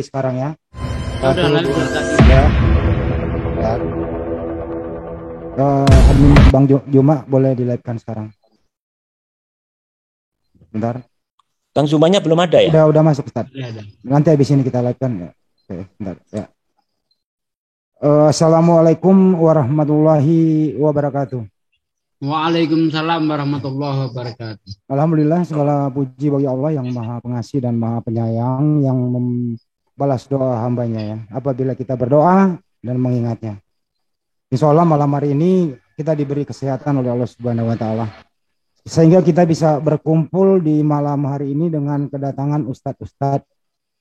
sekarang ya. Udah Satu, live dua, dari tadi. tiga. Ya. Admin Bang Juma boleh di-live-kan sekarang. Bentar. Kang Zumanya belum ada ya? Udah masuk Ustaz. Iya, ada. Nanti habis ini kita live-kan ya. Oke, bentar ya. Assalamualaikum warahmatullahi wabarakatuh. Waalaikumsalam warahmatullahi wabarakatuh. Alhamdulillah segala puji bagi Allah yang maha pengasih dan maha penyayang yang membalas doa hambanya ya. Apabila kita berdoa dan mengingatnya. Insya Allah malam hari ini kita diberi kesehatan oleh Allah Subhanahu wa Ta'ala, sehingga kita bisa berkumpul di malam hari ini dengan kedatangan ustadz-ustadz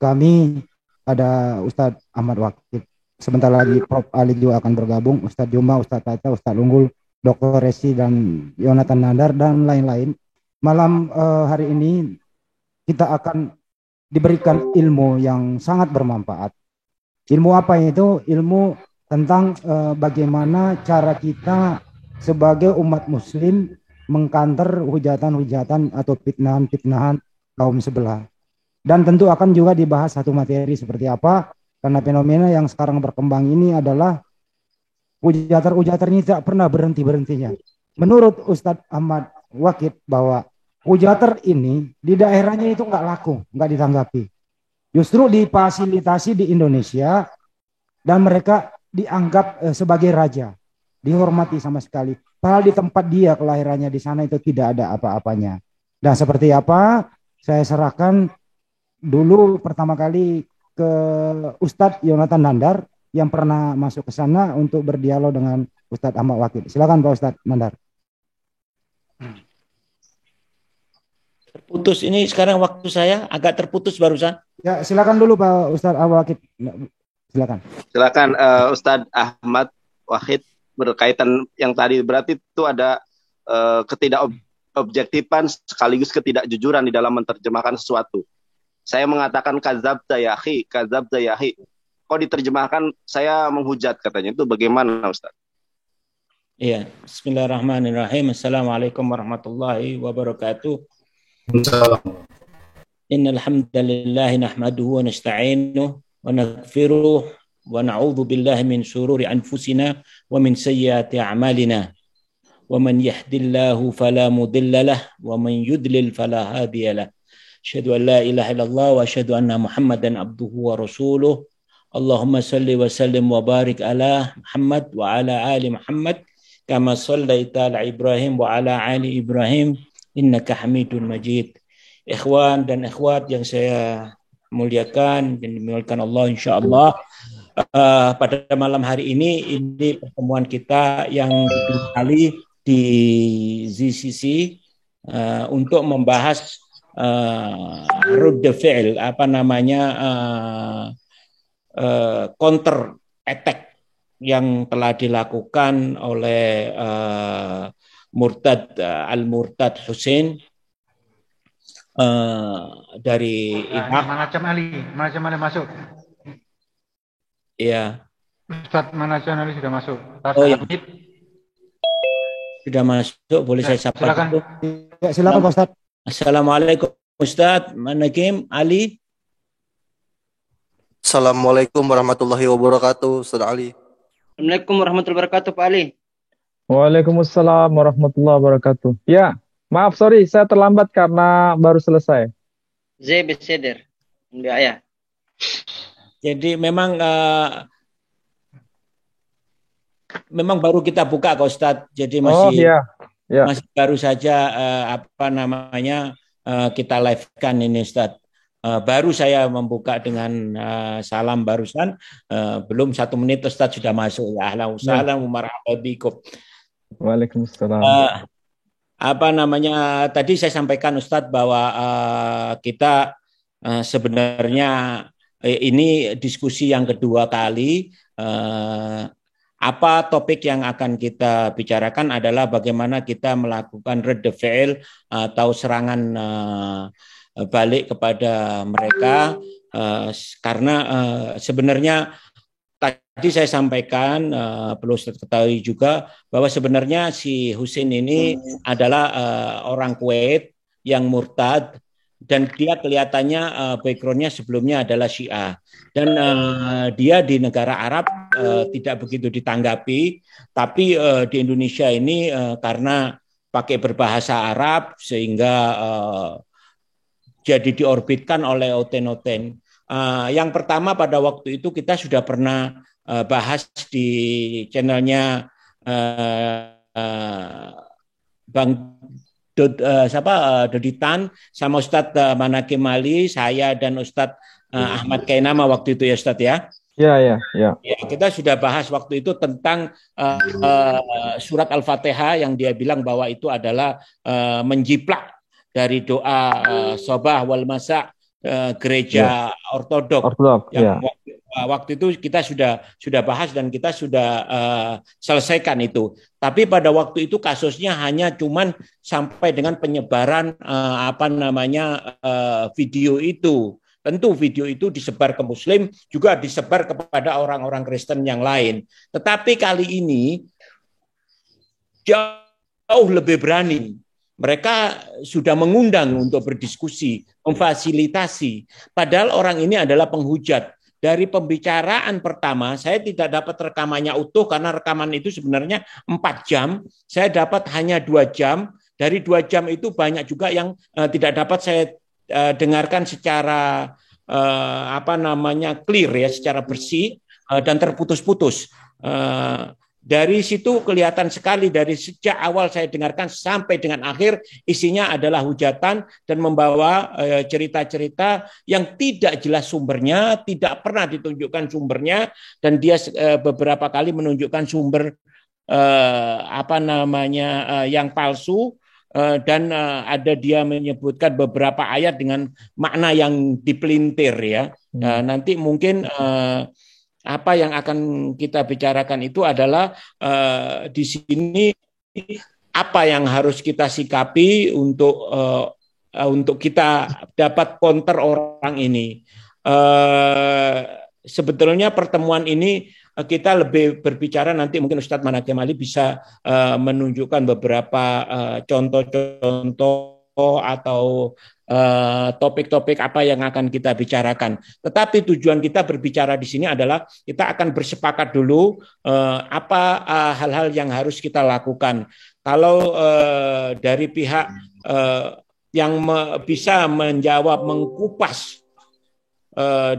kami. Ada Ustadz Ahmad Wakid, sebentar lagi Prof Ali juga akan bergabung, Ustadz Juma, Ustadz Tata, Ustadz Unggul, Dr. Resi dan Yonatan Nandar dan lain-lain. Malam hari ini kita akan diberikan ilmu yang sangat bermanfaat. Ilmu apa itu? Ilmu tentang bagaimana cara kita sebagai umat muslim mengkanter hujatan-hujatan atau fitnahan-fitnahan kaum sebelah. Dan tentu akan juga dibahas satu materi seperti apa, karena fenomena yang sekarang berkembang ini adalah hujatan-hujatan ini tidak pernah berhenti-berhentinya. Menurut Ustadz Ahmad Wakid bahwa hujatan ini di daerahnya itu nggak laku, nggak ditanggapi. Justru difasilitasi di Indonesia dan mereka dianggap sebagai raja, dihormati sama sekali. Padahal di tempat dia kelahirannya di sana itu tidak ada apa-apanya. Dan seperti apa? Saya serahkan dulu pertama kali ke Ustadz Yonatan Nandar yang pernah masuk ke sana untuk berdialog dengan Ustadz Ahmad Wakid. Silakan Pak Ustadz Nandar. Terputus ini sekarang waktu saya agak terputus barusan. Ya, silakan dulu Pak Ustadz Ahmad Wakid. Silakan. Silakan Ustadz Ahmad Wakid, berkaitan yang tadi berarti itu ada ketidakobjektifan sekaligus ketidakjujuran di dalam menerjemahkan sesuatu. Saya mengatakan kadzabta ya akhi, kadzabta ya akhi. Kok diterjemahkan saya menghujat katanya, itu bagaimana Ustaz? Iya, bismillahirrahmanirrahim. Assalamualaikum warahmatullahi wabarakatuh. Innal hamdalillah nahmaduhu wa nasta'inuhu wa naghfiruh wa na'udzu billahi min shururi anfusina wa min sayyiati a'malina. Wa man yahdihillahu fala mudilla lahu wa man yudlil fala hadiya lahu. Asyhadu an la ilaha illallah wa asyhadu anna Muhammadan abduhu wa rasuluh. Allahumma salli wa sallim wa barik ala Muhammad wa ala ali Muhammad kama sallaita ala Ibrahim wa ala ali Ibrahim innaka Hamidun Majid. Ikhwan dan ikhwat yang saya muliakan dan dimuliakan Allah insyaallah, pada malam hari ini pertemuan kita yang kedua kali di ZCC untuk membahas rudd fi'l, counter attack yang telah dilakukan oleh Al-Murtad Hussein dari Irak. Manacam Ali masuk. Iya. Ustadz Manacam Ali sudah masuk. Oh ya. Sudah masuk, boleh saya sapa silakan. dulu? Ya, silakan Pak Ustadz. Assalamualaikum Ustadz Manakim Ali. Assalamualaikum warahmatullahi wabarakatuh, Ustaz Ali. Assalamualaikum warahmatullahi wabarakatuh, Pak Ali. Waalaikumsalam warahmatullahi wabarakatuh. Ya, maaf sorry saya terlambat karena baru selesai. Zai Beseder. Ya. Jadi memang baru kita buka Kak Ustadz. Jadi masih masih baru saja kita live-kan ini Ustadz. Baru saya membuka dengan salam barusan, belum 1 menit Ustadz sudah masuk. Ya ahlan wa sahlan wa marhaban bikum. Waalaikumsalam. Tadi saya sampaikan Ustadz bahwa kita sebenarnya ini diskusi yang kedua kali. Apa topik yang akan kita bicarakan adalah bagaimana kita melakukan radd fi'l atau serangan balik kepada mereka, karena sebenarnya tadi saya sampaikan, perlu Ustaz ketahui juga bahwa sebenarnya si Husin ini adalah orang Kuwait yang murtad dan dia kelihatannya backgroundnya sebelumnya adalah Syiah, dan dia di negara Arab tidak begitu ditanggapi, tapi di Indonesia ini karena pakai berbahasa Arab sehingga jadi diorbitkan oleh oten-oten. Yang pertama, pada waktu itu kita sudah pernah bahas di channelnya Bang Doditan sama Ustadz Manakim Ali, saya dan Ustadz Ahmad Kainama waktu itu ya Ustadz ya. Ya. Ya, kita sudah bahas waktu itu tentang surat Al-Fatihah yang dia bilang bahwa itu adalah menjiplak dari doa Sobah wal Masa gereja ortodok. Yang waktu itu kita sudah bahas dan kita sudah selesaikan itu. Tapi pada waktu itu kasusnya hanya cuman sampai dengan penyebaran video itu. Tentu video itu disebar ke Muslim, juga disebar kepada orang-orang Kristen yang lain. Tetapi kali ini jauh lebih berani. Mereka sudah mengundang untuk berdiskusi, memfasilitasi. Padahal orang ini adalah penghujat. Dari pembicaraan pertama, saya tidak dapat rekamannya utuh karena rekaman itu sebenarnya 4 jam. Saya dapat hanya 2 jam. Dari 2 jam itu banyak juga yang tidak dapat saya dengarkan secara clear ya, secara bersih dan terputus-putus. Dari situ kelihatan sekali dari sejak awal saya dengarkan sampai dengan akhir isinya adalah hujatan dan membawa cerita-cerita yang tidak jelas sumbernya, tidak pernah ditunjukkan sumbernya, dan dia beberapa kali menunjukkan sumber yang palsu, dan ada dia menyebutkan beberapa ayat dengan makna yang dipelintir ya. Nanti mungkin apa yang akan kita bicarakan itu adalah di sini apa yang harus kita sikapi untuk kita dapat counter orang ini. Sebetulnya pertemuan ini kita lebih berbicara, nanti mungkin Ustadz Manakim Ali bisa menunjukkan beberapa contoh-contoh atau topik-topik apa yang akan kita bicarakan. Tetapi tujuan kita berbicara di sini adalah kita akan bersepakat dulu apa hal-hal yang harus kita lakukan. Kalau dari pihak yang bisa menjawab, mengkupas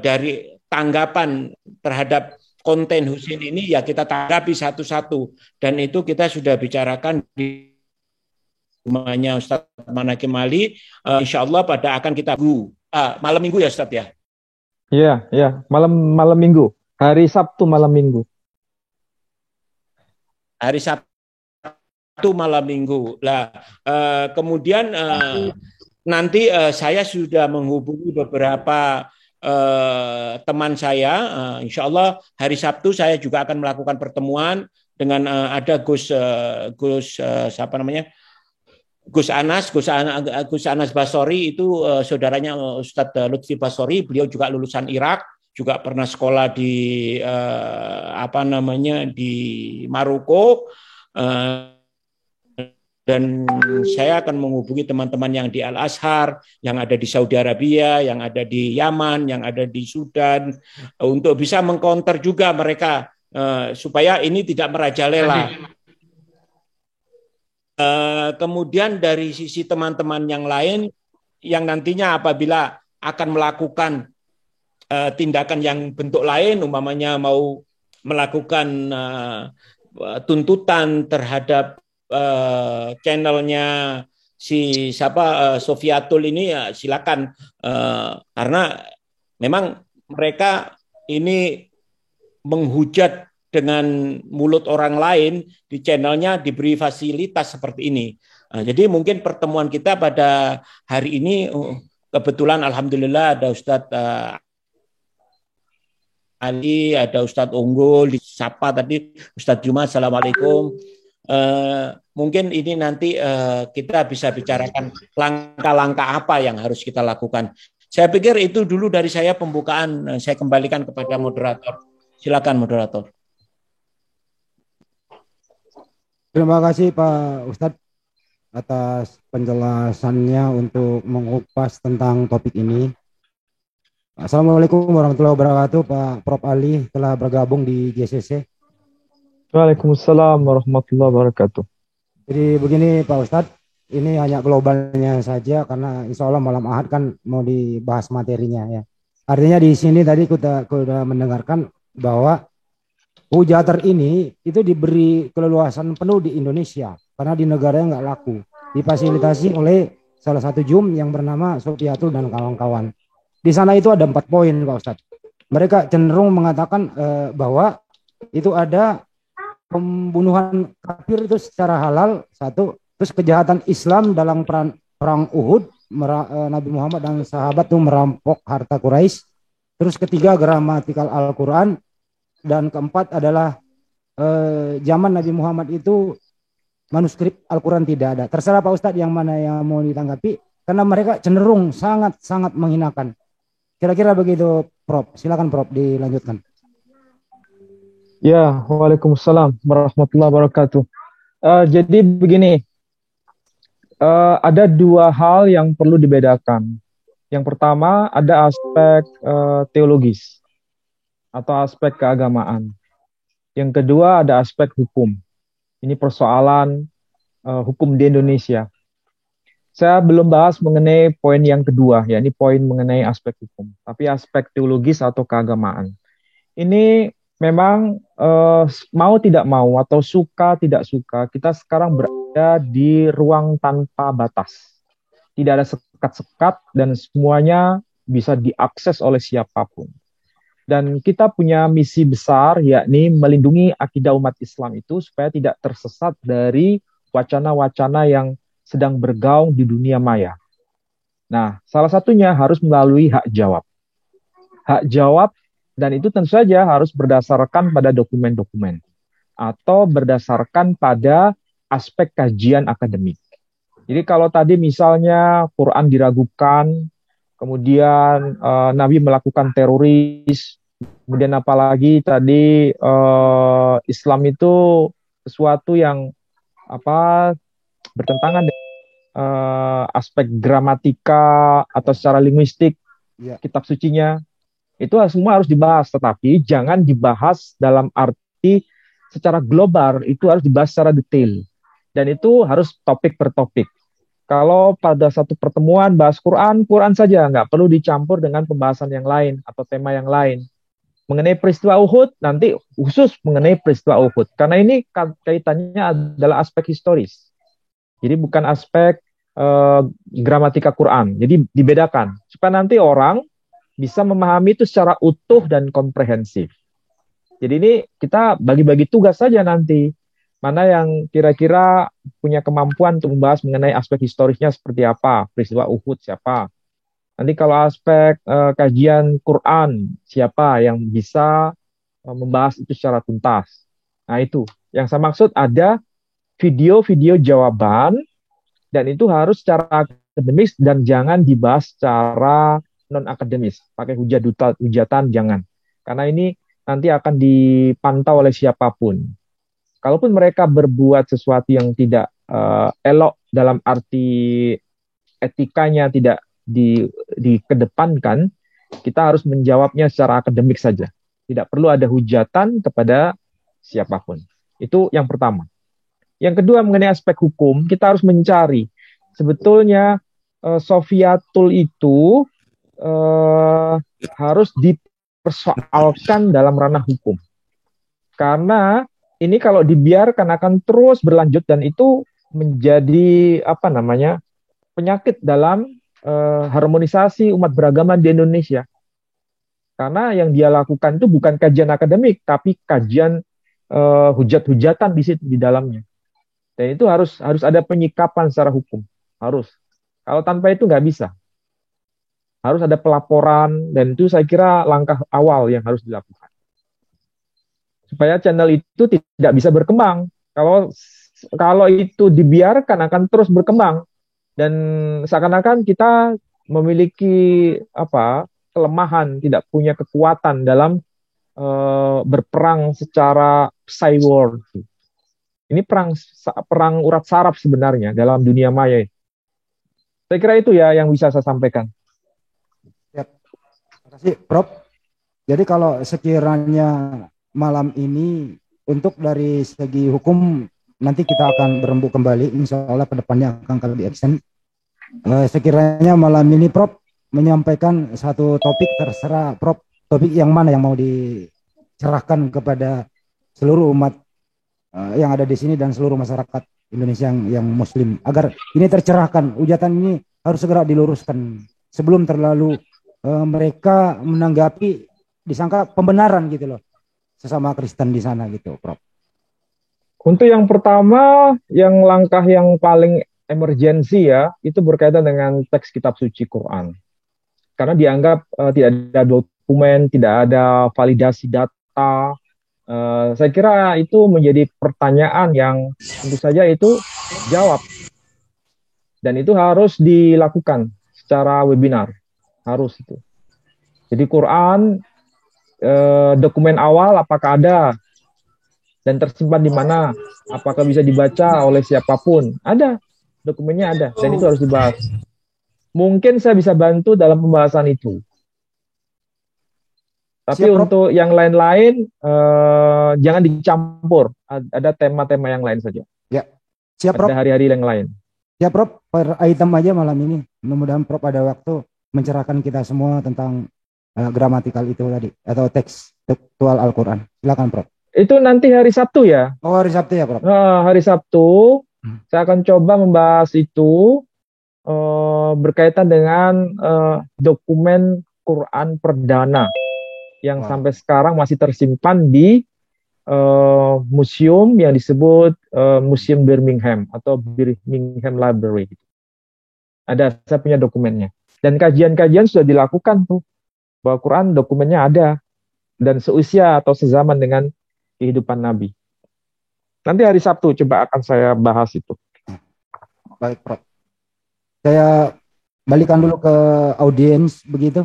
dari tanggapan terhadap konten Husin ini, ya kita tanggapi satu-satu. Dan itu kita sudah bicarakan di rumahnya Ustadz Manakim Ali. Insya Allah akan kita malam minggu ya Ustadz ya? Iya, malam minggu. Hari Sabtu malam minggu. Hari Sabtu malam minggu. Lah, kemudian nanti saya sudah menghubungi beberapa teman saya. Insya Allah hari Sabtu saya juga akan melakukan pertemuan dengan ada Gus Anas Basori, itu saudaranya Ustadz Lutfi Basori. Beliau juga lulusan Irak, juga pernah sekolah di di Maroko, dan saya akan menghubungi teman-teman yang di Al-Azhar, yang ada di Saudi Arabia, yang ada di Yaman, yang ada di Sudan, untuk bisa mengcounter juga mereka supaya ini tidak merajalela. Kemudian dari sisi teman-teman yang lain yang nantinya apabila akan melakukan tindakan yang bentuk lain, umpamanya mau melakukan tuntutan terhadap channelnya si Sofiatul ini, ya silakan, karena memang mereka ini menghujat dengan mulut orang lain di channelnya, diberi fasilitas seperti ini. Jadi mungkin pertemuan kita pada hari ini kebetulan alhamdulillah ada Ustadz Ali, ada Ustadz Unggul, disapa tadi Ustadz Juma, assalamualaikum. Mungkin ini nanti kita bisa bicarakan langkah-langkah apa yang harus kita lakukan. Saya pikir itu dulu dari saya pembukaan. Saya kembalikan kepada moderator. Silakan moderator. Terima kasih Pak Ustadz. atas penjelasannya untuk mengupas tentang topik ini. Assalamualaikum warahmatullahi wabarakatuh. Pak Prof Ali telah bergabung di JCC. Waalaikumsalam warahmatullahi wabarakatuh. Jadi begini Pak Ustadz, ini hanya globalnya saja karena insya Allah malam Ahad kan mau dibahas materinya ya. Artinya di sini tadi kita sudah mendengarkan bahwa Hujatar ini itu diberi keleluasan penuh di Indonesia karena di negaranya nggak laku. Difasilitasi oleh salah satu jum yang bernama Sofiatul dan kawan-kawan. Di sana itu ada 4 poin Pak Ustadz. Mereka cenderung mengatakan bahwa itu ada pembunuhan kafir itu secara halal, satu. Terus kejahatan Islam dalam perang Uhud, Nabi Muhammad dan sahabat itu merampok harta Quraisy. Terus ketiga gramatikal Al-Quran. Dan keempat adalah zaman Nabi Muhammad itu manuskrip Al-Quran tidak ada. Terserah Pak Ustadz yang mana yang mau ditanggapi. Karena mereka cenderung sangat-sangat menghinakan. Kira-kira begitu Prof. Silakan Prof dilanjutkan. Ya, waalaikumsalam warahmatullahi wabarakatuh. Jadi begini, ada 2 hal yang perlu dibedakan. Yang pertama ada aspek teologis atau aspek keagamaan. Yang kedua ada aspek hukum. Ini persoalan hukum di Indonesia. Saya belum bahas mengenai poin yang kedua, yakni poin mengenai aspek hukum, tapi aspek teologis atau keagamaan. Ini memang mau tidak mau atau suka tidak suka, kita sekarang berada di ruang tanpa batas. Tidak ada sekat-sekat dan semuanya bisa diakses oleh siapapun. Dan kita punya misi besar, yakni melindungi akidah umat Islam itu supaya tidak tersesat dari wacana-wacana yang sedang bergaung di dunia maya. Nah, salah satunya harus melalui hak jawab. Hak jawab, dan itu tentu saja harus berdasarkan pada dokumen-dokumen atau berdasarkan pada aspek kajian akademik. Jadi kalau tadi misalnya Quran diragukan, kemudian Nabi melakukan teroris, kemudian apalagi tadi Islam itu sesuatu yang bertentangan dengan aspek gramatika atau secara linguistik kitab sucinya, itu semua harus dibahas, tetapi jangan dibahas dalam arti secara global, itu harus dibahas secara detail. Dan itu harus topik per topik. Kalau pada satu pertemuan bahas Quran, Quran saja, nggak perlu dicampur dengan pembahasan yang lain atau tema yang lain. Mengenai peristiwa Uhud, nanti khusus mengenai peristiwa Uhud. Karena ini kaitannya adalah aspek historis. Jadi bukan aspek gramatika Quran. Jadi dibedakan. Supaya nanti orang bisa memahami itu secara utuh dan komprehensif. Jadi ini kita bagi-bagi tugas saja nanti. Mana yang kira-kira punya kemampuan untuk membahas mengenai aspek historisnya seperti apa, peristiwa Uhud siapa. Nanti kalau aspek kajian Quran, siapa yang bisa membahas itu secara tuntas. Nah itu, yang saya maksud ada video-video jawaban, dan itu harus secara akademis dan jangan dibahas secara non-akademis. Pakai hujatan, jangan. Karena ini nanti akan dipantau oleh siapapun. Kalaupun mereka berbuat sesuatu yang tidak elok dalam arti etikanya tidak dikedepankan, kita harus menjawabnya secara akademik saja. Tidak perlu ada hujatan kepada siapapun. Itu yang pertama. Yang kedua mengenai aspek hukum, kita harus mencari. Sebetulnya Sofiatul itu harus dipersoalkan dalam ranah hukum. Karena ini kalau dibiarkan akan terus berlanjut dan itu menjadi penyakit dalam harmonisasi umat beragama di Indonesia. Karena yang dia lakukan itu bukan kajian akademik, tapi kajian hujat-hujatan di dalamnya. Dan itu harus ada penyikapan secara hukum, harus. Kalau tanpa itu nggak bisa. Harus ada pelaporan, dan itu saya kira langkah awal yang harus dilakukan. Supaya channel itu tidak bisa berkembang. Kalau itu dibiarkan akan terus berkembang dan seakan-akan kita memiliki kelemahan, tidak punya kekuatan dalam berperang secara cyber. Ini perang urat saraf sebenarnya dalam dunia maya. Saya kira itu ya yang bisa saya sampaikan. Siap. Terima kasih, Prof. Jadi kalau sekiranya malam ini untuk dari segi hukum nanti kita akan berembuk kembali, insya Allah ke depannya akan lebih extend. Sekiranya malam ini Prof menyampaikan satu topik, terserah Prof topik yang mana yang mau dicerahkan kepada seluruh umat yang ada di sini dan seluruh masyarakat Indonesia yang Muslim, agar ini tercerahkan, hujatan ini harus segera diluruskan sebelum terlalu mereka menanggapi disangka pembenaran gitu loh sesama Kristen di sana gitu, Prof. Untuk yang pertama, yang langkah yang paling emergensi ya, itu berkaitan dengan teks kitab suci Quran. Karena dianggap tidak ada dokumen, tidak ada validasi data. Saya kira itu menjadi pertanyaan yang tentu saja itu jawab. Dan itu harus dilakukan secara webinar. Harus itu. Jadi Quran, dokumen awal apakah ada? Dan tersimpan di mana? Apakah bisa dibaca oleh siapapun? Ada. Dokumennya ada. Dan itu harus dibahas. Mungkin saya bisa bantu dalam pembahasan itu. Tapi Siap, untuk yang lain-lain, jangan dicampur. Ada tema-tema yang lain saja. Ya, siap, Prof. Ada hari-hari yang lain. Ya, Prof. Per item aja malam ini. Mudah-mudahan Prof ada waktu mencerahkan kita semua tentang gramatikal itu tadi atau teks tekstual Al-Quran. Silakan, Prof. Itu nanti hari Sabtu ya? Oh, hari Sabtu ya, Prof. Hari Sabtu, saya akan coba membahas itu berkaitan dengan dokumen Quran perdana yang sampai sekarang masih tersimpan di museum yang disebut Museum Birmingham atau Birmingham Library. Ada, saya punya dokumennya. Dan kajian-kajian sudah dilakukan tuh, bahwa Quran dokumennya ada dan seusia atau sezaman dengan kehidupan Nabi. Nanti hari Sabtu coba akan saya bahas itu. Baik, Prof. Saya balikan dulu ke audiens begitu.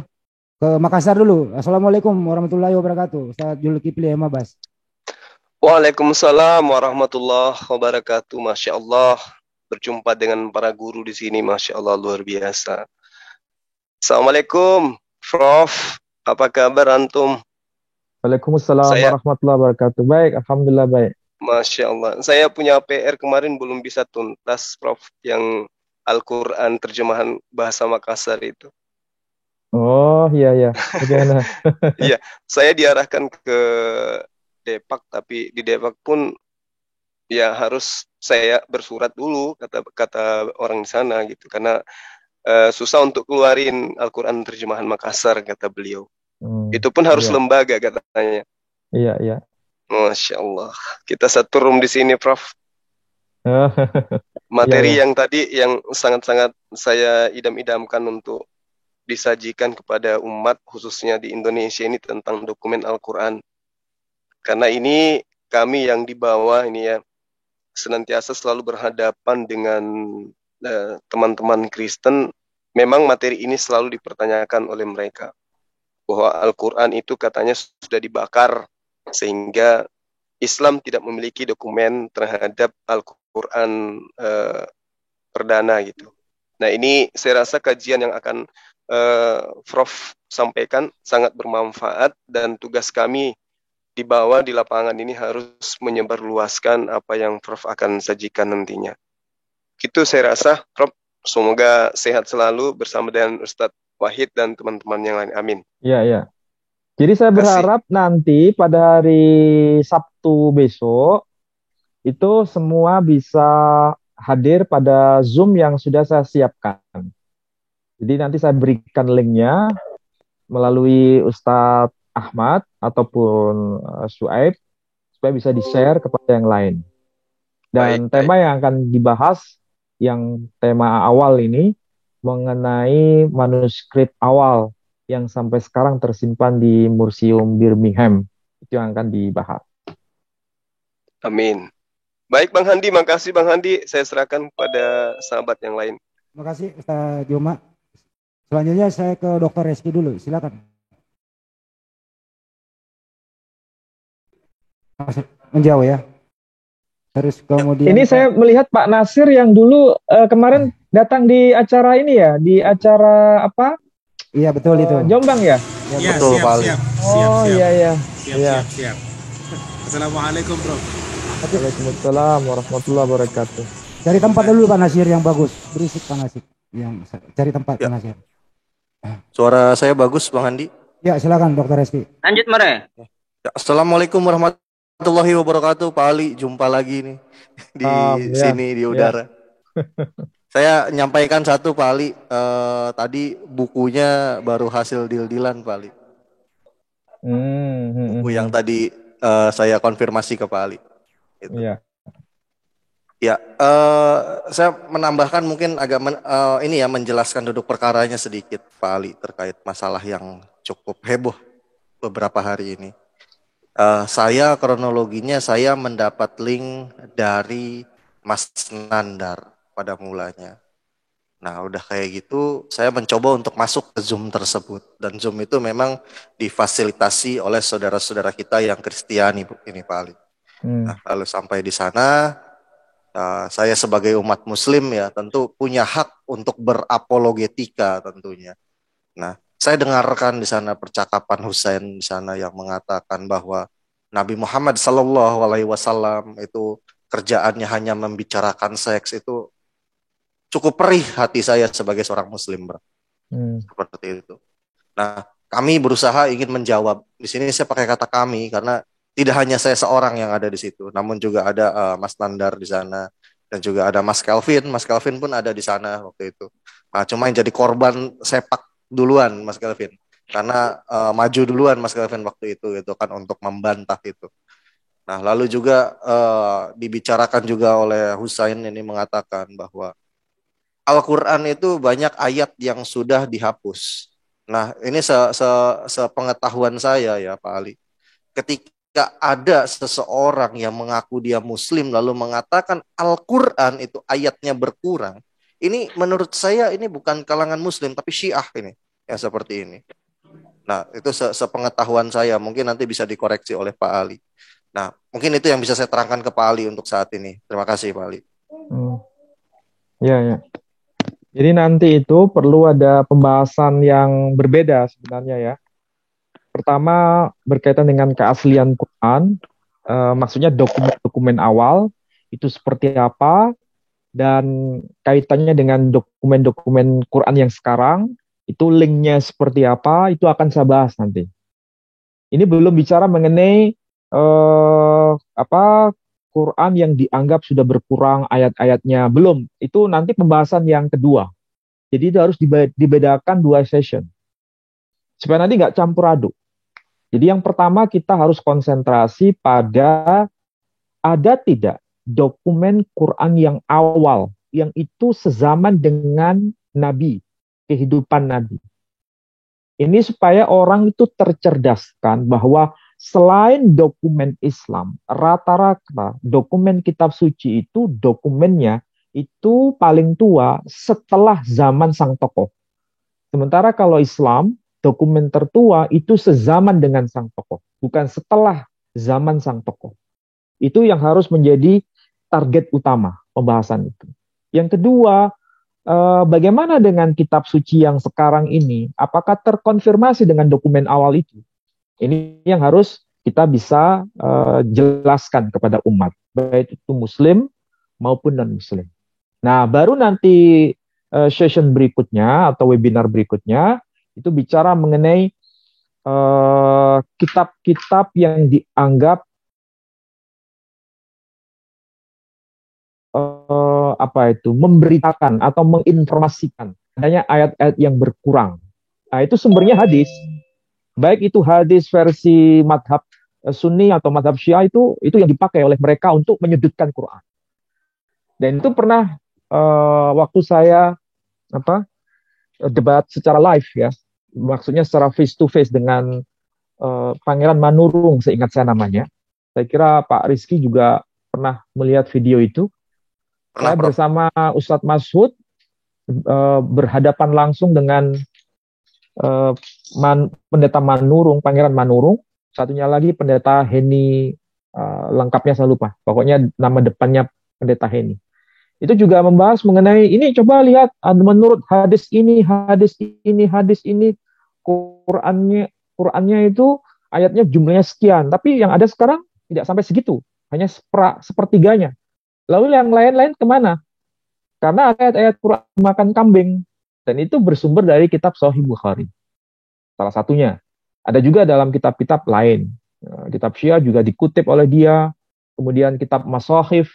Ke Makassar dulu. Assalamualaikum warahmatullahi wabarakatuh. Ustaz Zulkifli Mabas. Waalaikumsalam warahmatullahi wabarakatuh. Masya Allah. Berjumpa dengan para guru di sini. Masya Allah, luar biasa. Assalamualaikum, Prof. Apa kabar antum? Waalaikumsalam warahmatullahi wabarakatuh. Baik, alhamdulillah baik. Masya Allah. Saya punya PR kemarin belum bisa tuntas, Prof. Yang Al-Quran terjemahan bahasa Makassar itu. Oh iya iya. Bagaimana? Iya, saya diarahkan ke Depak, tapi di Depak pun ya harus saya bersurat dulu kata orang di sana gitu, karena susah untuk keluarin Al-Quran terjemahan Makassar kata beliau. Itu pun harus lembaga katanya. Iya iya. Masya Allah. Kita satu room di sini, Prof. Materi yang tadi yang sangat-sangat saya idam-idamkan untuk disajikan kepada umat khususnya di Indonesia ini tentang dokumen Al-Quran. Karena ini kami yang di bawah ini ya senantiasa selalu berhadapan dengan teman-teman Kristen. Memang materi ini selalu dipertanyakan oleh mereka. Bahwa Al-Quran itu katanya sudah dibakar sehingga Islam tidak memiliki dokumen terhadap Al-Quran perdana gitu. Nah ini saya rasa kajian yang akan Prof sampaikan sangat bermanfaat dan tugas kami di bawah di lapangan ini harus menyebarluaskan apa yang Prof akan sajikan nantinya. Itu saya rasa, Prof. Semoga sehat selalu bersama dengan Ustadz Wahid dan teman-teman yang lain. Amin. Iya, iya. Jadi saya berharap nanti pada hari Sabtu besok itu semua bisa hadir pada Zoom yang sudah saya siapkan. Jadi nanti saya berikan linknya melalui Ustadz Ahmad ataupun Suaib supaya bisa di-share kepada yang lain. Dan tema yang akan dibahas, yang tema awal ini mengenai manuskrip awal yang sampai sekarang tersimpan di Museum Birmingham. Itu yang akan dibahas. Amin. Baik Bang Handi, makasih Bang Handi. Saya serahkan kepada sahabat yang lain. Terima kasih Ustaz Juma. Selanjutnya saya ke Dr. Reski dulu, silakan. Menjauh ya. Terus kemudian ini saya melihat Pak Nasir yang dulu kemarin datang di acara ini ya, di acara apa? Iya betul itu. Jombang ya? Ya, betul, siap. Oh iya. Siap. Assalamualaikum, Bro. Waalaikumsalam warahmatullahi wabarakatuh. Cari tempat dulu Pak Nasir yang bagus, berisik Pak Nasir. Yang cari tempat Pak Nasir. Suara saya bagus, Bang Andi? Ya, silakan Dokter Reski. Lanjut, Mare. Ya, Assalamualaikum warahmatullahi wabarakatuh, Pak Ali. Jumpa lagi nih di sini di udara. Saya nyampaikan satu, Pak Ali. Tadi bukunya baru hasil deal-dealan, Pak Ali. Buku yang tadi saya konfirmasi ke Pak Ali. Itu. Iya. Ya, saya menambahkan mungkin agak ini ya, menjelaskan duduk perkaranya sedikit, Pak Ali, terkait masalah yang cukup heboh beberapa hari ini. Saya kronologinya saya mendapat link dari Mas Nandar pada mulanya. Nah, udah kayak gitu, saya mencoba untuk masuk ke Zoom tersebut, dan Zoom itu memang difasilitasi oleh saudara-saudara kita yang Kristiani, ini Pak Ali. Nah, lalu sampai di sana. Saya sebagai umat muslim ya tentu punya hak untuk berapologetika tentunya. Nah, saya dengarkan di sana percakapan Husain di sana yang mengatakan bahwa Nabi Muhammad SAW itu kerjaannya hanya membicarakan seks. Itu cukup perih hati saya sebagai seorang muslim, bro. Seperti itu. Nah, kami berusaha ingin menjawab. Di sini saya pakai kata kami karena tidak hanya saya seorang yang ada di situ, namun juga ada Mas Nandar di sana, dan juga ada Mas Kelvin. Mas Kelvin pun ada di sana waktu itu. Nah, cuma yang jadi korban sepak duluan Mas Kelvin, karena maju duluan Mas Kelvin waktu itu gitu kan untuk membantah itu. Nah, lalu juga dibicarakan juga oleh Husain ini mengatakan bahwa Al-Quran itu banyak ayat yang sudah dihapus. Nah, ini sepengetahuan saya ya Pak Ali. Ketika ada seseorang yang mengaku dia muslim lalu mengatakan Al-Quran itu ayatnya berkurang, ini menurut saya ini bukan kalangan muslim tapi Syiah ini yang seperti ini. Nah, itu sepengetahuan saya, mungkin nanti bisa dikoreksi oleh Pak Ali. Nah, mungkin itu yang bisa saya terangkan ke Pak Ali untuk saat ini. Terima kasih Pak Ali. Ya. Jadi nanti itu perlu ada pembahasan yang berbeda sebenarnya ya. Pertama berkaitan dengan keaslian Quran, maksudnya dokumen-dokumen awal itu seperti apa, dan kaitannya dengan dokumen-dokumen Quran yang sekarang itu linknya seperti apa, itu akan saya bahas nanti. Ini belum bicara mengenai Quran yang dianggap sudah berkurang ayat-ayatnya, belum. Itu nanti pembahasan yang kedua. Jadi itu harus dibedakan 2 session supaya nanti nggak campur aduk. Jadi yang pertama kita harus konsentrasi pada ada tidak dokumen Quran yang awal, yang itu sezaman dengan Nabi, kehidupan Nabi. Ini supaya orang itu tercerdaskan bahwa selain dokumen Islam, rata-rata dokumen kitab suci itu dokumennya itu paling tua setelah zaman sang tokoh. Sementara kalau Islam, dokumen tertua itu sezaman dengan sang tokoh, bukan setelah zaman sang tokoh. Itu yang harus menjadi target utama pembahasan itu. Yang kedua, bagaimana dengan kitab suci yang sekarang ini? Apakah terkonfirmasi dengan dokumen awal itu? Ini yang harus kita bisa jelaskan kepada umat, baik itu Muslim maupun non-Muslim. Nah, baru nanti session berikutnya atau webinar berikutnya itu bicara mengenai kitab-kitab yang dianggap memberitakan atau menginformasikan adanya ayat-ayat yang berkurang. Nah, itu sumbernya hadis. Baik itu hadis versi madhab Sunni atau madhab Syiah, itu yang dipakai oleh mereka untuk menyudutkan Quran. Dan itu pernah waktu saya debat secara live ya, maksudnya secara face to face dengan Pangeran Manurung, seingat saya namanya. Saya kira Pak Rizky juga pernah melihat video itu. Saya bersama Ustadz Mas'ud berhadapan langsung dengan Pendeta Manurung, Pangeran Manurung. Satunya lagi Pendeta Heni lengkapnya saya lupa. Pokoknya nama depannya Pendeta Heni. Itu juga membahas mengenai ini, coba lihat menurut hadis ini, Qur'annya itu ayatnya jumlahnya sekian, tapi yang ada sekarang tidak sampai segitu, hanya sepertiganya. Lalu yang lain-lain kemana? Karena ayat-ayat Qur'an makan kambing, dan itu bersumber dari kitab Sahih Bukhari. Salah satunya. Ada juga dalam kitab-kitab lain. Kitab Syiah juga dikutip oleh dia, kemudian kitab Masahif,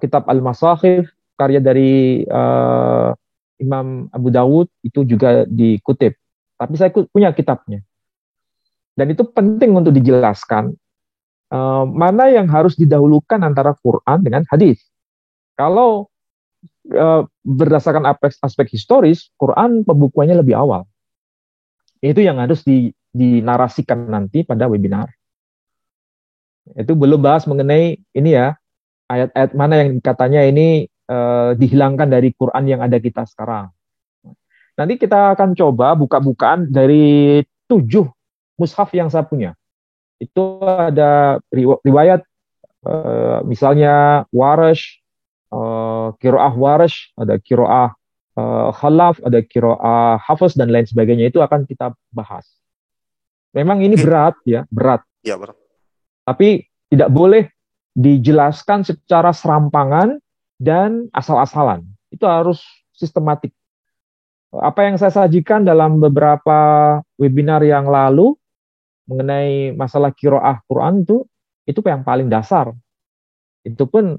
kitab Al-Masahif, karya dari Imam Abu Dawud, itu juga dikutip. Tapi saya punya kitabnya. Dan itu penting untuk dijelaskan mana yang harus didahulukan antara Quran dengan hadis. Kalau berdasarkan aspek historis, Quran pembukuannya lebih awal. Itu yang harus dinarasikan nanti pada webinar. Itu belum bahas mengenai ini ya, ayat-ayat mana yang katanya ini dihilangkan dari Quran yang ada kita sekarang. Nanti kita akan coba buka-bukaan dari 7 mushaf yang saya punya. Itu ada riwayat misalnya Warash, Qiraah Warash, ada Qiraah Khalaf, ada Qiraah Hafs dan lain sebagainya. Itu akan kita bahas. Memang ini berat ya, berat. Ya, berat. Tapi tidak boleh dijelaskan secara serampangan dan asal-asalan. Itu harus sistematik. Apa yang saya sajikan dalam beberapa webinar yang lalu mengenai masalah qiraah Quran itu yang paling dasar. Itu pun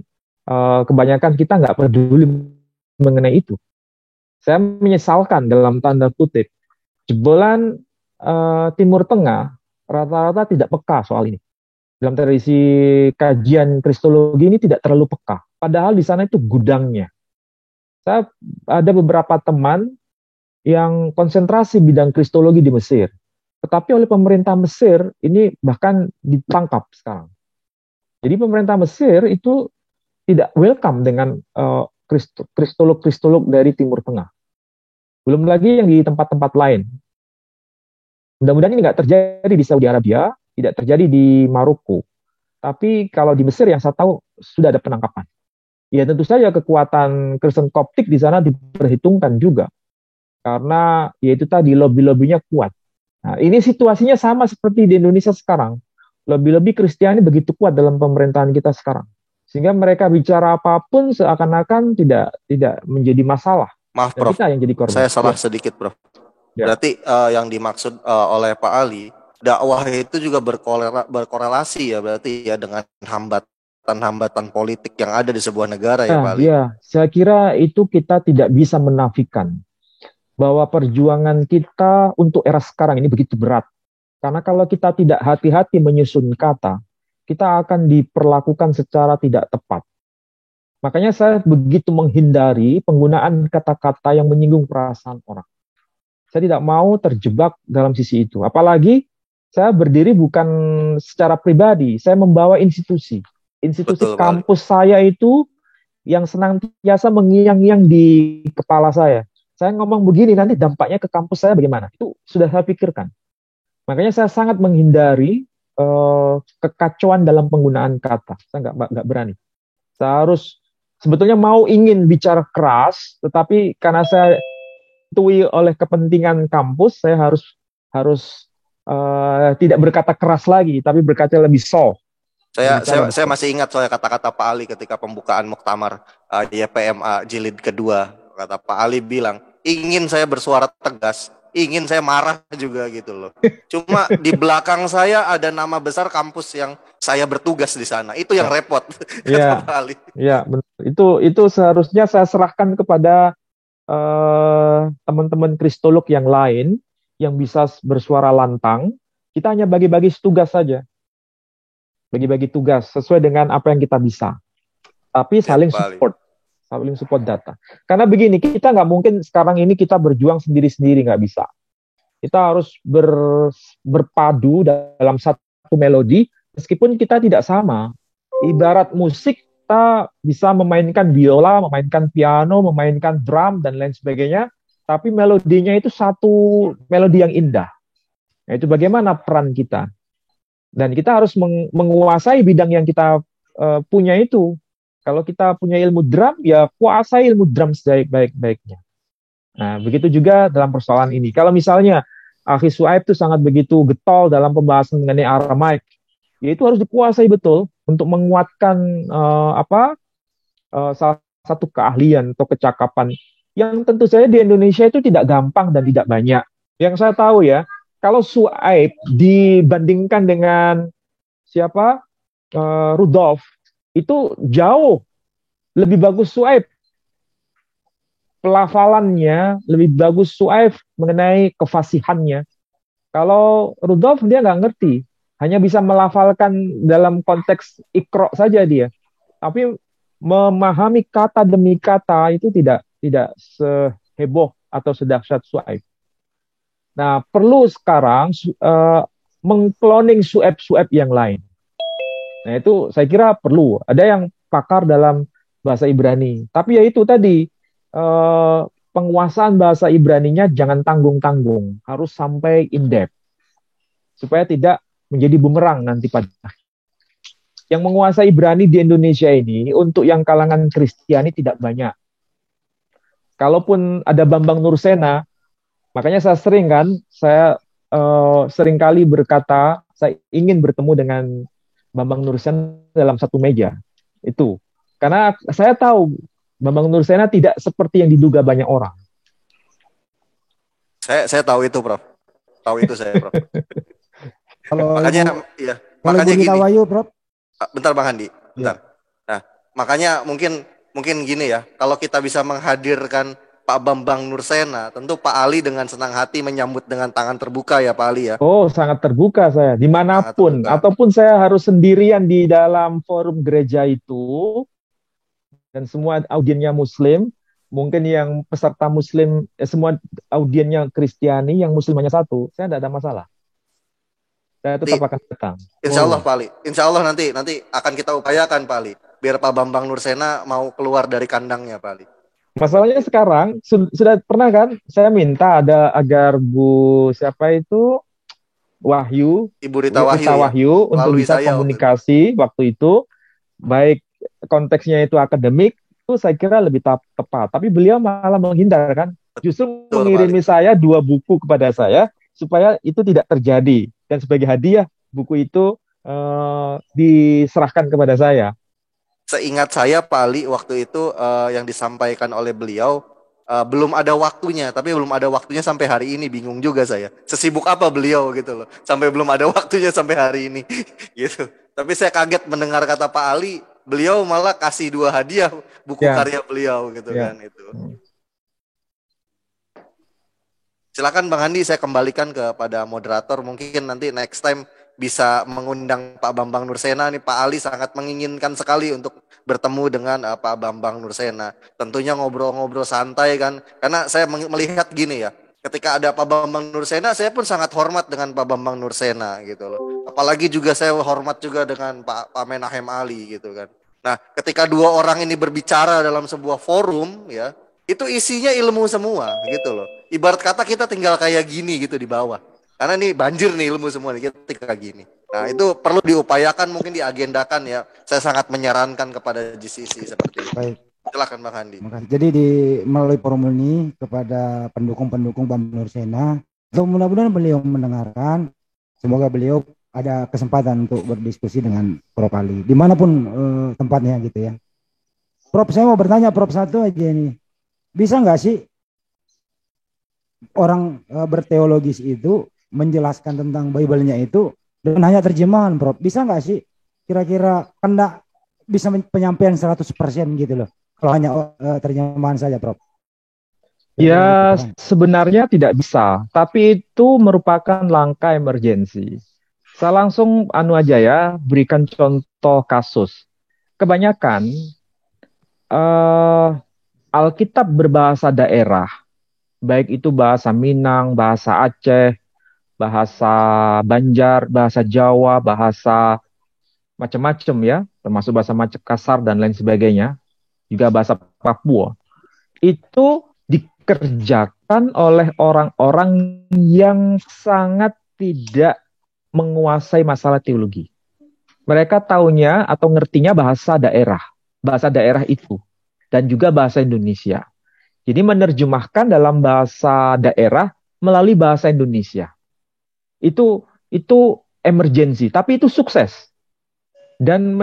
kebanyakan kita nggak peduli mengenai itu. Saya menyesalkan dalam tanda kutip, jebolan Timur Tengah rata-rata tidak peka soal ini. Dalam tradisi kajian Kristologi ini tidak terlalu peka. Padahal di sana itu gudangnya. Saya ada beberapa teman yang konsentrasi bidang Kristologi di Mesir. Tetapi oleh pemerintah Mesir ini bahkan ditangkap sekarang. Jadi pemerintah Mesir itu tidak welcome dengan kristolog-kristolog dari Timur Tengah. Belum lagi yang di tempat-tempat lain. Mudah-mudahan ini nggak terjadi di Saudi Arabia, tidak terjadi di Maroko. Tapi kalau di Mesir yang saya tahu sudah ada penangkapan. Ya tentu saja kekuatan Kristen Koptik di sana diperhitungkan juga. Karena yaitu tadi lobby-lobbynya kuat. Nah, ini situasinya sama seperti di Indonesia sekarang. Lobby-lobby Kristiani begitu kuat dalam pemerintahan kita sekarang. Sehingga mereka bicara apapun seakan-akan tidak menjadi masalah. Maaf, Prof. Kita yang jadi korban. Saya salah sedikit, Prof. Ya. Berarti yang dimaksud oleh Pak Ali, dakwah itu juga berkorelasi ya berarti ya dengan hambatan politik yang ada di sebuah negara ya Pak Ali. Iya, saya kira itu kita tidak bisa menafikan bahwa perjuangan kita untuk era sekarang ini begitu berat. Karena kalau kita tidak hati-hati menyusun kata, kita akan diperlakukan secara tidak tepat. Makanya saya begitu menghindari penggunaan kata-kata yang menyinggung perasaan orang. Saya tidak mau terjebak dalam sisi itu. Apalagi saya berdiri bukan secara pribadi, saya membawa institusi. Institusi betul, kampus saya itu yang senantiasa mengiang-iang di kepala saya. Saya ngomong begini, nanti dampaknya ke kampus saya bagaimana? Itu sudah saya pikirkan. Makanya saya sangat menghindari kekacauan dalam penggunaan kata. Saya nggak berani. Saya harus sebetulnya ingin bicara keras, tetapi karena saya ditui oleh kepentingan kampus, saya harus tidak berkata keras lagi, tapi berkata lebih soft. Saya masih ingat soal kata-kata Pak Ali ketika pembukaan muktamar di PMA jilid kedua. Kata Pak Ali bilang, ingin saya bersuara tegas, ingin saya marah juga gitu loh. Cuma di belakang saya ada nama besar kampus yang saya bertugas di sana. Itu yang repot. Iya, Pak Ali. Iya, benar. Itu seharusnya saya serahkan kepada teman-teman kristolog yang lain yang bisa bersuara lantang. Kita hanya bagi-bagi tugas saja. Bagi-bagi tugas sesuai dengan apa yang kita bisa. Tapi saling support. Saling support data. Karena begini, kita nggak mungkin sekarang ini kita berjuang sendiri-sendiri, nggak bisa. Kita harus berpadu dalam satu melodi, meskipun kita tidak sama. Ibarat musik, kita bisa memainkan biola, memainkan piano, memainkan drum, dan lain sebagainya, tapi melodinya itu satu melodi yang indah. Nah, itu bagaimana peran kita. Dan kita harus menguasai bidang yang kita punya itu. Kalau kita punya ilmu drum, ya kuasai ilmu drum sebaik-baiknya. Nah, begitu juga dalam persoalan ini. Kalau misalnya Akhi Suaib itu sangat begitu getol dalam pembahasan mengenai Aramaik, ya itu harus dikuasai betul untuk menguatkan salah satu keahlian atau kecakapan yang tentu saja di Indonesia itu tidak gampang dan tidak banyak. Yang saya tahu ya, kalau Suaib dibandingkan dengan siapa Rudolf, itu jauh lebih bagus Suaib. Pelafalannya lebih bagus Suaib mengenai kefasihannya. Kalau Rudolf dia nggak ngerti, hanya bisa melafalkan dalam konteks ikro saja dia. Tapi memahami kata demi kata itu tidak seheboh atau sedahsyat Suaib. Nah, perlu sekarang mengkloning Suaib yang lain. Nah, itu saya kira perlu. Ada yang pakar dalam bahasa Ibrani. Tapi ya itu tadi, penguasaan bahasa Ibraninya jangan tanggung-tanggung. Harus sampai in-depth. Supaya tidak menjadi bumerang nanti pada. Yang menguasai Ibrani di Indonesia ini, untuk yang kalangan Kristiani tidak banyak. Kalaupun ada Bambang Nursena, makanya saya sering kali berkata, saya ingin bertemu dengan Bambang Nursena dalam satu meja. Itu. Karena saya tahu Bambang Nursena tidak seperti yang diduga banyak orang. Saya tahu itu, Prof. Tahu itu saya, Prof. Makanya gini. Wayu, Prof. Bentar Bang Handi, bentar. Ya. Nah, makanya mungkin gini ya, kalau kita bisa menghadirkan Pak Bambang Nursena, tentu Pak Ali dengan senang hati menyambut dengan tangan terbuka ya Pak Ali ya. Oh, sangat terbuka saya, dimanapun. Ataupun saya harus sendirian di dalam forum gereja itu, dan semua audiennya Muslim, mungkin yang peserta Muslim, semua audiennya Kristiani, yang Muslim hanya satu, saya tidak ada masalah. Saya tetap akan datang. Insya Allah Pak Ali, insya Allah nanti akan kita upayakan Pak Ali, biar Pak Bambang Nursena mau keluar dari kandangnya Pak Ali. Masalahnya sekarang, sudah pernah kan, saya minta agar Bu, siapa itu, Wahyu, Ibu Rita Wahyu untuk bisa komunikasi waktu itu, baik konteksnya itu akademik, itu saya kira lebih tepat. Tapi beliau malah menghindar kan, justru mengirimi saya 2 buku kepada saya, supaya itu tidak terjadi. Dan sebagai hadiah, buku itu diserahkan kepada saya. Seingat saya Pak Ali, waktu itu yang disampaikan oleh beliau, belum ada waktunya, tapi belum ada waktunya sampai hari ini, bingung juga saya. Sesibuk apa beliau gitu loh, sampai belum ada waktunya sampai hari ini gitu. Tapi saya kaget mendengar kata Pak Ali, beliau malah kasih 2 hadiah buku karya beliau gitu kan itu. Silakan Bang Handi, saya kembalikan kepada moderator, mungkin nanti next time bisa mengundang Pak Bambang Nursena nih. Pak Ali sangat menginginkan sekali untuk bertemu dengan Pak Bambang Nursena. Tentunya ngobrol-ngobrol santai kan, karena saya melihat gini ya, ketika ada Pak Bambang Nursena, saya pun sangat hormat dengan Pak Bambang Nursena gitu loh. Apalagi juga saya hormat juga dengan Pak Menahem Ali gitu kan. Nah, ketika 2 orang ini berbicara dalam sebuah forum ya, itu isinya ilmu semua gitu loh. Ibarat kata kita tinggal kayak gini gitu di bawah. Karena nih banjir nih ilmu semua nih ketika gini. Nah, itu perlu diupayakan, mungkin diagendakan ya. Saya sangat menyarankan kepada GCC seperti itu. Baik. Silakan Bang Handi. Jadi melalui forum ini kepada pendukung-pendukung Bambang Nursena, mudah-mudahan beliau mendengarkan. Semoga beliau ada kesempatan untuk berdiskusi dengan Prof Ali dimanapun tempatnya gitu ya. Prof, saya mau bertanya Prof satu aja ini. Bisa nggak sih orang berteologis itu menjelaskan tentang Bible-nya itu dengan hanya terjemahan, Prof? Bisa nggak sih? Kira-kira kena bisa penyampaian 100% gitu loh. Kalau hanya terjemahan saja, Prof. Ya, sebenarnya tidak bisa. Tapi itu merupakan langkah emergensi. Saya langsung aja ya, berikan contoh kasus. Kebanyakan Alkitab berbahasa daerah, baik itu bahasa Minang, bahasa Aceh, bahasa Banjar, bahasa Jawa, bahasa macam-macam ya, termasuk bahasa Makassar dan lain sebagainya, juga bahasa Papua. Itu dikerjakan oleh orang-orang yang sangat tidak menguasai masalah teologi. Mereka taunya atau ngertinya bahasa daerah itu, dan juga bahasa Indonesia. Jadi menerjemahkan dalam bahasa daerah melalui bahasa Indonesia. Itu emergensi, tapi itu sukses. Dan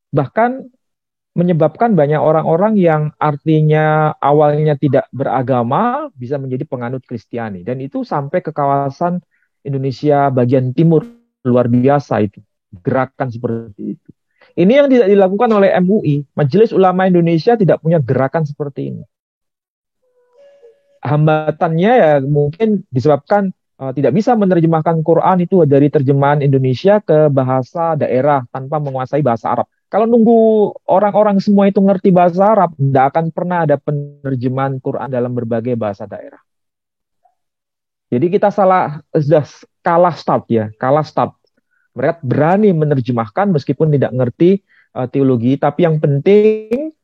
bahkan menyebabkan banyak orang-orang yang artinya awalnya tidak beragama bisa menjadi penganut Kristiani. Dan itu sampai ke kawasan Indonesia bagian timur, luar biasa itu. Gerakan seperti itu. Ini yang tidak dilakukan oleh MUI. Majelis Ulama Indonesia tidak punya gerakan seperti ini. Hambatannya ya mungkin disebabkan tidak bisa menerjemahkan Quran itu dari terjemahan Indonesia ke bahasa daerah tanpa menguasai bahasa Arab. Kalau nunggu orang-orang semua itu ngerti bahasa Arab, tidak akan pernah ada penerjemahan Quran dalam berbagai bahasa daerah. Jadi kita sudah kalah start. Mereka berani menerjemahkan meskipun tidak ngerti teologi, tapi yang penting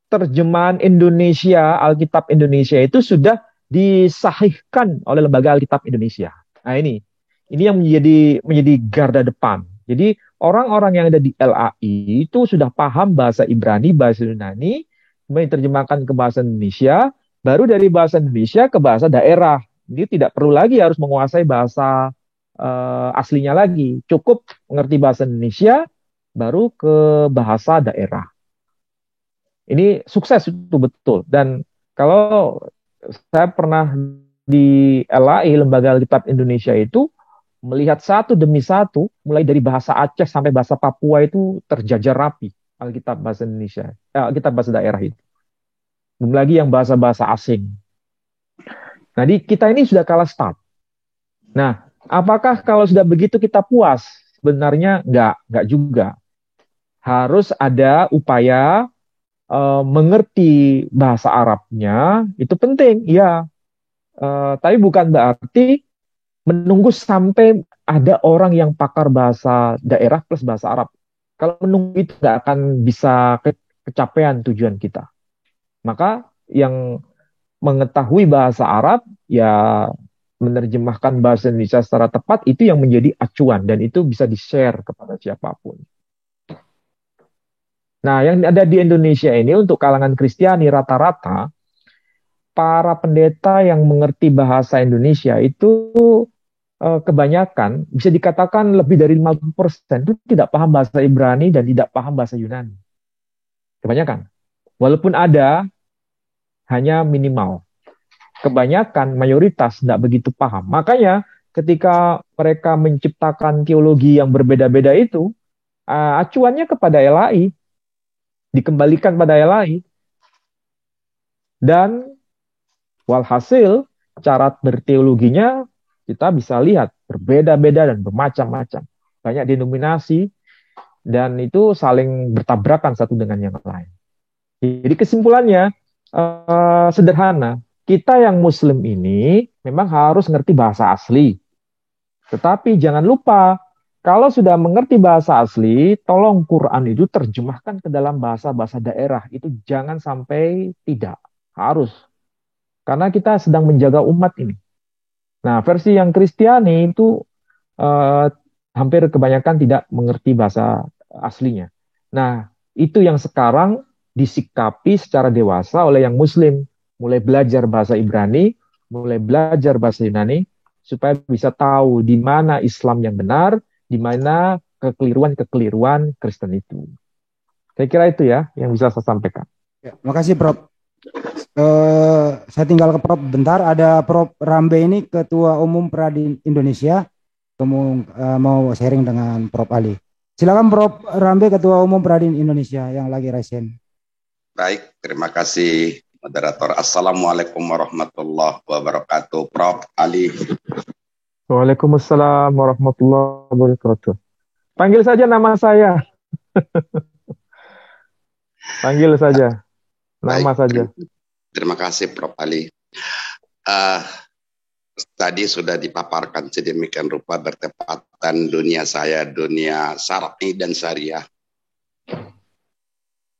terjemahan Indonesia, Alkitab Indonesia itu sudah disahihkan oleh Lembaga Alkitab Indonesia. Nah ini yang menjadi garda depan. Jadi orang-orang yang ada di LAI itu sudah paham bahasa Ibrani, bahasa Yunani, kemudian diterjemahkan ke bahasa Indonesia, baru dari bahasa Indonesia ke bahasa daerah. Jadi tidak perlu lagi harus menguasai bahasa aslinya lagi. Cukup mengerti bahasa Indonesia, baru ke bahasa daerah. Ini sukses itu betul. Dan kalau saya pernah di LAI, Lembaga Alkitab Indonesia itu, melihat satu demi satu, mulai dari bahasa Aceh sampai bahasa Papua itu terjajar rapi Alkitab bahasa Indonesia, Alkitab bahasa daerah itu. Belum lagi yang bahasa-bahasa asing. Nah, kita ini sudah kalah start. Nah, apakah kalau sudah begitu kita puas? Sebenarnya enggak juga. Harus ada upaya mengerti bahasa Arabnya, itu penting, ya. Tapi bukan berarti menunggu sampai ada orang yang pakar bahasa daerah plus bahasa Arab. Kalau menunggu itu nggak akan bisa kecapean tujuan kita. Maka yang mengetahui bahasa Arab, ya menerjemahkan bahasa Indonesia secara tepat, itu yang menjadi acuan. Dan itu bisa di-share kepada siapapun. Nah, yang ada di Indonesia ini untuk kalangan Kristiani rata-rata, para pendeta yang mengerti bahasa Indonesia itu kebanyakan, bisa dikatakan lebih dari 50% itu tidak paham bahasa Ibrani dan tidak paham bahasa Yunani. Kebanyakan. Walaupun ada, hanya minimal. Kebanyakan, mayoritas tidak begitu paham. Makanya ketika mereka menciptakan teologi yang berbeda-beda itu, acuannya kepada LAI. Dikembalikan pada LAI. Dan walhasil, cara berteologinya kita bisa lihat berbeda-beda dan bermacam-macam. Banyak denominasi dan itu saling bertabrakan satu dengan yang lain. Jadi kesimpulannya sederhana. Kita yang Muslim ini memang harus ngerti bahasa asli. Tetapi jangan lupa, kalau sudah mengerti bahasa asli, tolong Quran itu terjemahkan ke dalam bahasa-bahasa daerah. Itu jangan sampai tidak. Harus. Karena kita sedang menjaga umat ini. Nah, versi yang Kristiani itu hampir kebanyakan tidak mengerti bahasa aslinya. Nah, itu yang sekarang disikapi secara dewasa oleh yang Muslim. Mulai belajar bahasa Ibrani, mulai belajar bahasa Yunani, supaya bisa tahu di mana Islam yang benar, di mana kekeliruan-kekeliruan Kristen itu. Saya kira itu ya yang bisa saya sampaikan. Ya, makasih Prof. Saya tinggal ke Prof bentar. Ada Prof Rambe ini Ketua Umum Pradin Indonesia, mau sharing dengan Prof Ali. Silakan Prof Rambe, Ketua Umum Pradin Indonesia yang lagi resen. Baik, terima kasih moderator. Assalamualaikum warahmatullahi wabarakatuh. Prof Ali. Waalaikumsalam warahmatullahi wabarakatuh. Panggil saja nama saya. Panggil saja. Nama Baik, saja. Terima kasih Prof Ali. Tadi sudah dipaparkan sedemikian rupa bertepatan dunia saya, dunia syar'i dan syariah.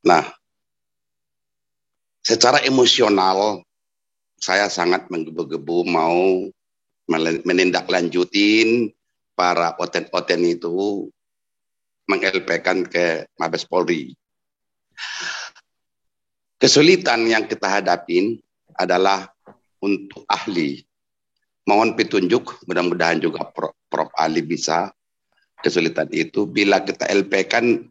Nah, secara emosional saya sangat menggebu-gebu mau menindaklanjutin para oten-oten itu meng-LP-kan ke Mabes Polri. Kesulitan yang kita hadapin adalah untuk ahli. Mohon petunjuk, mudah-mudahan juga Prof. Ali bisa. Kesulitan itu bila kita LP-kan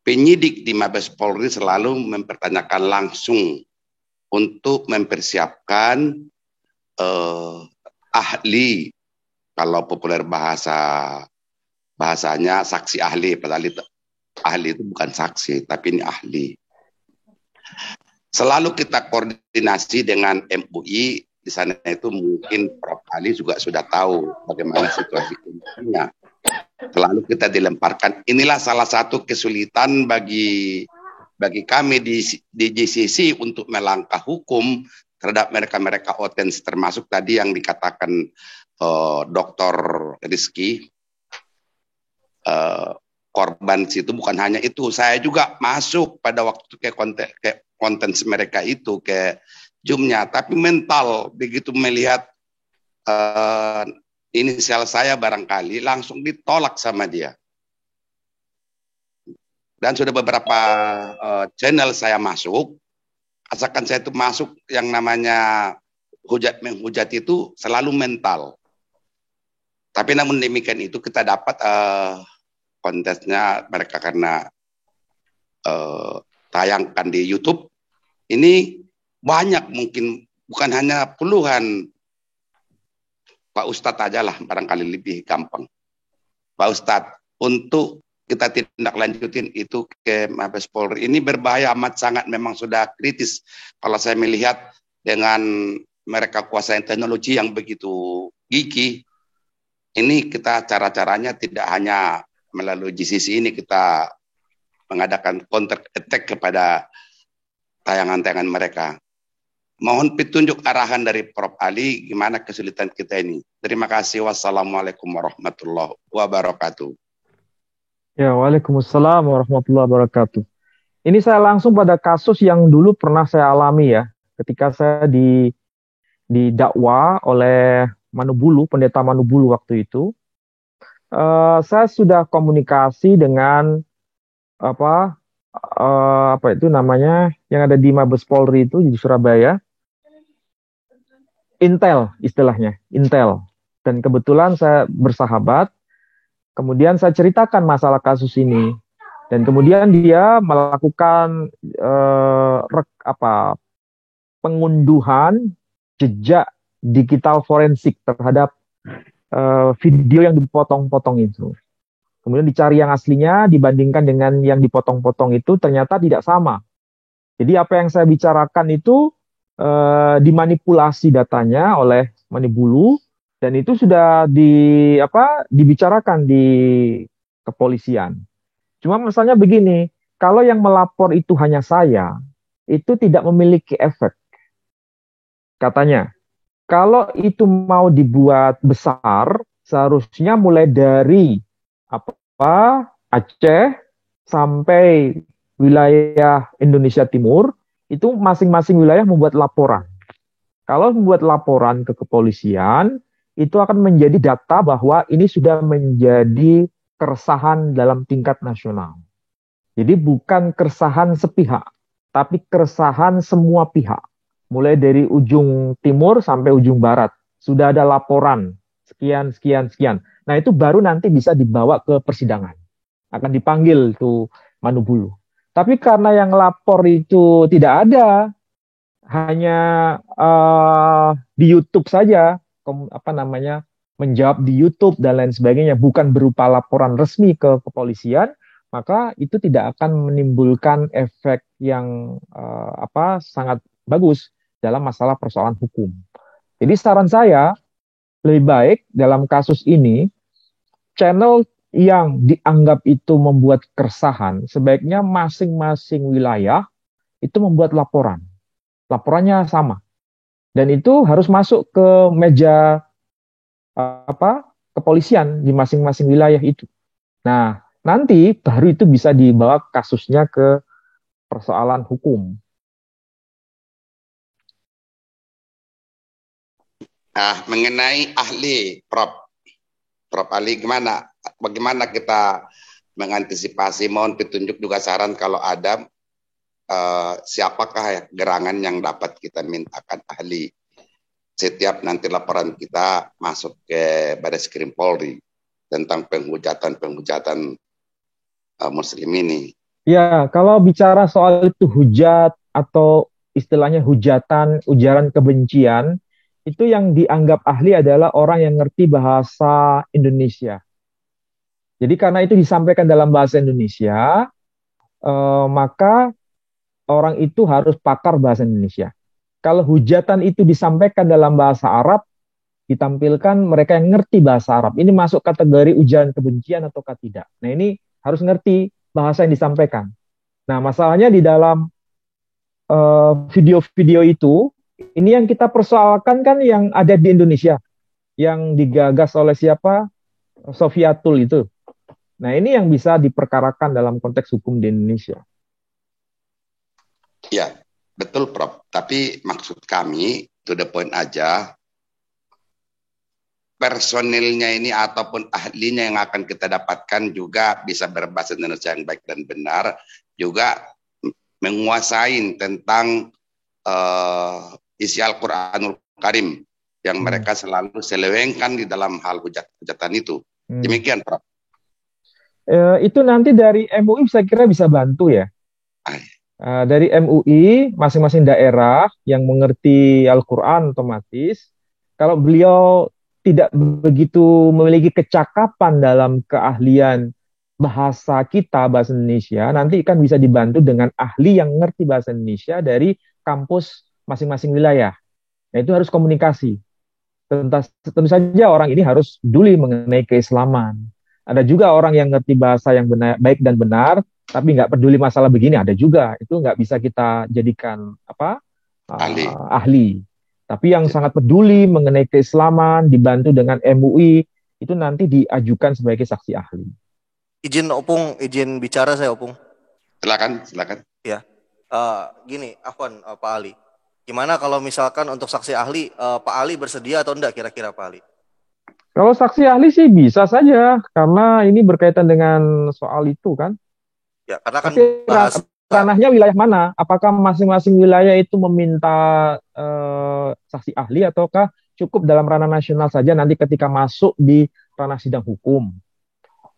penyidik di Mabes Polri selalu mempertanyakan langsung untuk mempersiapkan ahli, kalau populer bahasanya saksi ahli, padahal ahli itu bukan saksi, tapi ini ahli. Selalu kita koordinasi dengan MUI, di sana itu mungkin Prof. Ali juga sudah tahu bagaimana situasi kondisinya. Selalu kita dilemparkan. Inilah salah satu kesulitan bagi kami di JCC untuk melangkah hukum terhadap mereka-mereka otens, termasuk tadi yang dikatakan Dr. Rizky, korban situ bukan hanya itu. Saya juga masuk pada waktu ke konten mereka itu, ke Zoom-nya, tapi mental begitu melihat inisial saya barangkali langsung ditolak sama dia. Dan sudah beberapa channel saya masuk, asalkan saya itu masuk yang namanya menghujat itu selalu mental. Tapi namun demikian itu kita dapat kontesnya mereka karena tayangkan di YouTube. Ini banyak, mungkin bukan hanya puluhan. Pak Ustadz aja lah barangkali lebih gampang. Pak Ustadz, untuk kita tindak lanjutin itu ke Mabes Polri. Ini berbahaya amat sangat, memang sudah kritis. Kalau saya melihat dengan mereka kuasai teknologi yang begitu gigih, ini kita cara-caranya tidak hanya melalui GCC ini, kita mengadakan counter attack kepada tayangan-tayangan mereka. Mohon petunjuk arahan dari Prof. Ali, gimana kesulitan kita ini. Terima kasih. Wassalamualaikum warahmatullahi wabarakatuh. Ya, waalaikumsalam warahmatullahi wabarakatuh. Ini saya langsung pada kasus yang dulu pernah saya alami ya, ketika saya didakwa oleh Manubulu, pendeta Manubulu waktu itu. Saya sudah komunikasi dengan apa itu namanya yang ada di Mabes Polri itu di Surabaya, Intel istilahnya, Intel. Dan kebetulan saya bersahabat, kemudian saya ceritakan masalah kasus ini, dan kemudian dia melakukan pengunduhan jejak digital forensik terhadap video yang dipotong-potong itu. Kemudian dicari yang aslinya, dibandingkan dengan yang dipotong-potong itu ternyata tidak sama. Jadi apa yang saya bicarakan itu dimanipulasi datanya oleh Manibulu, dan itu sudah dibicarakan di kepolisian. Cuma misalnya begini, kalau yang melapor itu hanya saya, itu tidak memiliki efek. Katanya, kalau itu mau dibuat besar, seharusnya mulai dari Aceh sampai wilayah Indonesia Timur, itu masing-masing wilayah membuat laporan. Kalau membuat laporan ke kepolisian, itu akan menjadi data bahwa ini sudah menjadi keresahan dalam tingkat nasional. Jadi bukan keresahan sepihak, tapi keresahan semua pihak. Mulai dari ujung timur sampai ujung barat. Sudah ada laporan, sekian. Nah itu baru nanti bisa dibawa ke persidangan. Akan dipanggil tuh Manubulu. Tapi karena yang lapor itu tidak ada, hanya di YouTube saja, menjawab di YouTube dan lain sebagainya, bukan berupa laporan resmi ke kepolisian, maka itu tidak akan menimbulkan efek yang sangat bagus dalam masalah persoalan hukum. Jadi saran saya, lebih baik dalam kasus ini, channel yang dianggap itu membuat keresahan, sebaiknya masing-masing wilayah itu membuat laporan. Laporannya sama. Dan itu harus masuk ke meja kepolisian di masing-masing wilayah itu. Nah, nanti baru itu bisa dibawa kasusnya ke persoalan hukum. Mengenai ahli, Prof Ali, bagaimana kita mengantisipasi, mohon petunjuk juga saran kalau ada siapakah gerangan yang dapat kita mintakan ahli setiap nanti laporan kita masuk ke Bareskrim Polri tentang penghujatan Muslim ini. Ya, kalau bicara soal itu hujat atau istilahnya hujatan, ujaran kebencian, itu yang dianggap ahli adalah orang yang ngerti bahasa Indonesia. Jadi karena itu disampaikan dalam bahasa Indonesia, maka orang itu harus pakar bahasa Indonesia. Kalau hujatan itu disampaikan dalam bahasa Arab, ditampilkan mereka yang ngerti bahasa Arab. Ini masuk kategori ujaran kebencian ataukah tidak. Nah ini harus ngerti bahasa yang disampaikan. Nah masalahnya di dalam video-video itu, ini yang kita persoalkan kan yang ada di Indonesia, yang digagas oleh siapa? Sofiatul itu. Nah ini yang bisa diperkarakan dalam konteks hukum di Indonesia. Ya, betul Prof. Tapi maksud kami, to the point aja, personilnya ini ataupun ahlinya yang akan kita dapatkan juga bisa berbahasa Indonesia yang baik dan benar, juga menguasai tentang isi Al-Quranul Karim yang mereka selalu selewengkan di dalam hal hujatan itu. Demikian Prof. Itu nanti dari MUI saya kira bisa bantu ya. Dari MUI, masing-masing daerah yang mengerti Al-Quran otomatis, kalau beliau tidak begitu memiliki kecakapan dalam keahlian bahasa kita, bahasa Indonesia, nanti kan bisa dibantu dengan ahli yang ngerti bahasa Indonesia dari kampus masing-masing wilayah. Nah, itu harus komunikasi. Tentu saja orang ini harus peduli mengenai keislaman. Ada juga orang yang ngerti bahasa yang benar, baik dan benar, tapi nggak peduli masalah begini, ada juga. Itu nggak bisa kita jadikan ahli. Tapi yang sangat peduli mengenai keislaman, dibantu dengan MUI, itu nanti diajukan sebagai saksi ahli. Izin Opung, izin bicara saya Opung. Silakan. Ya, gini, Afwan, Pak Ali. Gimana kalau misalkan untuk saksi ahli, Pak Ali bersedia atau enggak kira-kira Pak Ali? Kalau saksi ahli sih bisa saja, karena ini berkaitan dengan soal itu kan. Ya, karena kan ranahnya wilayah mana? Apakah masing-masing wilayah itu meminta saksi ahli ataukah cukup dalam ranah nasional saja nanti ketika masuk di ranah sidang hukum?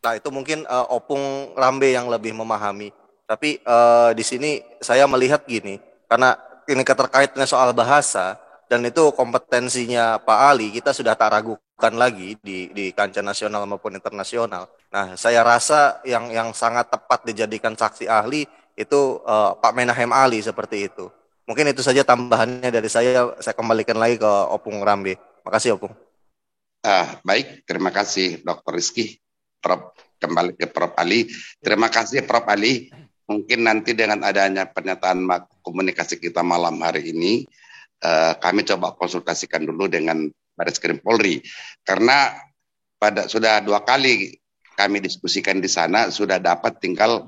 Nah, itu mungkin Opung Rambe yang lebih memahami. Tapi di sini saya melihat gini, karena ini terkait dengan soal bahasa dan itu kompetensinya Pak Ali, kita sudah tak ragukan lagi di kancah nasional maupun internasional. Nah, saya rasa yang sangat tepat dijadikan saksi ahli itu Pak Menahem Ali seperti itu. Mungkin itu saja tambahannya dari saya kembalikan lagi ke Opung Rambe. Makasih Opung. Baik, terima kasih Dr. Rizky. Prof, kembali ke Prof Ali. Terima kasih Prof Ali. Mungkin nanti dengan adanya pernyataan komunikasi kita malam hari ini, kami coba konsultasikan dulu dengan Bareskrim Polri. Karena sudah 2 kali kami diskusikan di sana, sudah dapat, tinggal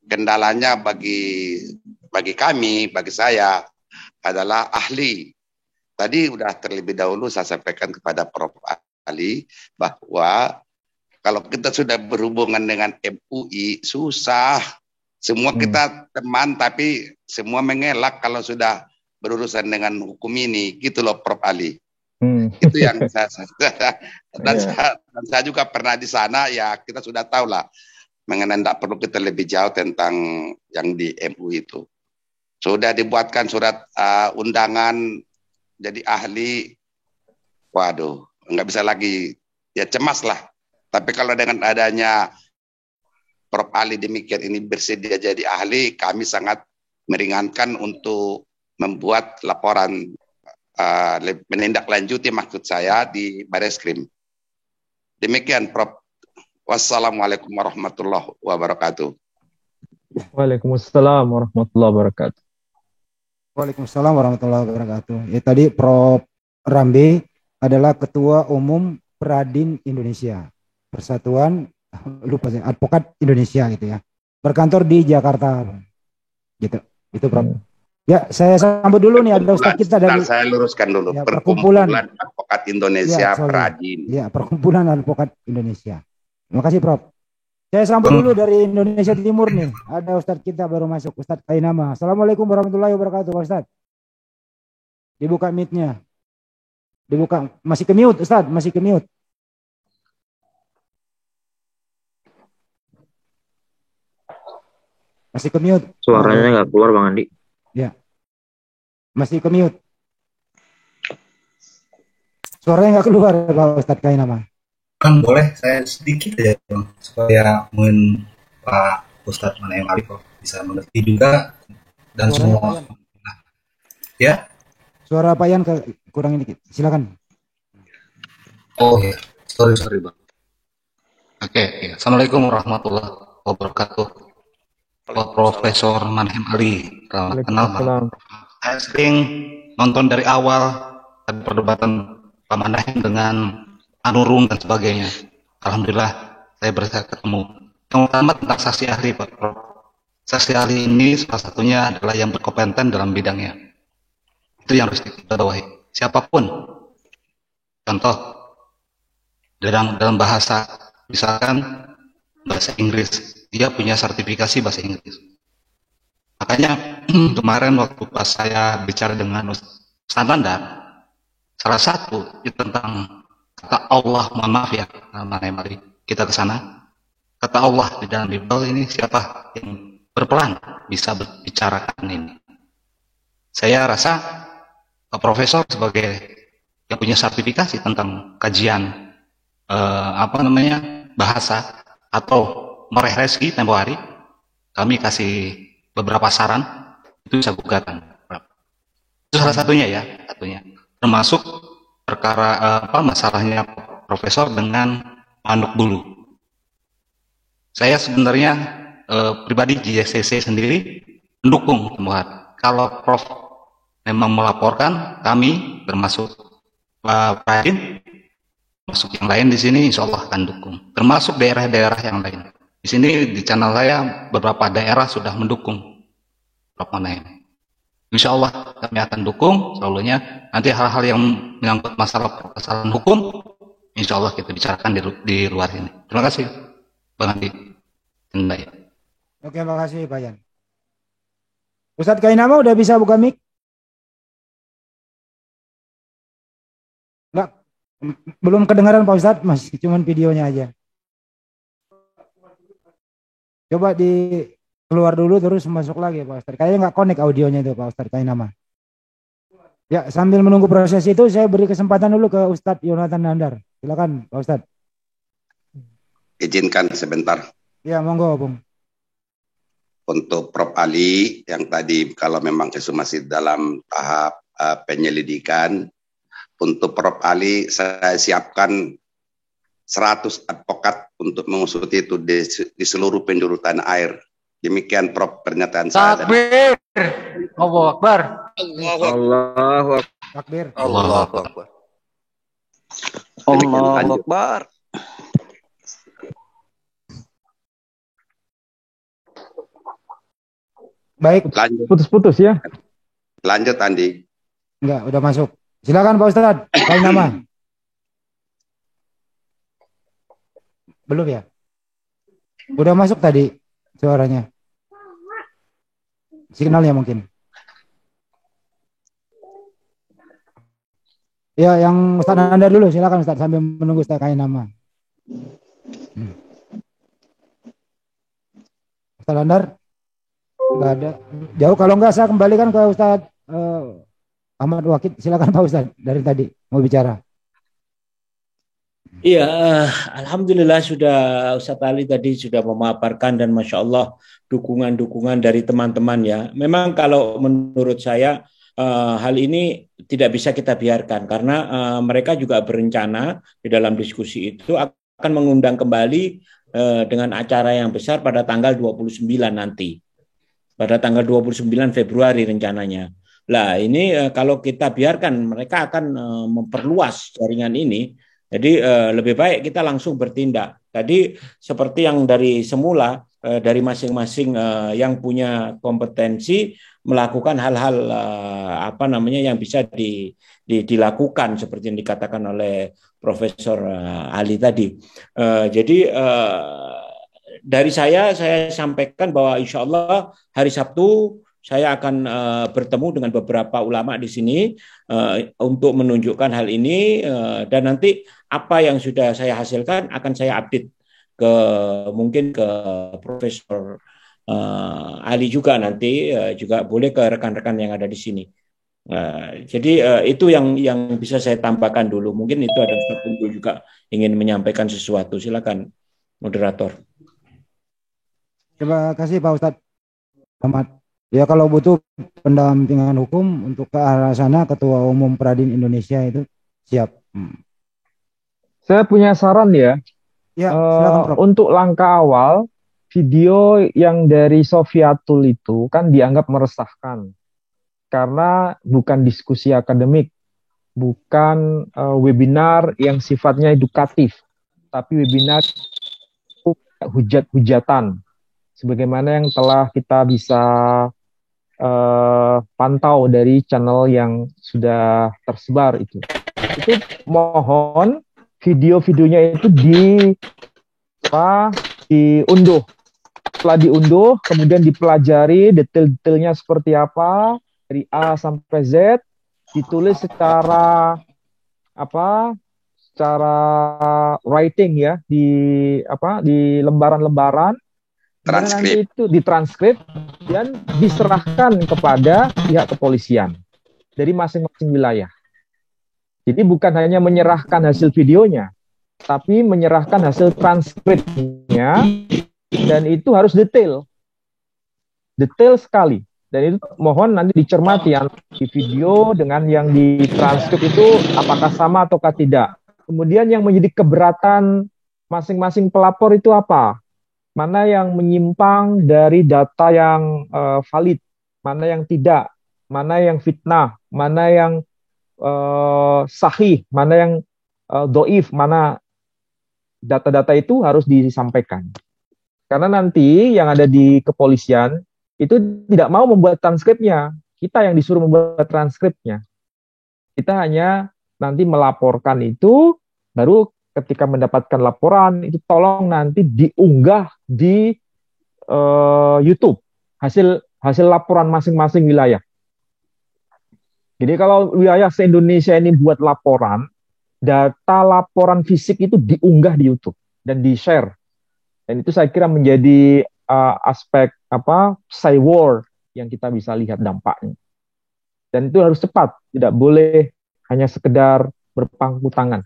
kendalanya bagi kami, bagi saya adalah ahli. Tadi sudah terlebih dahulu saya sampaikan kepada Prof Ali bahwa kalau kita sudah berhubungan dengan MUI susah. Semua kita teman tapi semua mengelak kalau sudah berurusan dengan hukum ini, gitu loh Prof Ali. Itu yang saya juga pernah di sana, ya kita sudah tahu lah mengenai, tidak perlu kita lebih jauh tentang yang di MUI itu. Sudah dibuatkan surat undangan jadi ahli, waduh, nggak bisa lagi, ya cemas lah. Tapi kalau dengan adanya Prof Ali demikian ini bersedia jadi ahli, kami sangat meringankan untuk membuat laporan menindaklanjuti maksud saya di Bareskrim. Demikian Prof. Wassalamualaikum warahmatullahi wabarakatuh. Waalaikumsalam warahmatullahi wabarakatuh. Waalaikumsalam warahmatullahi wabarakatuh. Ya, tadi Prof Rambe adalah Ketua Umum Pradin Indonesia, Persatuan Advokat Indonesia gitu ya. Berkantor di Jakarta. Gitu. Itu Prof. Ya, saya sambut dulu nih, ada Ustaz kita dari. Saya luruskan dulu. Ya, Perkumpulan Advokat Advokat Indonesia Perajin. Ya, Perkumpulan Advokat Indonesia. Terima kasih, Prof. Saya sambut dulu dari Indonesia Timur nih. Ada Ustadz kita baru masuk, Ustadz Kainama. Assalamualaikum warahmatullahi wabarakatuh, Pak Ustadz. Dibuka mic-nya. Dibuka. Masih ke mute, Ustadz. Masih ke mute. Masih ke mute. Suaranya nggak keluar, Bang Andi. Ya. Masih ke mute. Suaranya nggak keluar, Pak Ustadz Kainama. Kan boleh saya sedikit aja, Bang, supaya mungkin Pak Ustadz Manahem Ali bisa mengerti juga dan semua. Nah, ya. Suara Pak Yan kurangin dikit. Silakan. Oh ya, sorry Bang. Oke, ya. Assalamualaikum warahmatullahi wabarakatuh. Pak Profesor Manahem Ali, kenal Bang. Saya sering nonton dari awal ada perdebatan Pak Manahem dengan Anurung dan sebagainya. Alhamdulillah saya bisa ketemu. Yang pertama tentang saksi ahli, Pak Prof. Saksi ahli ini salah satunya adalah yang berkompeten dalam bidangnya. Itu yang harus kita bawahi. Siapapun. Contoh dalam bahasa, misalkan bahasa Inggris, dia punya sertifikasi bahasa Inggris. Makanya kemarin waktu pas saya bicara dengan Ustaz Landar, salah satu itu tentang kata Allah, mohon maaf ya, mari kita ke sana. Kata Allah di dalam Bible ini siapa yang berperan bisa berbicarakan ini? Saya rasa Pak Profesor sebagai yang punya sertifikasi tentang kajian bahasa atau Mereh Reski tempo hari, kami kasih beberapa saran, itu bisa gugatan. Itu salah satunya ya, termasuk perkara masalahnya Profesor dengan manuk bulu. Saya sebenarnya pribadi di JCC sendiri mendukung tempat. Kalau Prof memang melaporkan, kami termasuk Pak Pradin, masuk yang lain di sini, insya Allah akan dukung. Termasuk daerah-daerah yang lain. Di sini di channel saya beberapa daerah sudah mendukung Prof Manahem. Insya Allah kami akan dukung selalunya. Nanti hal-hal yang menyangkut masalah kesalahan hukum, insya Allah kita bicarakan di luar ini. Terima kasih, Bang Andi. Oke, terima kasih Pak Yan. Ustadz Kainama udah bisa buka mic? Enggak, belum kedengaran Pak Ustadz, masih cuman videonya aja. Coba di keluar dulu terus masuk lagi Pak Ustadz. Kayaknya nggak connect audionya itu Pak Ustadz Kainama. Ya, sambil menunggu proses itu saya beri kesempatan dulu ke Ustadz Yonatan Nandar. Silakan Pak Ustadz. Izinkan sebentar. Ya, monggo Bung. Untuk Prof Ali yang tadi kalau memang itu masih dalam tahap penyelidikan, untuk Prof Ali saya siapkan 100 advokat untuk mengusut itu di seluruh penjuru tanah air. Demikian Prof pernyataan saya. Takbir. Allahu Akbar. Allahu Akbar. Allahu Akbar. Allahu Akbar. Baik. Putus-putus ya. Lanjut Andi. Enggak, udah masuk. Silakan Pak Ustadz. Kainama. Belum ya? Udah masuk tadi suaranya. Signalnya mungkin. Ya, yang Ustaz Nandar dulu, silakan Ustaz sambil menunggu Ustaz Kainama. Ustaz Nandar? Enggak ada. Jauh, kalau enggak saya kembalikan ke Ustaz Ahmad Wakid. Silakan Pak Ustaz, dari tadi mau bicara. Iya, alhamdulillah sudah Ustadz Ali tadi sudah memaparkan dan masya Allah dukungan-dukungan dari teman-teman ya. Memang kalau menurut saya hal ini tidak bisa kita biarkan karena mereka juga berencana di dalam diskusi itu akan mengundang kembali dengan acara yang besar pada tanggal 29 nanti. Pada tanggal 29 Februari rencananya. Lah ini kalau kita biarkan mereka akan memperluas jaringan ini. Jadi lebih baik kita langsung bertindak. Tadi seperti yang dari semula dari masing-masing yang punya kompetensi melakukan hal-hal yang bisa dilakukan seperti yang dikatakan oleh Profesor Ali tadi. Jadi dari saya sampaikan bahwa insya Allah hari Sabtu saya akan bertemu dengan beberapa ulama di sini untuk menunjukkan hal ini, dan nanti apa yang sudah saya hasilkan akan saya update mungkin ke Profesor Ali juga nanti, juga boleh ke rekan-rekan yang ada di sini. Jadi itu yang bisa saya tambahkan dulu. Mungkin itu ada Ustaz Unggul juga ingin menyampaikan sesuatu. Silakan moderator. Terima kasih Pak Ustadz Ahmad. Ya kalau butuh pendampingan hukum untuk ke arah sana, Ketua Umum Pradin Indonesia itu siap. Saya punya saran ya. Ya, silakan, Prof. Untuk langkah awal, video yang dari Sofiatul itu kan dianggap meresahkan karena bukan diskusi akademik, bukan webinar yang sifatnya edukatif, tapi webinar hujat-hujatan, sebagaimana yang telah kita bisa pantau dari channel yang sudah tersebar itu. Itu mohon video-videonya itu diunduh. Setelah diunduh, kemudian dipelajari detail-detailnya seperti apa dari A sampai Z, ditulis secara writing ya di lembaran-lembaran, nanti itu ditranskrip dan diserahkan kepada pihak kepolisian dari masing-masing wilayah. Jadi bukan hanya menyerahkan hasil videonya, tapi menyerahkan hasil transkripnya, dan itu harus detail sekali. Dan itu mohon nanti dicermati yang di video dengan yang ditranskrip itu apakah sama ataukah tidak. Kemudian yang menjadi keberatan masing-masing pelapor itu apa? Mana yang menyimpang dari data yang valid, mana yang tidak, mana yang fitnah, mana yang sahih, mana yang doif, mana data-data itu harus disampaikan. Karena nanti yang ada di kepolisian itu tidak mau membuat transkripnya, kita yang disuruh membuat transkripnya. Kita hanya nanti melaporkan itu, baru ketika mendapatkan laporan itu tolong nanti diunggah di YouTube hasil laporan masing-masing wilayah. Jadi kalau wilayah se-Indonesia ini buat laporan, data laporan fisik itu diunggah di YouTube dan di-share. Dan itu saya kira menjadi aspek cyber yang kita bisa lihat dampaknya. Dan itu harus cepat, tidak boleh hanya sekedar berpangku tangan.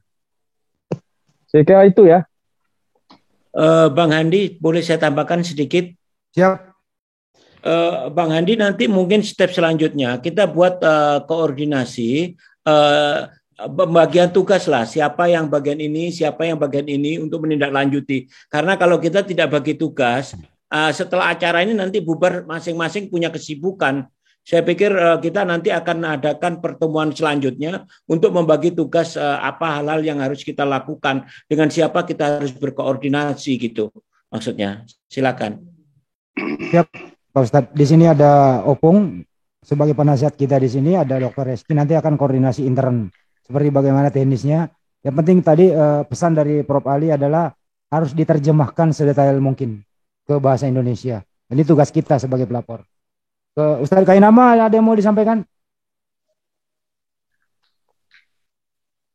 Saya kira itu ya. Bang Handi, boleh saya tambahkan sedikit? Siap. Bang Handi, nanti mungkin step selanjutnya kita buat koordinasi pembagian tugas lah, siapa yang bagian ini, siapa yang bagian ini untuk menindaklanjuti. Karena kalau kita tidak bagi tugas, setelah acara ini nanti bubar masing-masing punya kesibukan. Saya pikir kita nanti akan adakan pertemuan selanjutnya untuk membagi tugas apa hal-hal yang harus kita lakukan, dengan siapa kita harus berkoordinasi gitu. Maksudnya, silakan. Siap. Pak Ustadz, di sini ada Opung sebagai penasihat kita di sini, ada Dr. Reski, nanti akan koordinasi intern seperti bagaimana teknisnya. Yang penting tadi pesan dari Prof Ali adalah harus diterjemahkan sedetail mungkin ke bahasa Indonesia. Ini tugas kita sebagai pelapor. Ke Ustadz Kainama ada yang mau disampaikan?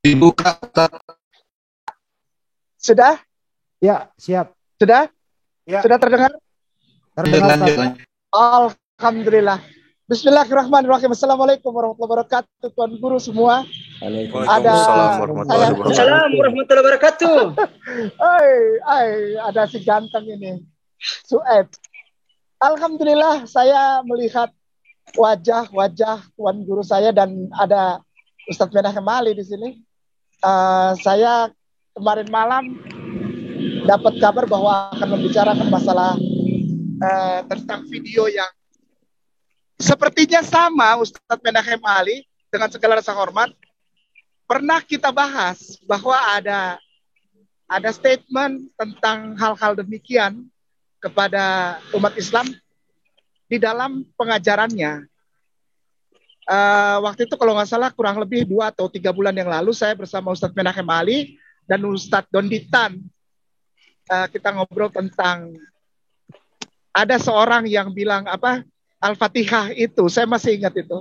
Dibuka. Sudah? Ya, siap. Sudah? Ya. Sudah terdengar? Terdengar. Alhamdulillah. Bismillahirrahmanirrahim. Assalamualaikum warahmatullahi wabarakatuh. Tuan guru semua. Waalaikumsalam warahmatullahi wabarakatuh. Ada si ganteng ini. Sued. Alhamdulillah saya melihat wajah-wajah tuan guru saya dan ada Ustadz Menahem Ali di sini. Saya kemarin malam dapat kabar bahwa akan membicarakan masalah tentang video yang sepertinya sama Ustadz Menahem Ali, dengan segala rasa hormat. Pernah kita bahas bahwa ada statement tentang hal-hal demikian kepada umat Islam di dalam pengajarannya. Waktu itu kalau nggak salah kurang lebih 2 atau 3 bulan yang lalu saya bersama Ustadz Menachem Ali dan Ustadz Donditan kita ngobrol tentang ada seorang yang bilang apa Al-Fatihah itu, saya masih ingat itu.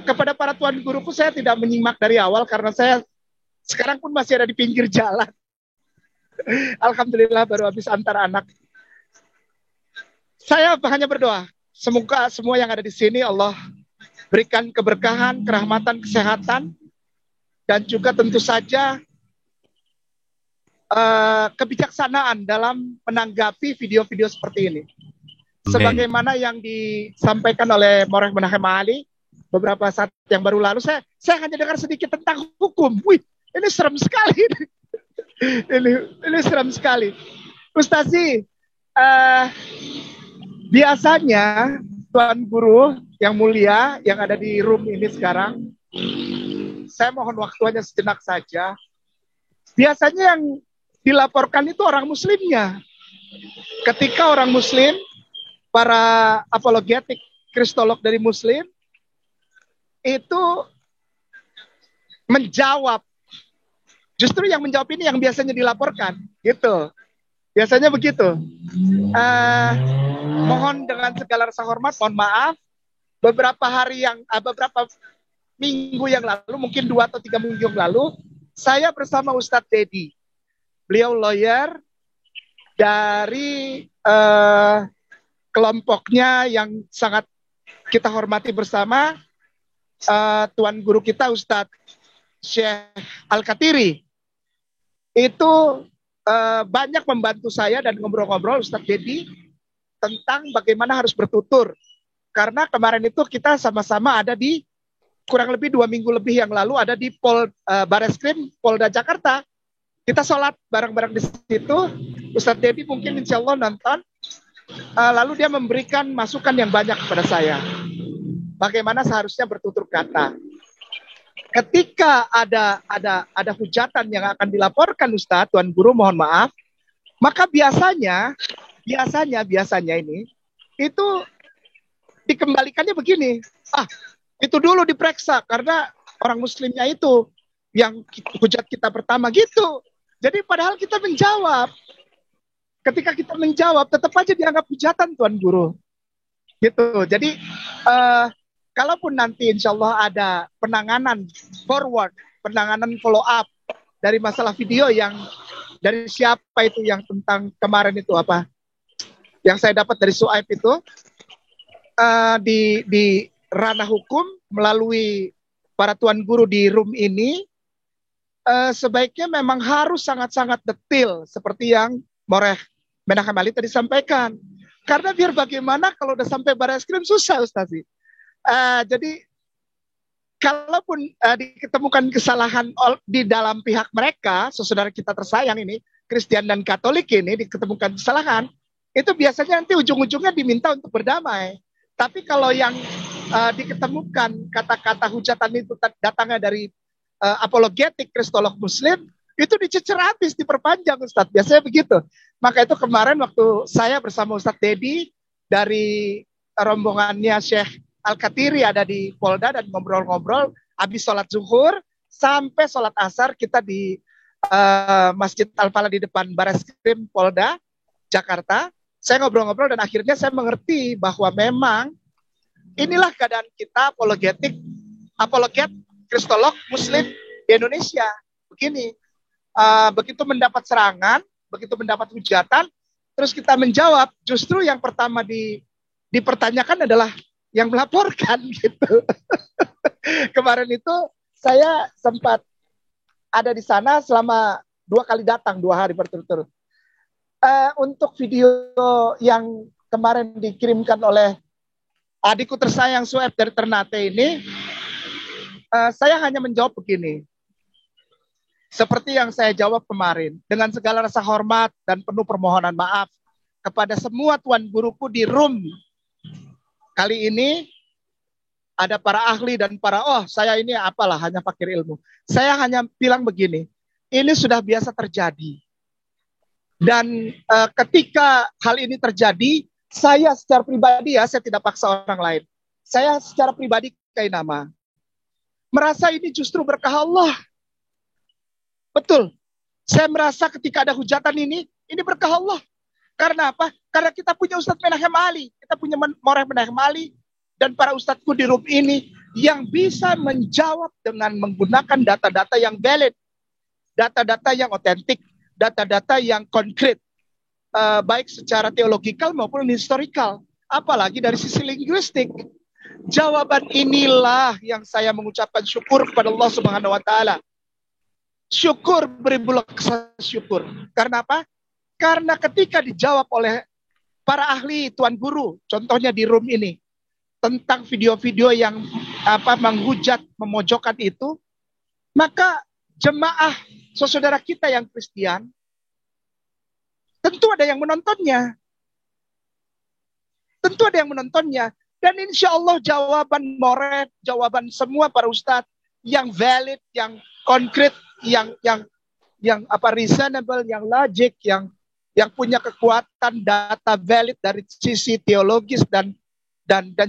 Kepada para tuan guruku saya tidak menyimak dari awal karena saya sekarang pun masih ada di pinggir jalan. Alhamdulillah baru habis antar anak. Saya hanya berdoa, semoga semua yang ada di sini Allah berikan keberkahan, kerahmatan, kesehatan, dan juga tentu saja kebijaksanaan dalam menanggapi video-video seperti ini. Sebagaimana yang disampaikan oleh Moreh Menachem Ali beberapa saat yang baru lalu, saya hanya dengar sedikit tentang hukum. Wih, ini serem sekali. ini serem sekali. Ustazi, biasanya Tuan Guru yang mulia yang ada di room ini sekarang, saya mohon waktunya sejenak saja. Biasanya yang dilaporkan itu orang muslimnya. Ketika orang muslim, para apologetik kristolog dari muslim, itu menjawab. Justru yang menjawab ini yang biasanya dilaporkan. Gitu. Biasanya begitu. Mohon dengan segala rasa hormat, mohon maaf. Beberapa minggu yang lalu, mungkin 2 atau 3 minggu yang lalu, saya bersama Ustadz Dedi. Beliau lawyer dari kelompoknya yang sangat kita hormati bersama, Tuan Guru kita Ustadz Syekh Al-Katiri. Itu banyak membantu saya dan ngobrol-ngobrol Ustadz Dedi tentang bagaimana harus bertutur. Karena kemarin itu kita sama-sama ada di kurang lebih 2 minggu lebih yang lalu ada di Bareskrim Polda Jakarta. Kita sholat bareng-bareng di situ. Ustadz Dedi mungkin insya Allah nonton. Lalu dia memberikan masukan yang banyak kepada saya. Bagaimana seharusnya bertutur kata. Ketika ada hujatan yang akan dilaporkan Ustadz, Tuan Guru mohon maaf, maka biasanya ini itu dikembalikannya begini. Itu dulu diperiksa karena orang muslimnya itu yang hujat kita pertama gitu. Jadi padahal kita menjawab. Ketika kita menjawab tetap aja dianggap hujatan Tuan Guru. Gitu. Jadi kalaupun nanti insya Allah ada penanganan forward, penanganan follow up dari masalah video yang dari siapa itu yang tentang kemarin itu apa? Yang saya dapat dari Suaib itu di ranah hukum melalui para tuan guru di room ini sebaiknya memang harus sangat-sangat detail seperti yang Moreh Menachem Ali tadi sampaikan. Karena biar bagaimana kalau udah sampai Bareskrim susah Ustazi. Jadi kalaupun diketemukan kesalahan di dalam pihak mereka, saudara kita tersayang ini, Kristen dan Katolik ini diketemukan kesalahan, itu biasanya nanti ujung-ujungnya diminta untuk berdamai. Tapi kalau yang diketemukan kata-kata hujatan itu datangnya dari apologetik kristolog muslim, itu dicecer habis, diperpanjang Ustadz. Biasanya begitu. Maka itu kemarin waktu saya bersama Ustadz Dedi dari rombongannya Syekh Al-Katiri ada di Polda dan ngobrol-ngobrol habis sholat zuhur sampai sholat asar kita di Masjid Al-Falah di depan Bareskrim Polda Jakarta. Saya ngobrol-ngobrol dan akhirnya saya mengerti bahwa memang inilah keadaan kita apologet kristolog muslim di Indonesia. Begini, begitu mendapat serangan, begitu mendapat hujatan, terus kita menjawab, justru yang pertama dipertanyakan adalah yang melaporkan gitu. Kemarin itu saya sempat ada di sana selama 2 kali datang, 2 hari berturut-turut. Untuk video yang kemarin dikirimkan oleh adikku tersayang Sueb dari Ternate ini, saya hanya menjawab begini. Seperti yang saya jawab kemarin, dengan segala rasa hormat dan penuh permohonan maaf kepada semua tuan guruku di room. Kali ini ada para ahli dan saya ini apalah, hanya fakir ilmu. Saya hanya bilang begini, ini sudah biasa terjadi. Dan ketika hal ini terjadi, saya secara pribadi saya tidak paksa orang lain. Saya secara pribadi kayak nama. Merasa ini justru berkah Allah. Betul. Saya merasa ketika ada hujatan ini berkah Allah. Karena apa? Karena kita punya Ustadz Menahem Ali. Kita punya Moreh Menahem Ali. Dan para ustadzku di room ini yang bisa menjawab dengan menggunakan data-data yang valid. Data-data yang otentik. Data-data yang konkret. Baik secara teologikal maupun historikal. Apalagi dari sisi linguistik. Jawaban inilah yang saya mengucapkan syukur kepada Allah Subhanahu wa taala. Syukur beribu laksa syukur. Karena apa? Karena ketika dijawab oleh para ahli Tuan Guru, contohnya di room ini, tentang video-video yang menghujat, memojokkan itu, maka jemaah saudara kita yang Kristen tentu ada yang menontonnya. Tentu ada yang menontonnya. Dan insya Allah jawaban Moreh, jawaban semua para ustadz yang valid, yang konkret, yang reasonable, yang logik, yang punya kekuatan data valid dari sisi teologis dan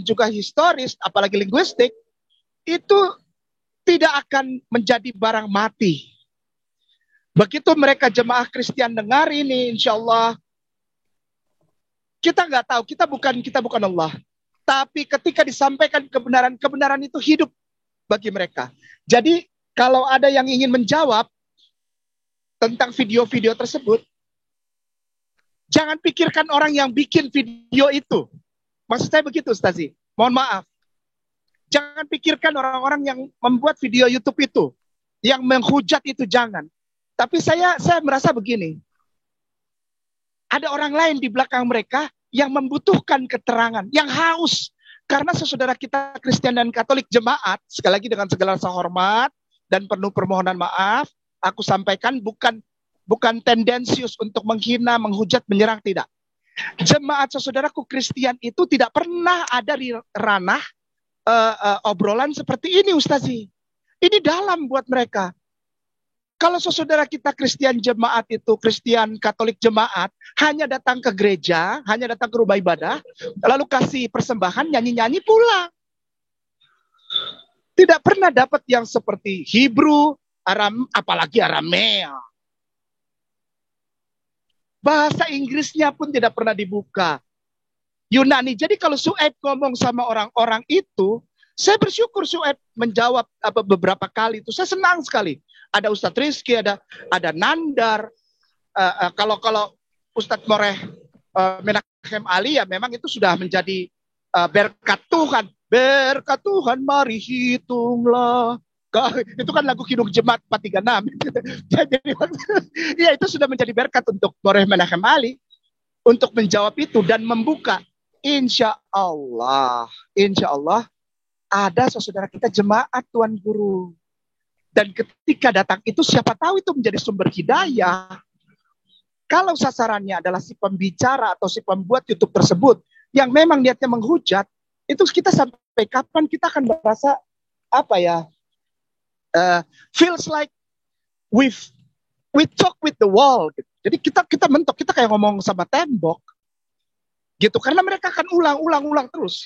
juga historis, apalagi linguistik, itu tidak akan menjadi barang mati. Begitu mereka jemaah Kristen dengar ini, insya Allah kita nggak tahu, kita bukan Allah. Tapi ketika disampaikan kebenaran itu hidup bagi mereka. Jadi kalau ada yang ingin menjawab tentang video-video tersebut, jangan pikirkan orang yang bikin video itu. Maksud saya begitu, Ustazi. Mohon maaf. Jangan pikirkan orang-orang yang membuat video YouTube itu, yang menghujat itu, jangan. Tapi saya merasa begini. Ada orang lain di belakang mereka yang membutuhkan keterangan, yang haus. Karena saudara kita Kristen dan Katolik jemaat, sekali lagi dengan segala rasa hormat dan penuh permohonan maaf, aku sampaikan bukan tendensius untuk menghina, menghujat, menyerang, tidak. Jemaat saudaraku Kristen itu tidak pernah ada di ranah obrolan seperti ini, Ustazi. Ini dalam buat mereka. Kalau saudara kita Kristen jemaat itu, Kristen Katolik jemaat, hanya datang ke gereja, hanya datang ke rumah ibadah, lalu kasih persembahan, nyanyi-nyanyi pulang. Tidak pernah dapat yang seperti Hebrew, apalagi Aramea. Bahasa Inggrisnya pun tidak pernah dibuka. Yunani. Jadi kalau Su'aib ngomong sama orang-orang itu, saya bersyukur Su'aib menjawab beberapa kali itu. Saya senang sekali. Ada Ustadz Rizky, ada Nandar. Kalau Ustadz Moreh Menahem Ali ya memang itu sudah menjadi berkat Tuhan. Berkat Tuhan mari hitunglah. Itu kan lagu Kidung Jemaat 436. Jadi ya itu sudah menjadi berkat untuk Moreh Menahem Ali untuk menjawab itu dan membuka. Insya Allah ada saudara kita jemaat Tuan Guru. Dan ketika datang itu siapa tahu itu menjadi sumber hidayah. Kalau sasarannya adalah si pembicara atau si pembuat YouTube tersebut yang memang niatnya menghujat, itu kita sampai kapan kita akan merasa feels like we talk with the wall. Gitu. Jadi kita mentok, kita kayak ngomong sama tembok. Gitu, karena mereka akan ulang terus.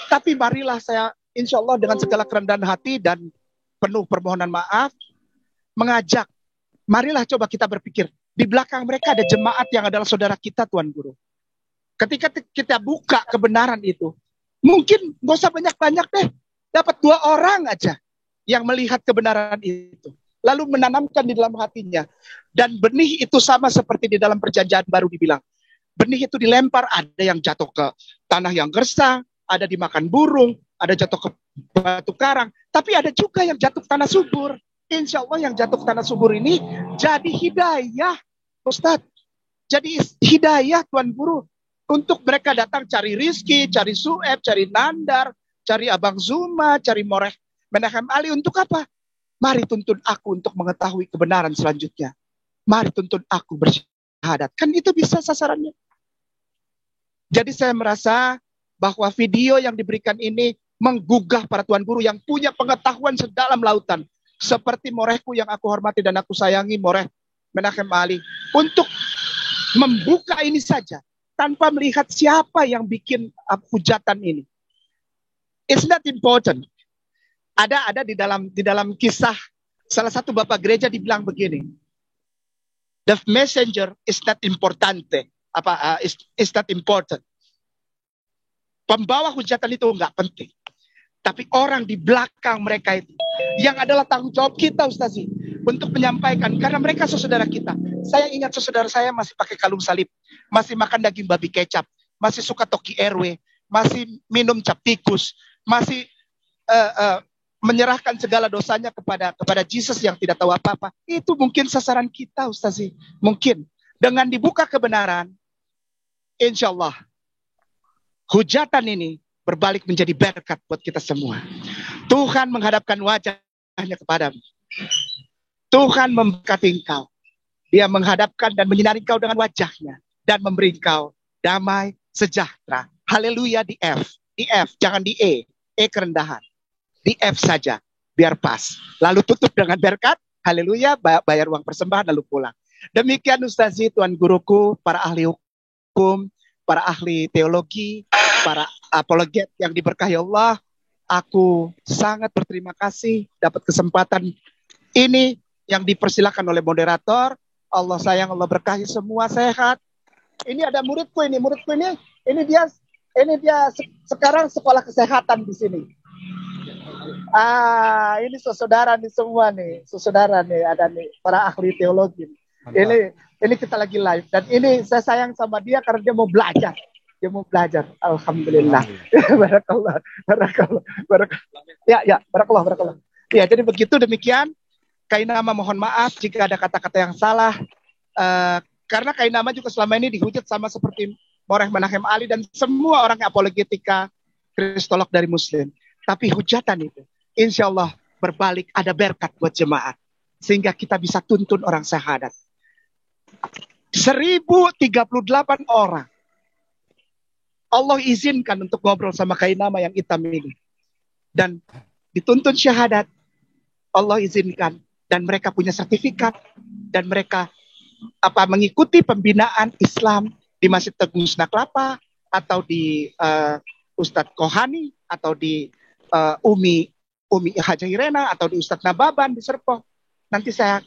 Tapi marilah saya insya Allah dengan segala kerendahan hati dan penuh permohonan maaf, mengajak, marilah coba kita berpikir, di belakang mereka ada jemaat yang adalah saudara kita Tuan Guru. Ketika kita buka kebenaran itu, mungkin gak usah banyak-banyak deh, dapat 2 orang aja yang melihat kebenaran itu, lalu menanamkan di dalam hatinya. Dan benih itu sama seperti di dalam perjanjian baru dibilang, benih itu dilempar, ada yang jatuh ke tanah yang gersang, ada dimakan burung, ada jatuh ke batu karang, tapi ada juga yang jatuh ke tanah subur. Insya Allah yang jatuh ke tanah subur ini jadi hidayah, Ustadz. Jadi hidayah Tuan Guru untuk mereka datang cari Rizky, cari Su'aib, cari Nandar, cari Abang Zuma, cari Moreh Menahem Ali. Untuk apa? Mari tuntun aku untuk mengetahui kebenaran selanjutnya. Mari tuntun aku bersyahadat. Kan itu bisa sasarannya. Jadi saya merasa bahwa video yang diberikan ini menggugah para Tuan Guru yang punya pengetahuan sedalam lautan. Seperti Morehku yang aku hormati dan aku sayangi, Moreh Menahem Ali. Untuk membuka ini saja tanpa melihat siapa yang bikin hujatan ini. It's not important. Ada di dalam kisah salah satu bapak gereja dibilang begini. The messenger is not importante. Is not important. Pembawa hujatan itu enggak penting. Tapi orang di belakang mereka itu yang adalah tanggung jawab kita, Ustazi, untuk menyampaikan, karena mereka saudara kita. Saya ingat saudara saya masih pakai kalung salib, masih makan daging babi kecap, masih suka toki RW, masih minum cap tikus, masih menyerahkan segala dosanya kepada Jesus yang tidak tahu apa-apa. Itu mungkin sasaran kita, Ustazi. Mungkin dengan dibuka kebenaran, insya Allah hujatan ini berbalik menjadi berkat buat kita semua. Tuhan menghadapkan wajahnya kepadamu. Tuhan memberkati engkau. Dia menghadapkan dan menyinari engkau dengan wajahnya. Dan memberi engkau damai sejahtera. Haleluya di F. Di F, jangan di E. E kerendahan. Di F saja, biar pas. Lalu tutup dengan berkat. Haleluya, bayar uang persembahan lalu pulang. Demikian Ustazi, Tuan Guruku, para ahli hukum, para ahli teologi, para apologet yang diberkahi Allah, aku sangat berterima kasih dapat kesempatan ini yang dipersilakan oleh moderator. Allah sayang, Allah berkahi semua, sehat. Ini ada muridku ini dia sekarang sekolah kesehatan di sini. Ini saudara nih semua nih, saudara nih, ada nih para ahli teologi. Ini kita lagi live dan ini saya sayang sama dia karena dia mau belajar. Alhamdulillah. Barakallah. Ya, barakallah. Ya, jadi begitu, demikian. Kainama mohon maaf jika ada kata-kata yang salah. Karena Kainama juga selama ini dihujat sama seperti Moreh Menahem Ali dan semua orang apologetika kristolog dari Muslim. Tapi hujatan itu, insya Allah berbalik ada berkat buat jemaat. Sehingga kita bisa tuntun orang syahadat. 1038 orang. Allah izinkan untuk ngobrol sama Kainama yang hitam ini. Dan dituntun syahadat. Allah izinkan. Dan mereka punya sertifikat. Dan mereka mengikuti pembinaan Islam di Masjid Teguh Husna Kelapa. Atau di Ustadz Kohani. Atau di Umi Haja Irena. Atau di Ustadz Nababan di Serpong. Nanti saya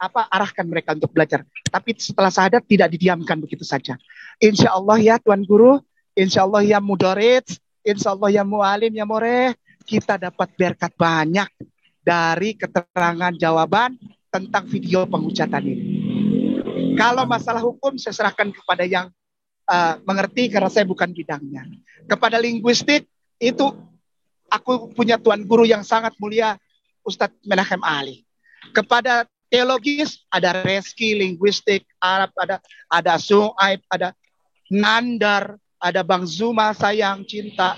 arahkan mereka untuk belajar. Tapi setelah syahadat tidak didiamkan begitu saja. Insya Allah ya Tuan Guru, insya Allah ya Mudarid, insya Allah ya Mualim, ya Moreh, kita dapat berkat banyak dari keterangan jawaban tentang video penghujatan ini. Kalau masalah hukum saya serahkan kepada yang mengerti karena saya bukan bidangnya. Kepada linguistik itu aku punya Tuan Guru yang sangat mulia, Ustadz Menahem Ali. Kepada teologis ada Reski, linguistik, Arab, ada Su'aib, ada Nandar, ada Bang Zuma, sayang, cinta.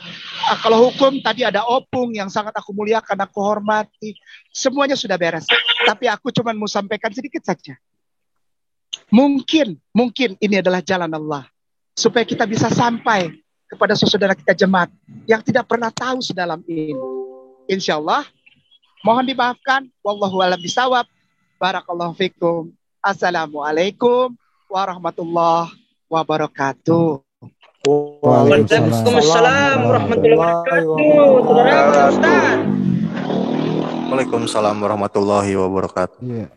Kalau hukum tadi ada Opung yang sangat aku muliakan, aku hormati. Semuanya sudah beres. Tapi aku cuma mau sampaikan sedikit saja. Mungkin ini adalah jalan Allah. Supaya kita bisa sampai kepada saudara kita jemaat yang tidak pernah tahu sedalam ini. Insya Allah, mohon dimaafkan. Wallahu a'lam bishawab. Barakallahu fikum. Assalamualaikum warahmatullahi wabarakatuh. Waalaikumsalam warahmatullahi wabarakatuh. Waalaikumsalam warahmatullahi wabarakatuh. Iya.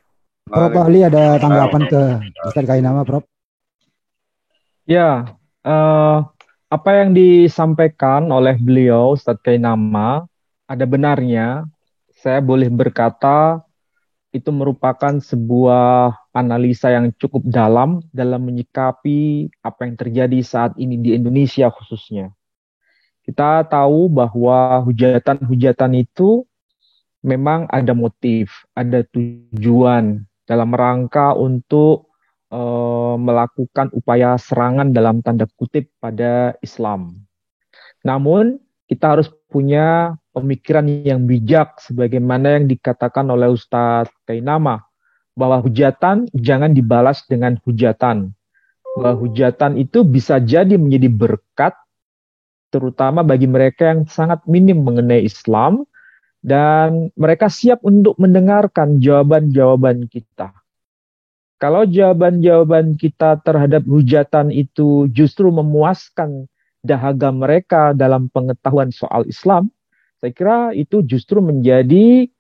Prof Ali ada tanggapan ke Ustaz Kainama, Prof? Ya, apa yang disampaikan oleh beliau Ustaz Kainama ada benarnya. Saya boleh berkata itu merupakan sebuah analisa yang cukup dalam menyikapi apa yang terjadi saat ini di Indonesia khususnya. Kita tahu bahwa hujatan-hujatan itu memang ada motif, ada tujuan dalam rangka untuk melakukan upaya serangan dalam tanda kutip pada Islam. Namun kita harus punya pemikiran yang bijak sebagaimana yang dikatakan oleh Ustadz Kainama bahwa hujatan jangan dibalas dengan hujatan. Bahwa hujatan itu bisa jadi menjadi berkat terutama bagi mereka yang sangat minim mengenai Islam dan mereka siap untuk mendengarkan jawaban-jawaban kita. Kalau jawaban-jawaban kita terhadap hujatan itu justru memuaskan dahaga mereka dalam pengetahuan soal Islam, saya kira itu justru menjadi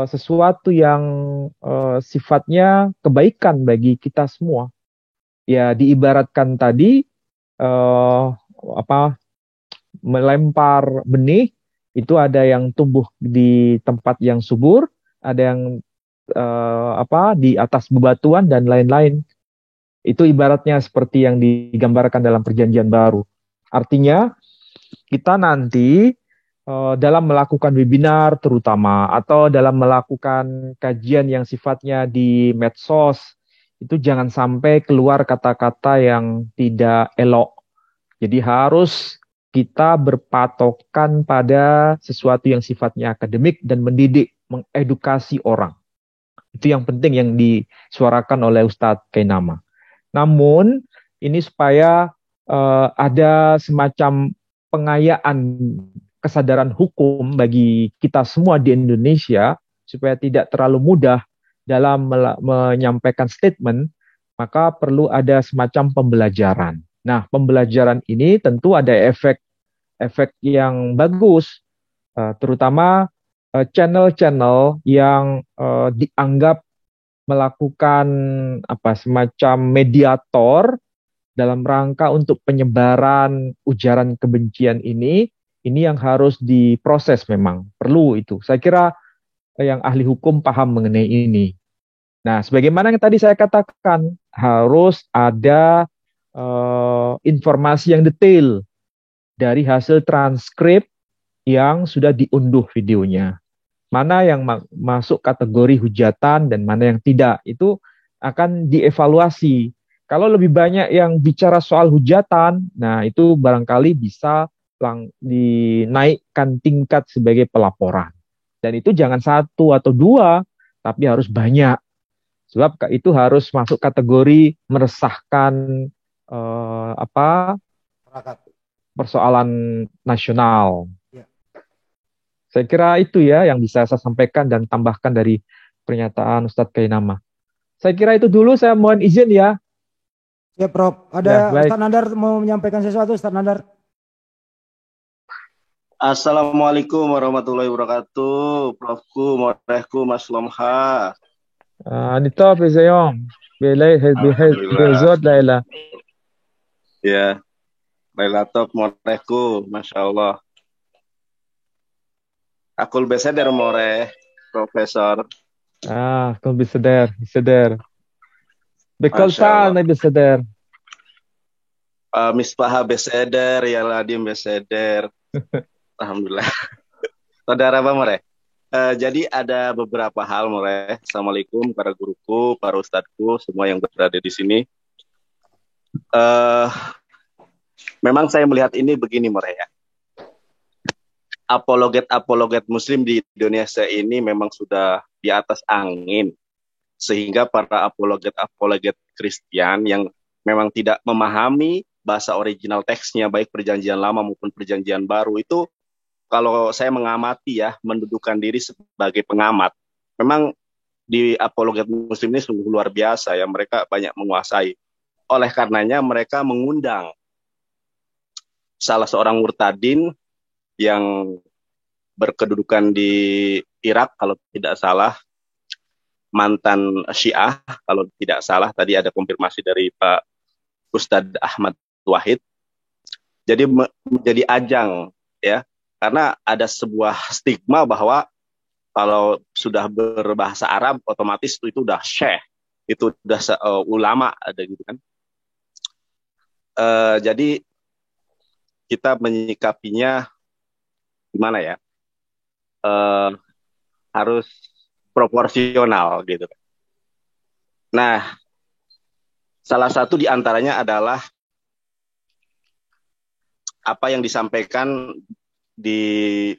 sesuatu yang sifatnya kebaikan bagi kita semua. Ya, diibaratkan tadi melempar benih, itu ada yang tumbuh di tempat yang subur, ada yang di atas bebatuan dan lain-lain. Itu ibaratnya seperti yang digambarkan dalam Perjanjian Baru. Artinya kita nanti dalam melakukan webinar terutama atau dalam melakukan kajian yang sifatnya di medsos, itu jangan sampai keluar kata-kata yang tidak elok. Jadi harus kita berpatokan pada sesuatu yang sifatnya akademik dan mendidik, mengedukasi orang. Itu yang penting yang disuarakan oleh Ustadz Kainama. Namun ini supaya ada semacam pengayaan kesadaran hukum bagi kita semua di Indonesia, supaya tidak terlalu mudah dalam menyampaikan statement, maka perlu ada semacam pembelajaran. Nah, pembelajaran ini tentu ada efek yang bagus, terutama channel-channel yang dianggap melakukan semacam mediator dalam rangka untuk penyebaran ujaran kebencian ini yang harus diproses memang. Perlu itu. Saya kira yang ahli hukum paham mengenai ini. Nah, sebagaimana yang tadi saya katakan, harus ada informasi yang detail dari hasil transkrip yang sudah diunduh videonya. Mana yang masuk kategori hujatan dan mana yang tidak. Itu akan dievaluasi. Kalau lebih banyak yang bicara soal hujatan, nah itu barangkali bisa dinaikkan tingkat sebagai pelaporan. Dan itu jangan 1 atau 2, tapi harus banyak. Sebab itu harus masuk kategori meresahkan persoalan nasional. Ya. Saya kira itu ya yang bisa saya sampaikan dan tambahkan dari pernyataan Ustadz Kainama. Saya kira itu dulu, saya mohon izin ya. Ya Prof, ada Ustadz Nandar mau menyampaikan sesuatu, Ustadz Nandar. Assalamualaikum warahmatullahi wabarakatuh. Profku, Morehku, Mas Lomha. Anita Bezayom. Bezot Laila. Ya. Laila top Morehku, Masya Allah. Akul beseder Moreh, Profesor. Akul beseder. Bekal sal na beseder. Mispaha beseder, ya Ladim beseder. Alhamdulillah. Saudara apa Moreh? Jadi ada beberapa hal Moreh. Assalamualaikum para guruku, para ustadku, semua yang berada di sini. Memang saya melihat ini begini Moreh ya. Apologet Muslim di Indonesia ini memang sudah di atas angin. Sehingga para apologet Kristen yang memang tidak memahami bahasa original teksnya, baik perjanjian lama maupun perjanjian baru, itu kalau saya mengamati ya, mendudukan diri sebagai pengamat, memang di apologet Muslim ini sungguh luar biasa ya, mereka banyak menguasai. Oleh karenanya mereka mengundang salah seorang murtadin yang berkedudukan di Irak kalau tidak salah, mantan Syiah kalau tidak salah, tadi ada konfirmasi dari Pak Ustadz Ahmad Wahid. Jadi menjadi ajang ya, karena ada sebuah stigma bahwa kalau sudah berbahasa Arab otomatis itu udah syekh, itu udah ulama, ada gitu kan. Jadi kita menyikapinya gimana ya, harus proporsional gitu. Nah, salah satu di antaranya adalah apa yang disampaikan di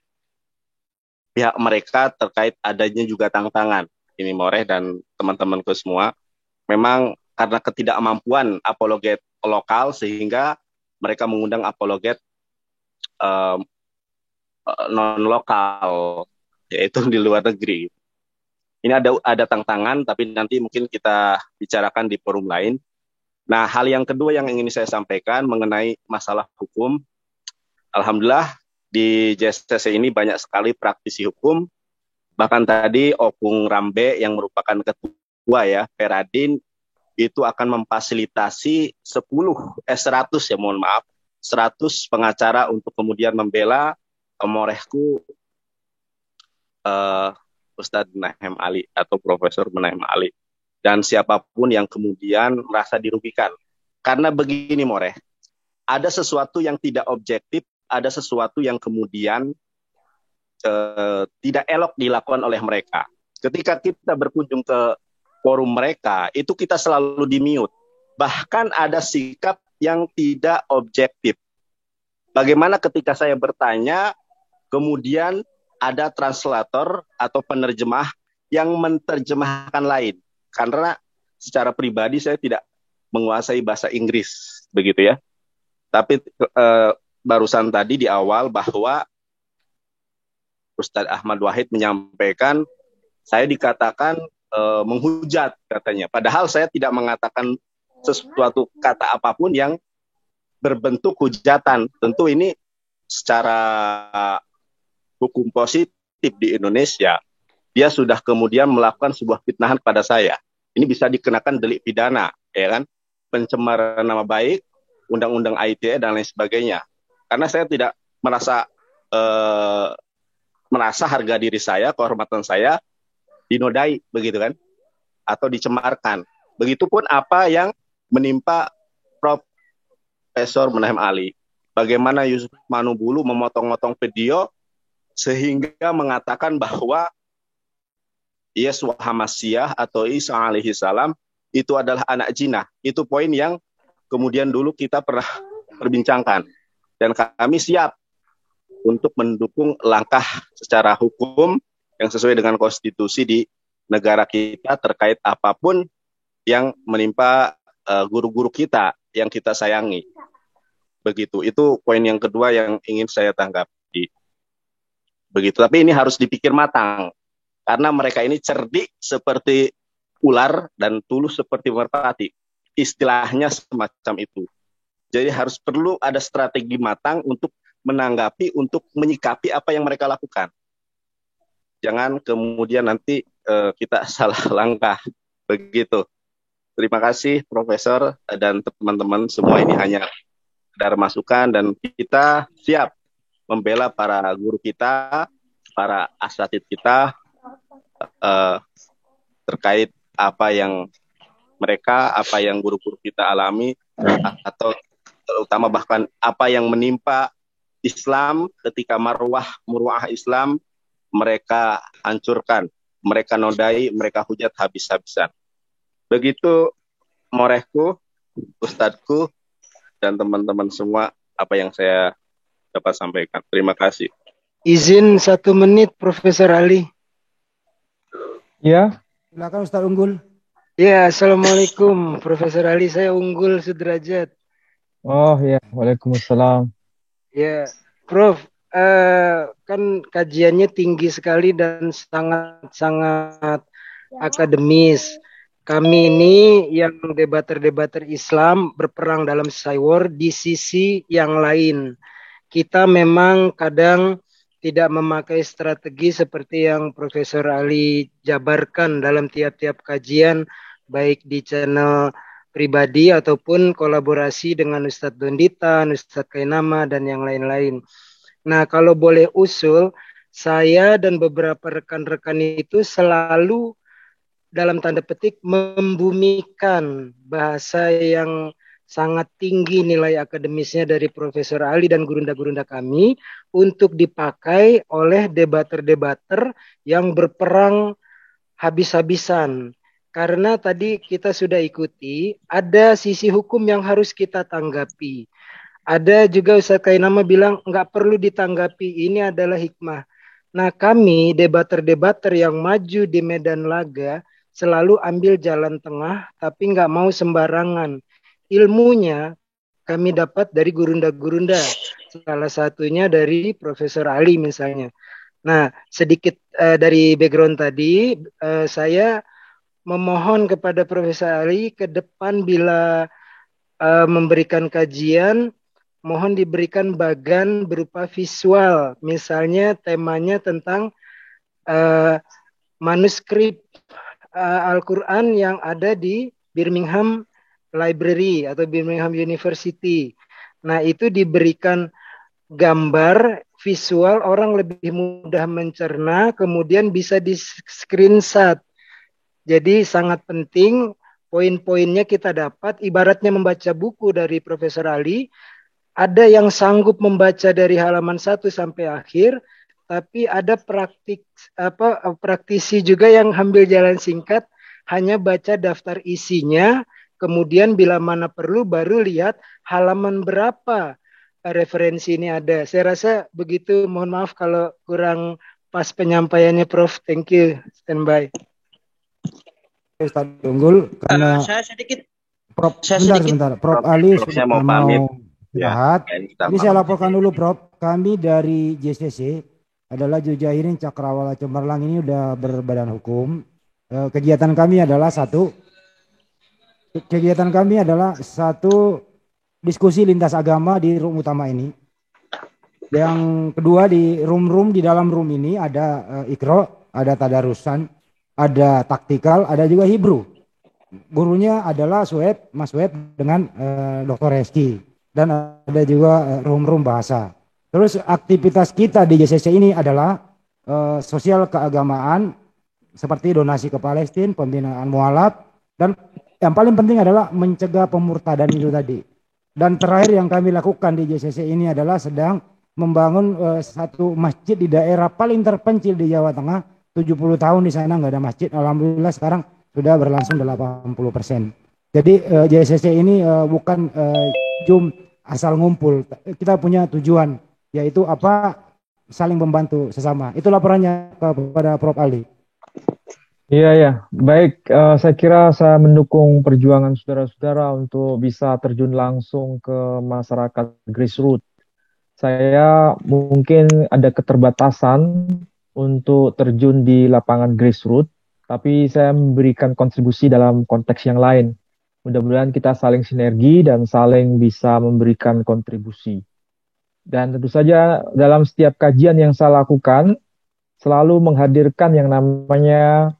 pihak mereka terkait adanya juga tantangan. Ini Moreh dan teman-temanku semua, memang karena ketidakmampuan apologet lokal sehingga mereka mengundang apologet non-lokal, yaitu di luar negeri. Ini ada tantangan, tapi nanti mungkin kita bicarakan di forum lain. Nah, hal yang kedua yang ingin saya sampaikan mengenai masalah hukum. Alhamdulillah di JSTC ini banyak sekali praktisi hukum. Bahkan tadi Opung Rambe yang merupakan ketua ya, Peradin, itu akan memfasilitasi 100 ya, mohon maaf, 100 pengacara untuk kemudian membela morehku Ustadz Menahem Ali atau Profesor Menahem Ali, dan siapapun yang kemudian merasa dirugikan. Karena begini Moreh, ada sesuatu yang tidak objektif, ada sesuatu yang kemudian tidak elok dilakukan oleh mereka. Ketika kita berkunjung ke forum mereka, itu kita selalu di-mute. Bahkan ada sikap yang tidak objektif. Bagaimana ketika saya bertanya, kemudian ada translator atau penerjemah yang menerjemahkan lain. Karena secara pribadi saya tidak menguasai bahasa Inggris, begitu ya. Tapi barusan tadi di awal bahwa Ustadz Ahmad Wahid menyampaikan, saya dikatakan menghujat katanya. Padahal saya tidak mengatakan sesuatu kata apapun yang berbentuk hujatan. Tentu ini secara hukum positif di Indonesia, dia sudah kemudian melakukan sebuah fitnahan pada saya. Ini bisa dikenakan delik pidana, ya kan? Pencemaran nama baik, undang-undang ITE dan lain sebagainya. Karena saya tidak merasa harga diri saya, kehormatan saya dinodai, begitu kan? Atau dicemarkan. Begitupun apa yang menimpa Profesor Menahem Ali. Bagaimana Yusuf Manubulu memotong-motong video sehingga mengatakan bahwa Yesus Hamasiyah atau Isa alaihi salam itu adalah anak jinah. Itu poin yang kemudian dulu kita pernah perbincangkan. Dan kami siap untuk mendukung langkah secara hukum yang sesuai dengan konstitusi di negara kita terkait apapun yang menimpa guru-guru kita yang kita sayangi. Begitu. Itu poin yang kedua yang ingin saya tanggapi. Begitu. Tapi ini harus dipikir matang. Karena mereka ini cerdik seperti ular dan tulus seperti merpati. Istilahnya semacam itu. Jadi harus perlu ada strategi matang untuk menanggapi, untuk menyikapi apa yang mereka lakukan. Jangan kemudian nanti kita salah langkah. Begitu. Terima kasih Profesor dan teman-teman semua, ini hanya sekedar masukan dan kita siap membela para guru kita, para asatid kita terkait apa yang apa yang guru-guru kita alami atau terutama bahkan apa yang menimpa Islam ketika marwah Islam mereka hancurkan, mereka nodai, mereka hujat habis-habisan. Begitu morehku, ustadku, dan teman-teman semua apa yang saya dapat sampaikan. Terima kasih. Izin 1 menit Profesor Ali. Ya. Silakan Ustaz Unggul. Ya, Assalamualaikum Profesor Ali, saya Unggul Sudrajat. Oh ya, Waalaikumsalam. Ya, Prof, kan kajiannya tinggi sekali dan sangat-sangat akademis. Kami ini yang debater-debater Islam berperang dalam cyber di sisi yang lain. Kita memang kadang tidak memakai strategi seperti yang Profesor Ali jabarkan dalam tiap-tiap kajian, baik di channel pribadi ataupun kolaborasi dengan Ustadz Donditan, Ustadz Kainama, dan yang lain-lain. Nah, kalau boleh usul, saya dan beberapa rekan-rekan itu selalu dalam tanda petik membumikan bahasa yang sangat tinggi nilai akademisnya dari Profesor Ali dan gurunda-gurunda kami untuk dipakai oleh debater-debater yang berperang habis-habisan. Karena tadi kita sudah ikuti, ada sisi hukum yang harus kita tanggapi. Ada juga Ustaz Kainama bilang nggak perlu ditanggapi, ini adalah hikmah. Nah, kami debater-debater yang maju di medan laga selalu ambil jalan tengah, tapi nggak mau sembarangan. Ilmunya kami dapat dari gurunda-gurunda, salah satunya dari Profesor Ali misalnya. Nah, sedikit dari background tadi, saya memohon kepada Profesor Ali ke depan bila memberikan kajian, mohon diberikan bagan berupa visual. Misalnya temanya tentang manuskrip Al-Quran yang ada di Birmingham Library atau Birmingham University. Nah, itu diberikan gambar visual, orang lebih mudah mencerna, kemudian bisa di screenshot. Jadi sangat penting, poin-poinnya kita dapat, ibaratnya membaca buku dari Profesor Ali, ada yang sanggup membaca dari halaman 1 sampai akhir, tapi ada praktisi juga yang ambil jalan singkat, hanya baca daftar isinya, kemudian bila mana perlu baru lihat halaman berapa referensi ini ada. Saya rasa begitu, mohon maaf kalau kurang pas penyampaiannya Prof. Thank you, standby. Ustaz Unggul, karena saya sedikit. Sebentar. Prof Ali sudah mau istirahat. Ini saya laporkan dulu Prof. Kami dari JCC adalah Jujahirin Cakrawala Cemerlang ini udah berbadan hukum. Kegiatan kami adalah satu diskusi lintas agama di room utama ini. Yang kedua di room di dalam room ini ada Iqra, ada tadarusan, ada taktikal, ada juga Hebrew. Gurunya adalah Mas Sueb dengan Dr. Reski. Dan ada juga room bahasa. Terus aktivitas kita di JCC ini adalah sosial keagamaan seperti donasi ke Palestina, pembinaan mualaf, dan yang paling penting adalah mencegah pemurtadan itu tadi. Dan terakhir yang kami lakukan di JCC ini adalah sedang membangun satu masjid di daerah paling terpencil di Jawa Tengah. 70 tahun di sana nggak ada masjid. Alhamdulillah sekarang sudah berlangsung 80%. Jadi JCC ini bukan asal ngumpul. Kita punya tujuan, yaitu saling membantu sesama. Itu laporannya kepada Prof. Ali. Iya. Baik, saya kira saya mendukung perjuangan saudara-saudara untuk bisa terjun langsung ke masyarakat grassroots. Saya mungkin ada keterbatasan untuk terjun di lapangan grassroots, tapi saya memberikan kontribusi dalam konteks yang lain. Mudah-mudahan kita saling sinergi dan saling bisa memberikan kontribusi. Dan tentu saja dalam setiap kajian yang saya lakukan, selalu menghadirkan yang namanya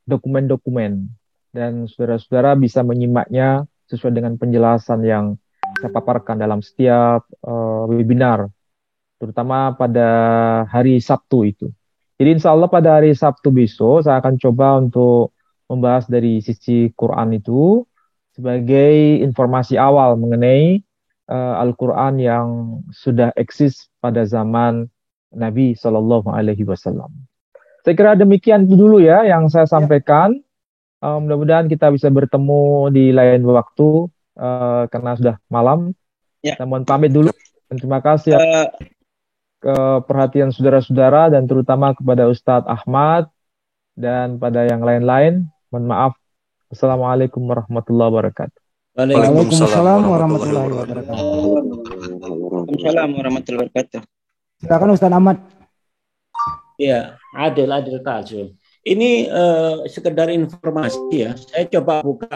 dokumen-dokumen. Dan saudara-saudara bisa menyimaknya sesuai dengan penjelasan yang saya paparkan dalam setiap webinar, terutama pada hari Sabtu itu. Jadi insya Allah pada hari Sabtu besok saya akan coba untuk membahas dari sisi Quran itu sebagai informasi awal mengenai Al-Quran yang sudah eksis pada zaman Nabi SAW. Saya kira demikian dulu ya yang saya sampaikan. Mudah-mudahan kita bisa bertemu di lain waktu karena sudah malam. Saya mohon pamit dulu. Dan terima kasih perhatian saudara-saudara dan terutama kepada Ustadz Ahmad dan pada yang lain-lain. Mohon maaf. Assalamualaikum warahmatullahi wabarakatuh. Waalaikumsalam warahmatullahi wabarakatuh. Waalaikumsalam warahmatullahi wabarakatuh. Silakan Ustadz Ahmad. Ya, Adil Tajul. Ini sekedar informasi ya. Saya coba buka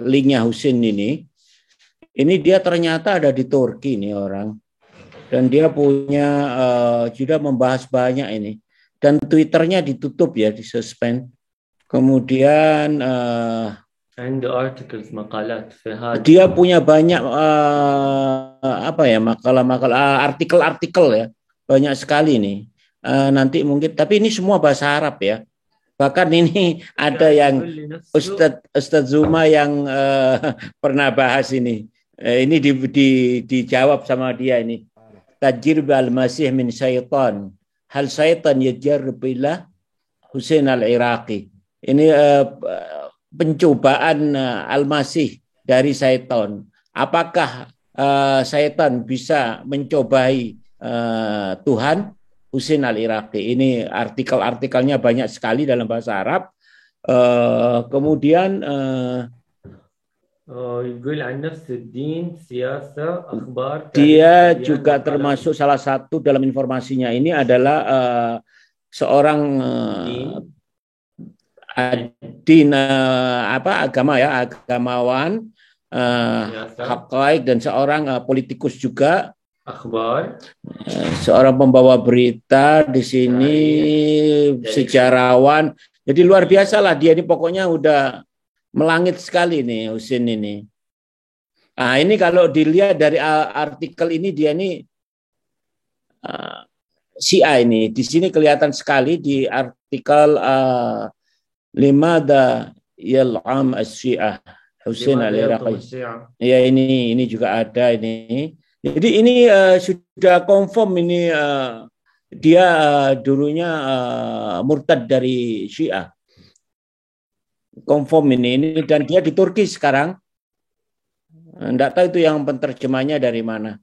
linknya Husin ini. Ini dia ternyata ada di Turki nih orang. Dan dia punya sudah membahas banyak ini. Dan Twitternya ditutup ya, disuspend. Kemudian dia punya banyak makalah-makalah, artikel-artikel ya, banyak sekali nih. Nanti mungkin, tapi ini semua bahasa Arab ya. Bahkan ini ada yang Ustadz Zuma yang pernah bahas ini. Ini dijawab sama dia ini. Tajrib al-Masih min syaitan. Hal syaitan yajarrib ila Husain al-Iraqi. Ini pencobaan al-Masih dari syaitan. Apakah syaitan bisa mencobai Tuhan? Husain al-Iraqi. Ini artikelnya banyak sekali dalam bahasa Arab. Kemudian Dia juga termasuk salah satu dalam informasinya ini adalah seorang agamawan, haqaik, dan seorang politikus juga. Seorang pembawa berita di sini, sejarawan. Jadi luar biasa lah dia ini, pokoknya udah melangit sekali nih Husin ini. Nah, ini kalau dilihat dari artikel ini, dia ini Syiah ini. Di sini kelihatan sekali di artikel Limada Yal'am As-Syiah Husin al-Iraqi. Ya, ini juga ada ini. Jadi ini sudah confirm ini dia dulunya murtad dari Syiah. Confirm ini dan dia di Turki sekarang. Enggak tahu itu yang penterjemahnya dari mana.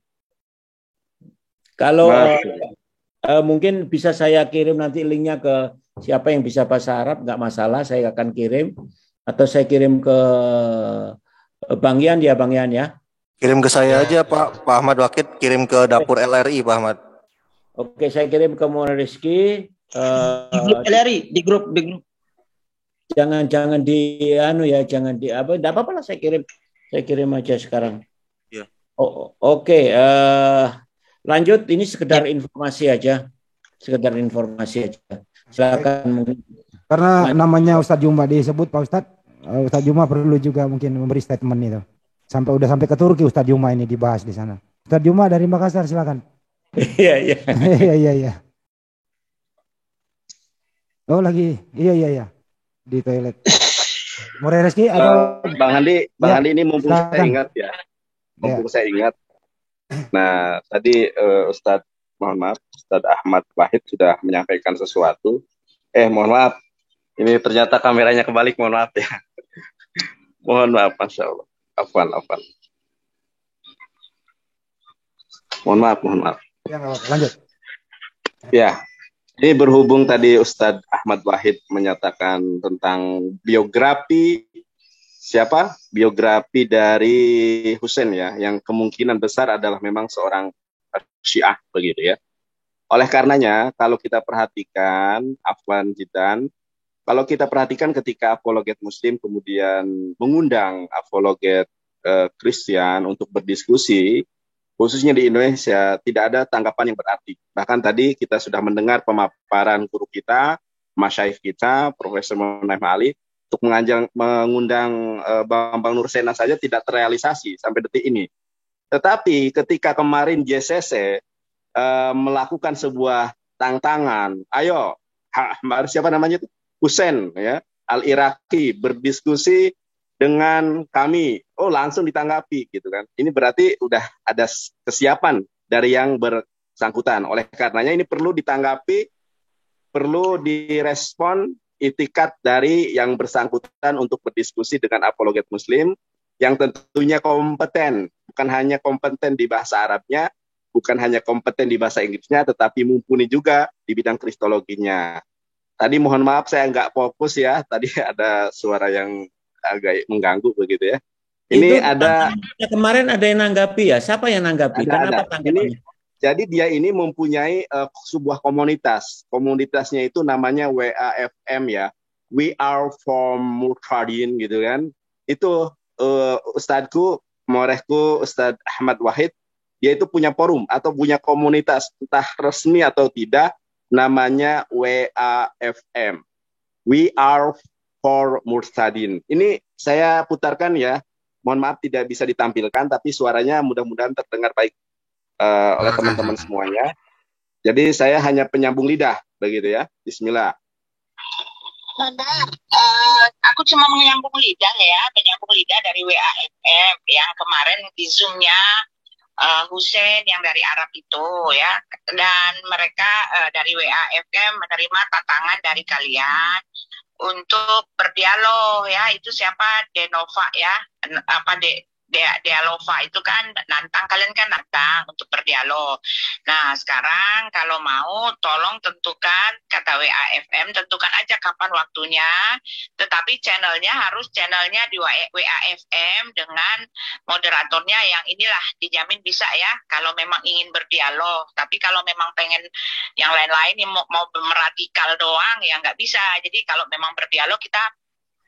Kalau mungkin bisa saya kirim nanti linknya ke siapa yang bisa bahasa Arab, nggak masalah, saya akan kirim. Atau saya kirim ke Bang Yan ya, Bang Yan ya. Kirim ke saya aja Pak Ahmad Wahid, kirim ke dapur LRI Pak Ahmad. Oke, saya kirim ke Muhammad Rizky. Di grup LRI, di grup. Jangan jangan di apa, enggak apa-apa lah, saya kirim aja sekarang. Ya. Oke, lanjut, ini sekedar informasi aja. Silakan. Karena namanya Ustadz Juma disebut Pak Ustadz, Ustadz Juma perlu juga mungkin memberi statement itu. Udah sampai ke Turki Ustadz Juma ini dibahas di sana. Ustadz Juma dari Makassar, silakan. Iya. Iya. Oh lagi, iya. Di toilet. Murai Reski atau Bang Andi ini mumpung saya ingat ya. Saya ingat. Nah, tadi Ustadz Ahmad Wahid sudah menyampaikan sesuatu. Mohon maaf. Ini ternyata kameranya kebalik, mohon maaf ya. Mohon maaf, Masya Allah. Afwan. Mohon maaf. Ya, lanjut. Ya, ini berhubung tadi Ustadz Ahmad Wahid menyatakan tentang biografi dari Husain ya, yang kemungkinan besar adalah memang seorang Syiah begitu ya. Oleh karenanya, kalau kita perhatikan, Afwan Jidan, kalau kita perhatikan ketika apologet Muslim kemudian mengundang apologet Kristen untuk berdiskusi, khususnya di Indonesia, tidak ada tanggapan yang berarti. Bahkan tadi kita sudah mendengar pemaparan guru kita, masyaikh kita, Profesor Monaim Ali, untuk mengundang Bambang Nursena saja tidak terrealisasi sampai detik ini. Tetapi ketika kemarin JCC melakukan sebuah tantangan, ayo, siapa namanya itu? Husain ya, Al-Iraqi berdiskusi dengan kami, langsung ditanggapi gitu kan. Ini berarti udah ada kesiapan dari yang bersangkutan. Oleh karenanya ini perlu ditanggapi, perlu direspon itikat dari yang bersangkutan untuk berdiskusi dengan apologet Muslim yang tentunya kompeten, bukan hanya kompeten di bahasa Arabnya, bukan hanya kompeten di bahasa Inggrisnya, tetapi mumpuni juga di bidang kristologinya. Tadi mohon maaf saya nggak fokus ya, tadi ada suara yang agak mengganggu begitu ya. Ini ada kemarin ada yang nanggapi ya, siapa yang nanggapi? Ada. Jadi dia ini mempunyai sebuah komunitasnya itu namanya WAFM ya, We Are From Murtadin gitu kan. Itu Ustadzku, Morehku, Ustadz Ahmad Wahid, dia itu punya forum atau punya komunitas, entah resmi atau tidak, namanya WAFM, We Are For Murtadin. Ini saya putarkan ya, mohon maaf tidak bisa ditampilkan, tapi suaranya mudah-mudahan terdengar baik oleh teman-teman semuanya. Jadi saya hanya penyambung lidah begitu ya. Bismillah. Aku cuma menyambung lidah dari WAFM yang kemarin di Zoom-nya Husain yang dari Arab itu ya, dan mereka dari WAFM menerima tantangan dari kalian untuk berdialog ya. Itu siapa? Denova ya, Dialova itu kan nantang, kalian kan nantang untuk berdialog. Nah, sekarang kalau mau tolong tentukan, kata WAFM, tentukan aja kapan waktunya, tetapi channelnya harus channelnya di WAFM dengan moderatornya yang inilah dijamin bisa ya, kalau memang ingin berdialog. Tapi kalau memang pengen yang lain-lain yang mau meradikal doang ya nggak bisa. Jadi kalau memang berdialog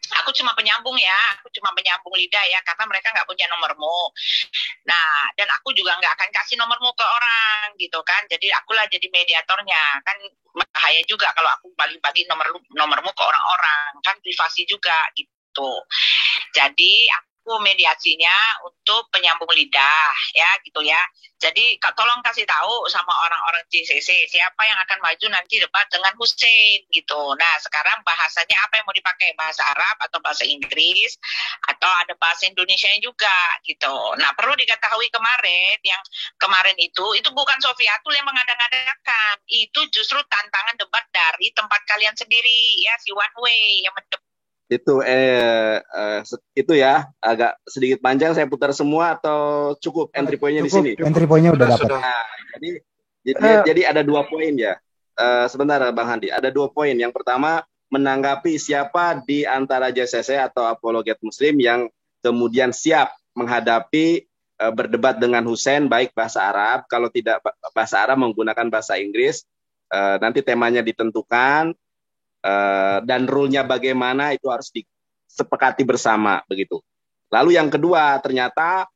aku cuma penyambung lidah ya, karena mereka nggak punya nomormu. Nah, dan aku juga nggak akan kasih nomormu ke orang gitu kan. Jadi akulah jadi mediatornya. Kan bahaya juga kalau aku bagi-bagi nomormu ke orang-orang, kan privasi juga gitu. Jadi aku mediasinya untuk penyambung lidah ya gitu ya. Jadi tolong kasih tahu sama orang-orang JCC siapa yang akan maju nanti debat dengan Hussein gitu. Nah, sekarang bahasanya apa yang mau dipakai? Bahasa Arab atau bahasa Inggris atau ada bahasa Indonesianya juga gitu. Nah, perlu diketahui kemarin itu bukan Sofiatul yang mengada-ngadakan. Itu justru tantangan debat dari tempat kalian sendiri ya, si One Way yang itu ya agak sedikit panjang, saya putar semua atau cukup entry point-nya di sini? Entry point-nya udah dapat. Nah, jadi ada 2 poin ya. Sebentar Bang Handi, ada 2 poin. Yang pertama, menanggapi siapa di antara JCC atau apologet Muslim yang kemudian siap menghadapi berdebat dengan Hussein baik bahasa Arab, kalau tidak bahasa Arab menggunakan bahasa Inggris. Nanti temanya ditentukan. Dan rule-nya bagaimana itu harus disepakati bersama begitu. Lalu yang kedua, ternyata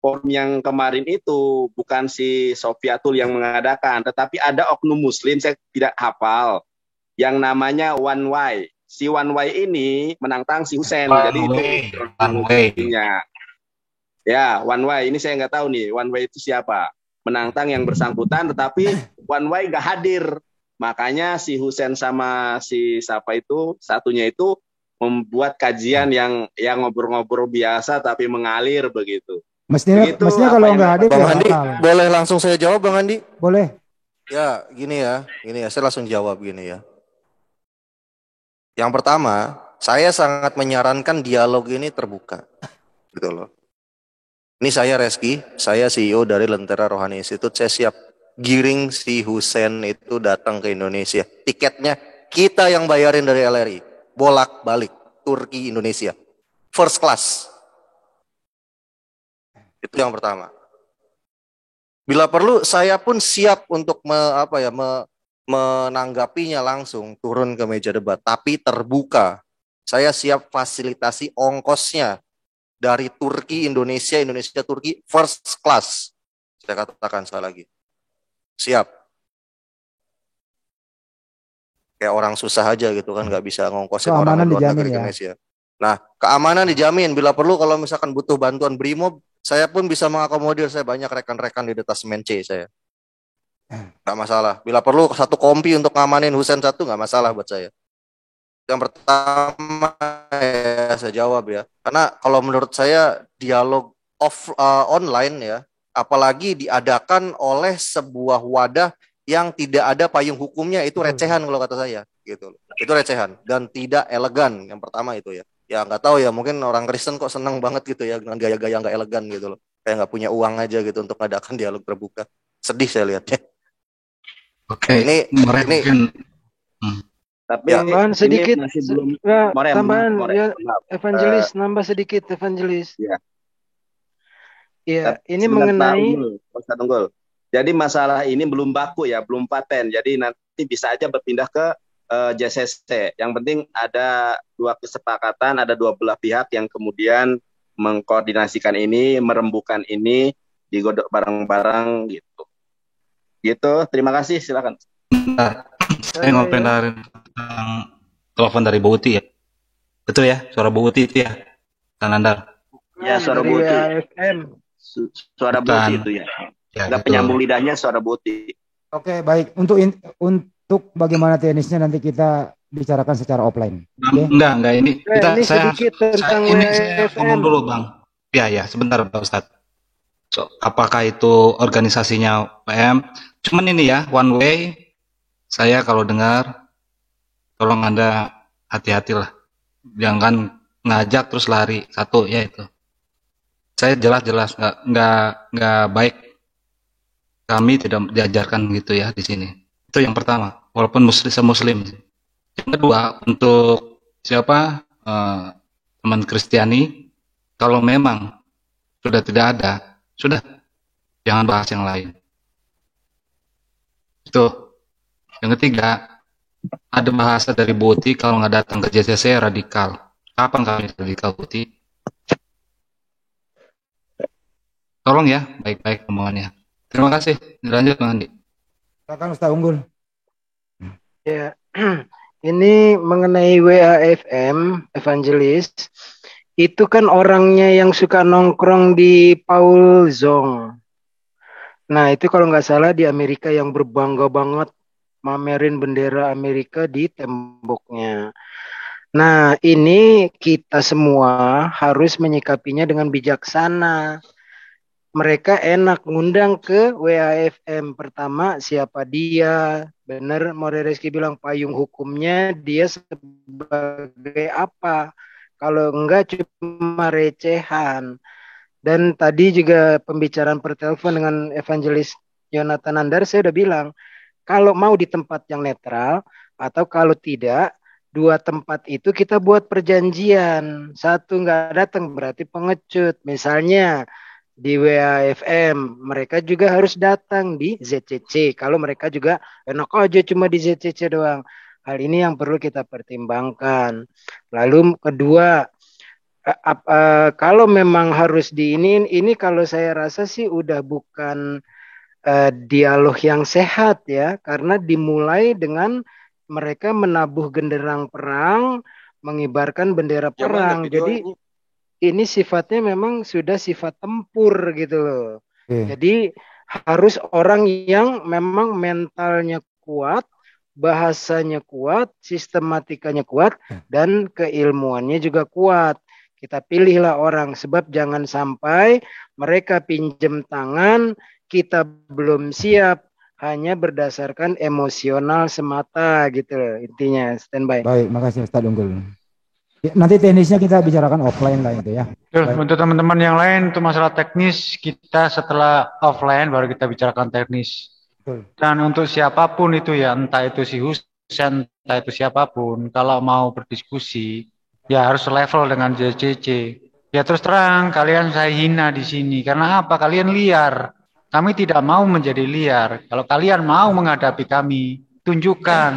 forum yang kemarin itu bukan si Sofiatul yang mengadakan, tetapi ada oknum Muslim, saya tidak hafal, yang namanya One Way. Si One Way ini menantang si Hussein. Jadi itu One Way-nya. Ya, One Way ini saya nggak tahu nih, One Way itu siapa? Menantang yang bersangkutan, tetapi One Way nggak hadir. Makanya si Hussein sama si siapa itu satunya itu membuat kajian yang ngobrol-ngobrol biasa tapi mengalir begitu. Mestinya kalau nggak hadir Bang Andi, boleh langsung saya jawab Bang Andi? Boleh. Ya, gini ya, saya langsung jawab gini ya. Yang pertama, saya sangat menyarankan dialog ini terbuka, gitu loh. Ini saya Reski, saya CEO dari Lentera Rohani Institute, saya siap giring si Hussein itu datang ke Indonesia. Tiketnya kita yang bayarin dari LRI. Bolak-balik Turki Indonesia. First class. Itu yang pertama. Bila perlu saya pun siap untuk menanggapinya langsung turun ke meja debat, tapi terbuka. Saya siap fasilitasi ongkosnya dari Turki Indonesia, Indonesia Turki first class. Saya katakan sekali lagi. Siap. Kayak orang susah aja gitu kan, nggak bisa ngongkosin orang luar negeri ke Indonesia. Nah, keamanan dijamin. Bila perlu kalau misalkan butuh bantuan BRIMOB, saya pun bisa mengakomodir. Saya banyak rekan-rekan di detasemen C saya. Nggak masalah. Bila perlu satu kompi untuk ngamanin Hussein satu, nggak masalah buat saya. Yang pertama ya saya jawab ya. Karena kalau menurut saya dialog online ya, apalagi diadakan oleh sebuah wadah yang tidak ada payung hukumnya, itu recehan kalau kata saya gitu. Itu recehan dan tidak elegan. Yang pertama itu ya. Ya nggak tahu ya, mungkin orang Kristen kok senang banget gitu ya dengan gaya-gaya nggak elegan gitu loh. Kayak nggak punya uang aja gitu untuk mengadakan dialog terbuka. Sedih saya lihatnya. Oke, ini tapi tambahan sedikit tambahan ya, evangelis nambah sedikit evangelis. Ya. Iya, ini mengenai Ustaz Unggul. Jadi masalah ini belum baku ya, belum paten. Jadi nanti bisa aja berpindah ke JCC. Yang penting ada 2 kesepakatan, ada 2 belah pihak yang kemudian mengkoordinasikan ini, merembukan ini, digodok bareng-bareng gitu. Gitu, terima kasih, silakan. Saya ngomentarin tentang telepon dari Bu Uti ya. Betul ya, suara Bu Uti itu ya, Kang Nandar. Ya, suara Bu Uti. Suara Bu Uti itu ya. Nggak penyambung lidahnya suara Bu Uti. Oke, baik. Untuk bagaimana teknisnya nanti kita bicarakan secara offline. Enggak ini. Ini sedikit tentang saya ngomong dulu Bang. Ya, sebentar Pak Ustadz. Apakah itu organisasinya PM? Cuman ini ya, One Way. Saya kalau dengar, tolong Anda hati-hatilah. Jangan ngajak terus lari. Satu ya itu. Saya jelas-jelas nggak baik. Kami tidak diajarkan gitu ya di sini. Itu yang pertama. Walaupun muslim. Yang kedua, untuk siapa teman Kristiani, kalau memang sudah tidak ada, sudah jangan bahas yang lain. Itu. Yang ketiga, ada bahasa dari Boti kalau nggak datang ke JCC radikal. Kapan kami radikal, Boti? Tolong ya, baik-baik omongannya. Terima kasih. Lanjut, Bang Andi. Silakan Ustaz Unggul. Ya, ini mengenai WAFM Evangelis, itu kan orangnya yang suka nongkrong di Paul Zong. Nah, itu kalau nggak salah di Amerika yang berbangga banget mamerin bendera Amerika di temboknya. Nah, ini kita semua harus menyikapinya dengan bijaksana. Mereka enak ngundang ke WAFM. Pertama, siapa dia? Benar, Maude Reski bilang payung hukumnya dia sebagai apa? Kalau enggak cuma recehan. Dan tadi juga pembicaraan per telepon dengan Evangelis Yonatan Andar, saya udah bilang, kalau mau di tempat yang netral, atau kalau tidak, 2 tempat itu kita buat perjanjian. 1 nggak datang berarti pengecut. Misalnya, di WAFM, mereka juga harus datang di ZCC. Kalau mereka juga enak aja cuma di ZCC doang. Hal ini yang perlu kita pertimbangkan. Lalu kedua, kalau memang harus ini kalau saya rasa sih udah bukan dialog yang sehat ya, karena dimulai dengan mereka menabuh genderang perang, mengibarkan bendera perang. Jadi ini sifatnya memang sudah sifat tempur gitu loh. Jadi harus orang yang memang mentalnya kuat, bahasanya kuat, sistematikanya kuat, dan keilmuannya juga kuat. Kita pilihlah orang, sebab jangan sampai mereka pinjam tangan, kita belum siap, hanya berdasarkan emosional semata gitu loh. Intinya standby. Baik, makasih Ustaz Unggul. Ya, nanti teknisnya kita bicarakan offline lah itu ya. Untuk teman-teman yang lain, untuk masalah teknis, kita setelah offline baru kita bicarakan teknis. Dan untuk siapapun itu ya, entah itu si Husen, entah itu siapapun, kalau mau berdiskusi, ya harus level dengan JCC. Ya terus terang, kalian saya hina di sini. Karena apa? Kalian liar. Kami tidak mau menjadi liar. Kalau kalian mau menghadapi kami, tunjukkan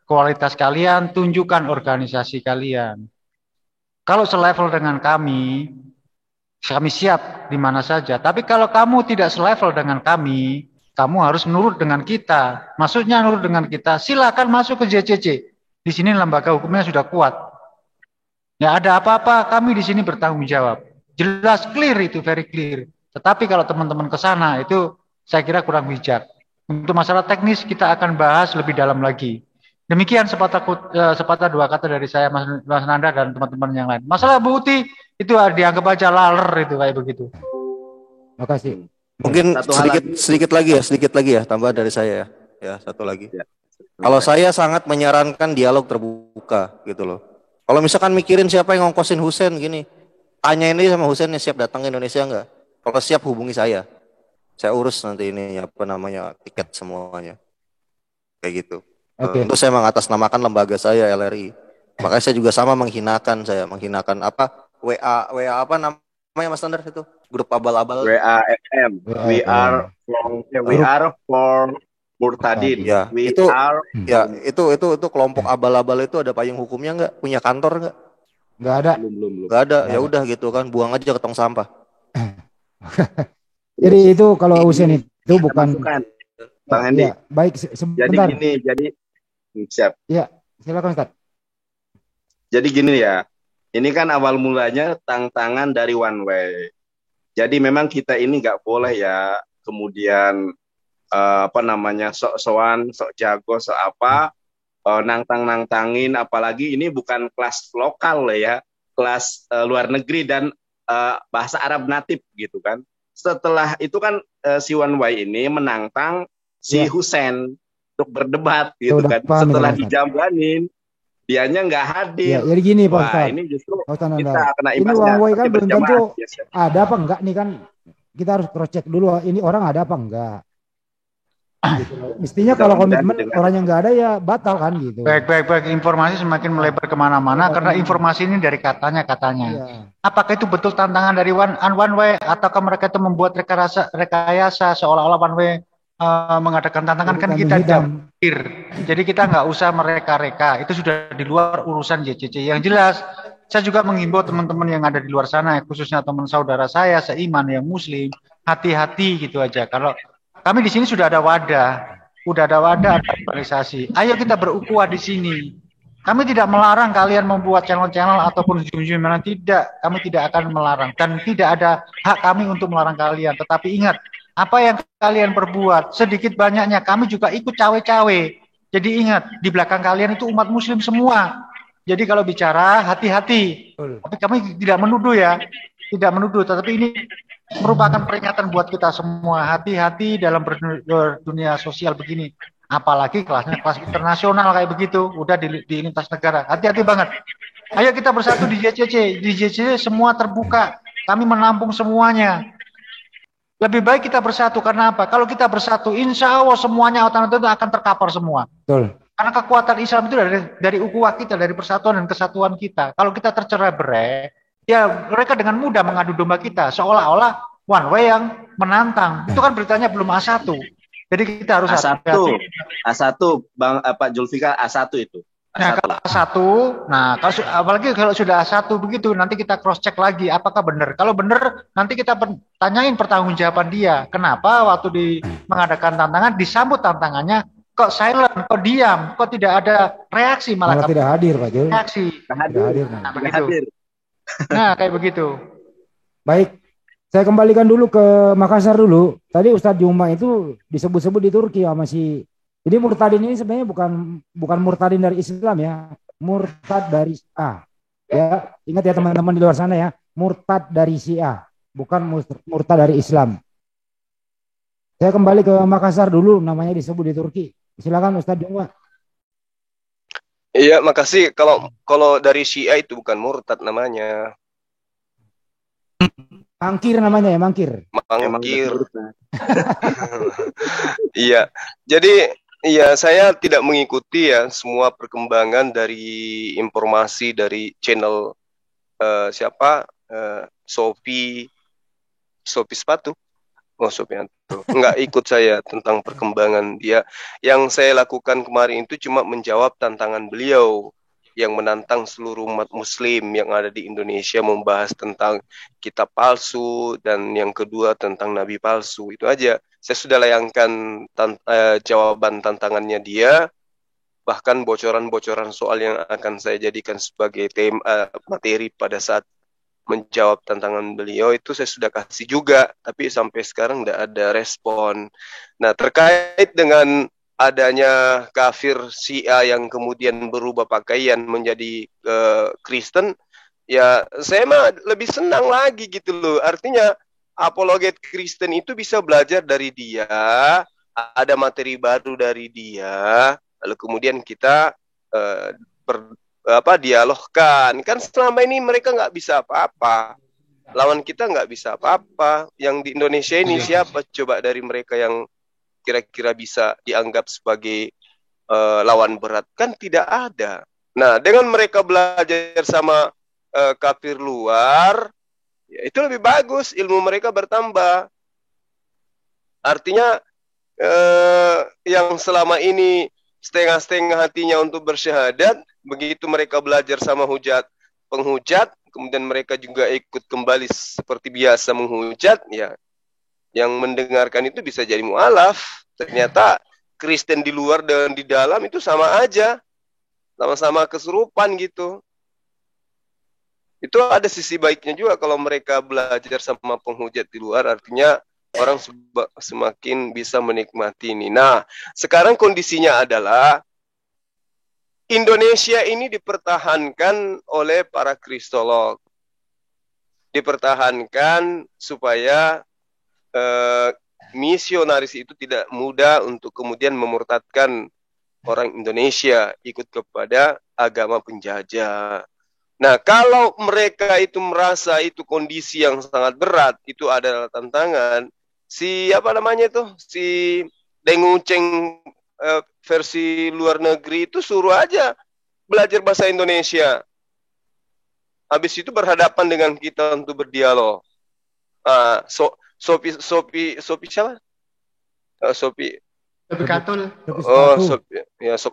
kualitas kalian, tunjukkan organisasi kalian. Kalau selevel dengan kami siap di mana saja. Tapi kalau kamu tidak selevel dengan kami, kamu harus nurut dengan kita. Maksudnya nurut dengan kita, silakan masuk ke JCC. Di sini lembaga hukumnya sudah kuat. Ya ada apa-apa, kami di sini bertanggung jawab. Jelas, clear itu, very clear. Tetapi kalau teman-teman ke sana itu saya kira kurang bijak. Untuk masalah teknis kita akan bahas lebih dalam lagi. Demikian sepatah 2 kata dari saya, Mas Nanda dan teman-teman yang lain. Masalah Buti itu dianggap aja laler itu kayak begitu. Makasih. Mungkin sedikit lagi ya tambah dari saya ya. Ya, satu lagi. Ya. Kalau saya sangat menyarankan dialog terbuka gitu loh. Kalau misalkan mikirin siapa yang ngongkosin Husen gini, tanya ini sama Husen siap datang ke Indonesia enggak? Kalau siap hubungi saya. Saya urus nanti ini tiket semuanya. Kayak gitu. Untuk saya mengatasnamakan lembaga saya LRI. Makanya saya juga sama menghinakan apa WA apa namanya Mas Standar itu? Grup abal-abal WAFM. We are for Murtadin. Ya, itu kelompok abal-abal itu ada payung hukumnya enggak? Punya kantor enggak? Enggak ada. Belum. Enggak ada. Ya udah gitu kan, buang aja ke tong sampah. Jadi itu kalau Husen itu bukan Bang Andi. Ya, baik sebentar. Jadi siap. Ya, silakan Ustaz. Jadi gini ya. Ini kan awal mulanya tantangan dari one way. Jadi memang kita ini nggak boleh ya kemudian sok-sokan, sok jago, sok apa, nantangin, apalagi ini bukan kelas lokal ya, kelas luar negeri dan bahasa Arab natif gitu kan. Setelah itu kan si One Way ini menantang si Husen untuk berdebat gitu kan. Setelah dijambanin, dianya nggak hadir. Ya, jadi gini Pak Wah, Ustadz. ini justru Ustadz kita kena ini imbasnya. one way kan Tapi belum berjamaah tentu biasanya. ada apa enggak nih kan. Kita harus cross check dulu ini orang ada apa enggak. Gitu. Mestinya kalau komitmen orang yang nggak ada ya batal kan gitu. Baik. Informasi semakin melebar kemana-mana karena informasi ini dari katanya. Iya. Apakah itu betul tantangan dari one way ataukah mereka itu membuat rekayasa seolah-olah one way mengadakan tantangan kan kita tidak pikir. Jadi kita nggak usah mereka-reka. Itu sudah di luar urusan JCC. Yang jelas, saya juga menghimbau teman-teman yang ada di luar sana, khususnya teman saudara saya seiman yang Muslim, hati-hati gitu aja. Kalau kami di sini sudah ada wadah, ada organisasi. Ayo kita berukhuwah di sini. Kami tidak melarang kalian membuat channel-channel ataupun Zoom-Zoom, tidak. Kami tidak akan melarang dan tidak ada hak kami untuk melarang kalian. Tetapi ingat, apa yang kalian perbuat, sedikit banyaknya kami juga ikut cawe-cawe. Jadi ingat, di belakang kalian itu umat Muslim semua. Jadi kalau bicara hati-hati. Tapi kami tidak menuduh ya, tidak menuduh. Tetapi ini merupakan peringatan buat kita semua. Hati-hati dalam berdunia sosial begini. Apalagi kelas internasional kayak begitu, udah di lintas negara. Hati-hati banget. Ayo kita bersatu di JCC. Di JCC semua terbuka. Kami menampung semuanya. Lebih baik kita bersatu karena apa? Kalau kita bersatu, insya Allah semuanya otomatis akan terkapar semua. Betul. Karena kekuatan Islam itu dari ukhuwah kita, dari persatuan dan kesatuan kita. Kalau kita tercerai-berai, ya mereka dengan mudah mengadu domba kita, seolah-olah one way yang menantang. Itu kan beritanya belum A1. Jadi kita harus A1 Bang Pak Julfikar A1 itu. Nah, kalau A1, apalagi kalau sudah A1 begitu, nanti kita cross check lagi apakah benar. Kalau benar, nanti kita tanyain pertanggungjawaban dia. Kenapa waktu mengadakan tantangan disambut tantangannya kok silent, kok diam, kok tidak ada reaksi malah tidak hadir Pak Jul. Reaksi. Nah, kayak begitu. Baik. Saya kembalikan dulu ke Makassar dulu. Tadi Ustadz Juma itu disebut-sebut di Turki sama si. Jadi murtadin ini sebenarnya bukan murtadin dari Islam ya, murtad dari Syiah. Ya, ingat ya teman-teman di luar sana ya, murtad dari Syiah, bukan murtad dari Islam. Saya kembali ke Makassar dulu, namanya disebut di Turki. Silakan Ustadz Juma. Iya, makasih. Kalau dari Syiah itu bukan murtad namanya. Mangkir namanya ya, mangkir. Iya. Jadi saya tidak mengikuti ya semua perkembangan dari informasi dari channel Shopee sepatu. Oh, Sofian. Enggak ikut saya tentang perkembangan dia. Yang saya lakukan kemarin itu cuma menjawab tantangan beliau yang menantang seluruh umat muslim yang ada di Indonesia membahas tentang kitab palsu dan yang kedua tentang nabi palsu. Itu aja. Saya sudah layangkan jawaban tantangannya dia, bahkan bocoran-bocoran soal yang akan saya jadikan sebagai materi pada saat menjawab tantangan beliau itu saya sudah kasih juga, tapi sampai sekarang tidak ada respon. Nah, terkait dengan adanya kafir Syiah yang kemudian berubah pakaian menjadi Kristen, ya saya mah lebih senang lagi gitu loh. Artinya apologet Kristen itu bisa belajar dari dia, ada materi baru dari dia, lalu kemudian kita dialogkan. Kan selama ini mereka nggak bisa apa-apa, lawan kita nggak bisa apa-apa. Yang di Indonesia ini siapa coba dari mereka yang kira-kira bisa dianggap sebagai lawan berat? Kan tidak ada. Nah, dengan mereka belajar sama kafir luar, ya itu lebih bagus, ilmu mereka bertambah. Artinya yang selama ini setengah-setengah hatinya untuk bersyahadat, begitu mereka belajar sama penghujat, kemudian mereka juga ikut kembali seperti biasa menghujat, ya yang mendengarkan itu bisa jadi mu'alaf. Ternyata Kristen di luar dan di dalam itu sama aja, sama-sama kesurupan gitu. Itu ada sisi baiknya juga kalau mereka belajar sama penghujat di luar, artinya orang semakin bisa menikmati ini. Nah, sekarang kondisinya adalah Indonesia ini dipertahankan oleh para kristolog. Dipertahankan supaya misionaris itu tidak mudah untuk kemudian memurtadkan orang Indonesia, ikut kepada agama penjajah. Nah, kalau mereka itu merasa itu kondisi yang sangat berat, itu adalah tantangan, si Deng Uceng versi luar negeri itu suruh aja belajar bahasa Indonesia. Habis itu berhadapan dengan kita untuk berdialog. Sopi siapa? Sopi Katul.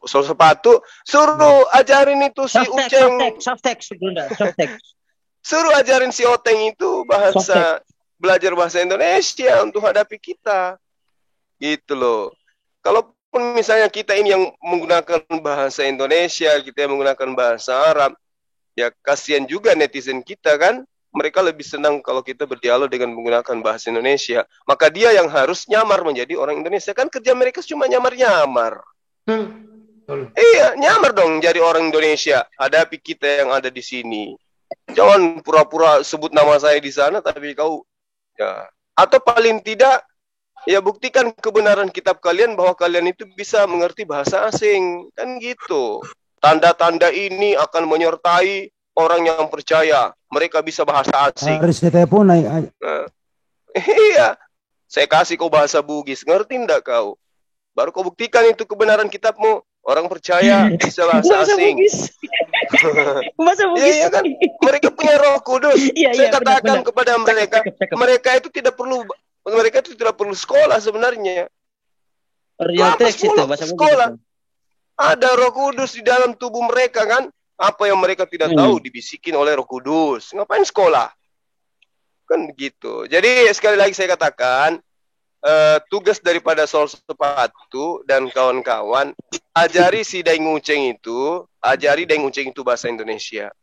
Sepatu. Suruh ajarin itu si Uceng. Softtek. Suruh ajarin si Oteng itu belajar bahasa Indonesia untuk hadapi kita. Gitu loh. Kalaupun misalnya kita ini yang menggunakan bahasa Indonesia, kita yang menggunakan bahasa Arab, ya kasihan juga netizen kita kan. Mereka lebih senang kalau kita berdialog dengan menggunakan bahasa Indonesia. Maka dia yang harus nyamar menjadi orang Indonesia. Kan kerja mereka cuma nyamar-nyamar. Iya, nyamar dong jadi orang Indonesia. Hadapi kita yang ada di sini. Jangan pura-pura sebut nama saya di sana, tapi kau... ya. Atau paling tidak, ya buktikan kebenaran kitab kalian bahwa kalian itu bisa mengerti bahasa asing. Kan gitu. Tanda-tanda ini akan menyertai orang yang percaya. Mereka bisa bahasa asing. Harus telepon naik. Iya. Saya kasih kau bahasa Bugis. Ngerti enggak kau? Baru kau buktikan itu kebenaran kitabmu. Orang percaya bisa bahasa asing. Bahasa Bugis. Iya kan? Mereka punya Roh Kudus. Saya katakan kepada mereka, mereka itu tidak perlu sekolah sebenarnya. Sekolah. Ada Roh Kudus di dalam tubuh mereka kan? Apa yang mereka tidak tahu dibisikin oleh Roh Kudus. Ngapain sekolah? Kan gitu. Jadi sekali lagi saya katakan, tugas daripada Sol Sepatu dan kawan-kawan, ajari si Deng Uceng itu bahasa Indonesia.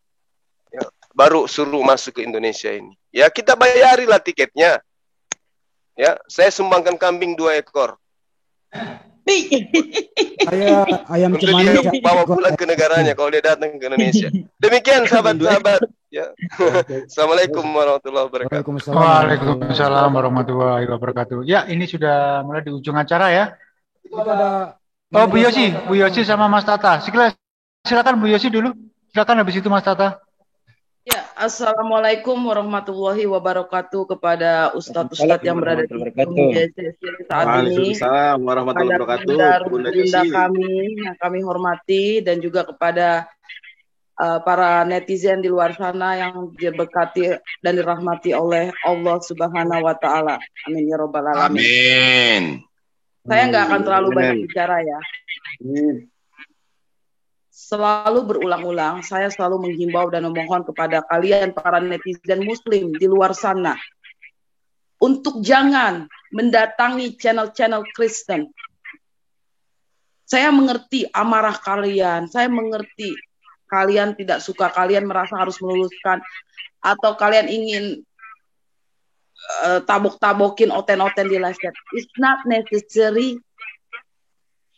Ya, baru suruh masuk ke Indonesia ini. Ya kita bayarilah tiketnya. Ya, saya sumbangkan kambing 2 ekor. Ayam cemani dia bawa pulang ke negaranya kalau dia datang ke Indonesia. Demikian sahabat-sahabat. Ya. Assalamualaikum warahmatullahi wabarakatuh. Waalaikumsalam warahmatullahi wabarakatuh. Ya, ini sudah mulai di ujung acara ya. Bu Yosi sama Mas Tata. Silakan Bu Yosi dulu. Silakan, habis itu Mas Tata. Ya, assalamualaikum warahmatullahi wabarakatuh kepada ustadz-ustadz yang berada di JCC saat ini. Waalaikumsalam warahmatullahi wabarakatuh. Bunda kami yang kami hormati dan juga kepada para netizen di luar sana yang diberkati dan dirahmati oleh Allah Subhanahu wa taala. Amin ya rabbal alamin. Amin. Saya nggak akan terlalu banyak bicara ya. Selalu berulang-ulang, saya selalu menghimbau dan memohon kepada kalian para netizen muslim di luar sana untuk jangan mendatangi channel-channel Kristen. Saya mengerti amarah kalian, saya mengerti kalian tidak suka, kalian merasa harus meluluskan, atau kalian ingin tabok-tabokin oten-oten di live chat. It's not necessary,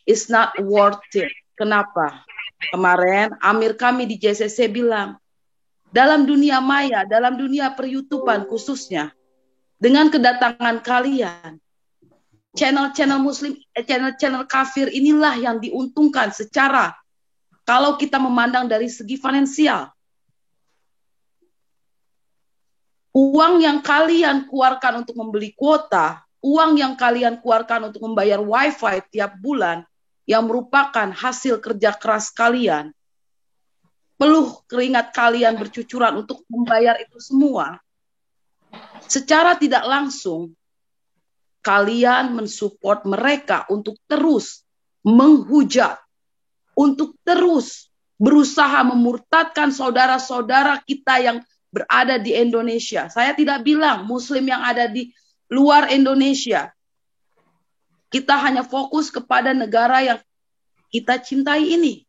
it's not worth it. Kenapa? Kemarin Amir kami di JCC bilang, dalam dunia maya, dalam dunia per-YouTubean khususnya, dengan kedatangan kalian, channel-channel muslim, channel-channel kafir inilah yang diuntungkan secara, kalau kita memandang dari segi finansial. Uang yang kalian keluarkan untuk membeli kuota, uang yang kalian keluarkan untuk membayar wifi tiap bulan, yang merupakan hasil kerja keras kalian, peluh keringat kalian bercucuran untuk membayar itu semua, secara tidak langsung, kalian mensupport mereka untuk terus menghujat, untuk terus berusaha memurtadkan saudara-saudara kita yang berada di Indonesia. Saya tidak bilang muslim yang ada di luar Indonesia. Kita hanya fokus kepada negara yang kita cintai ini.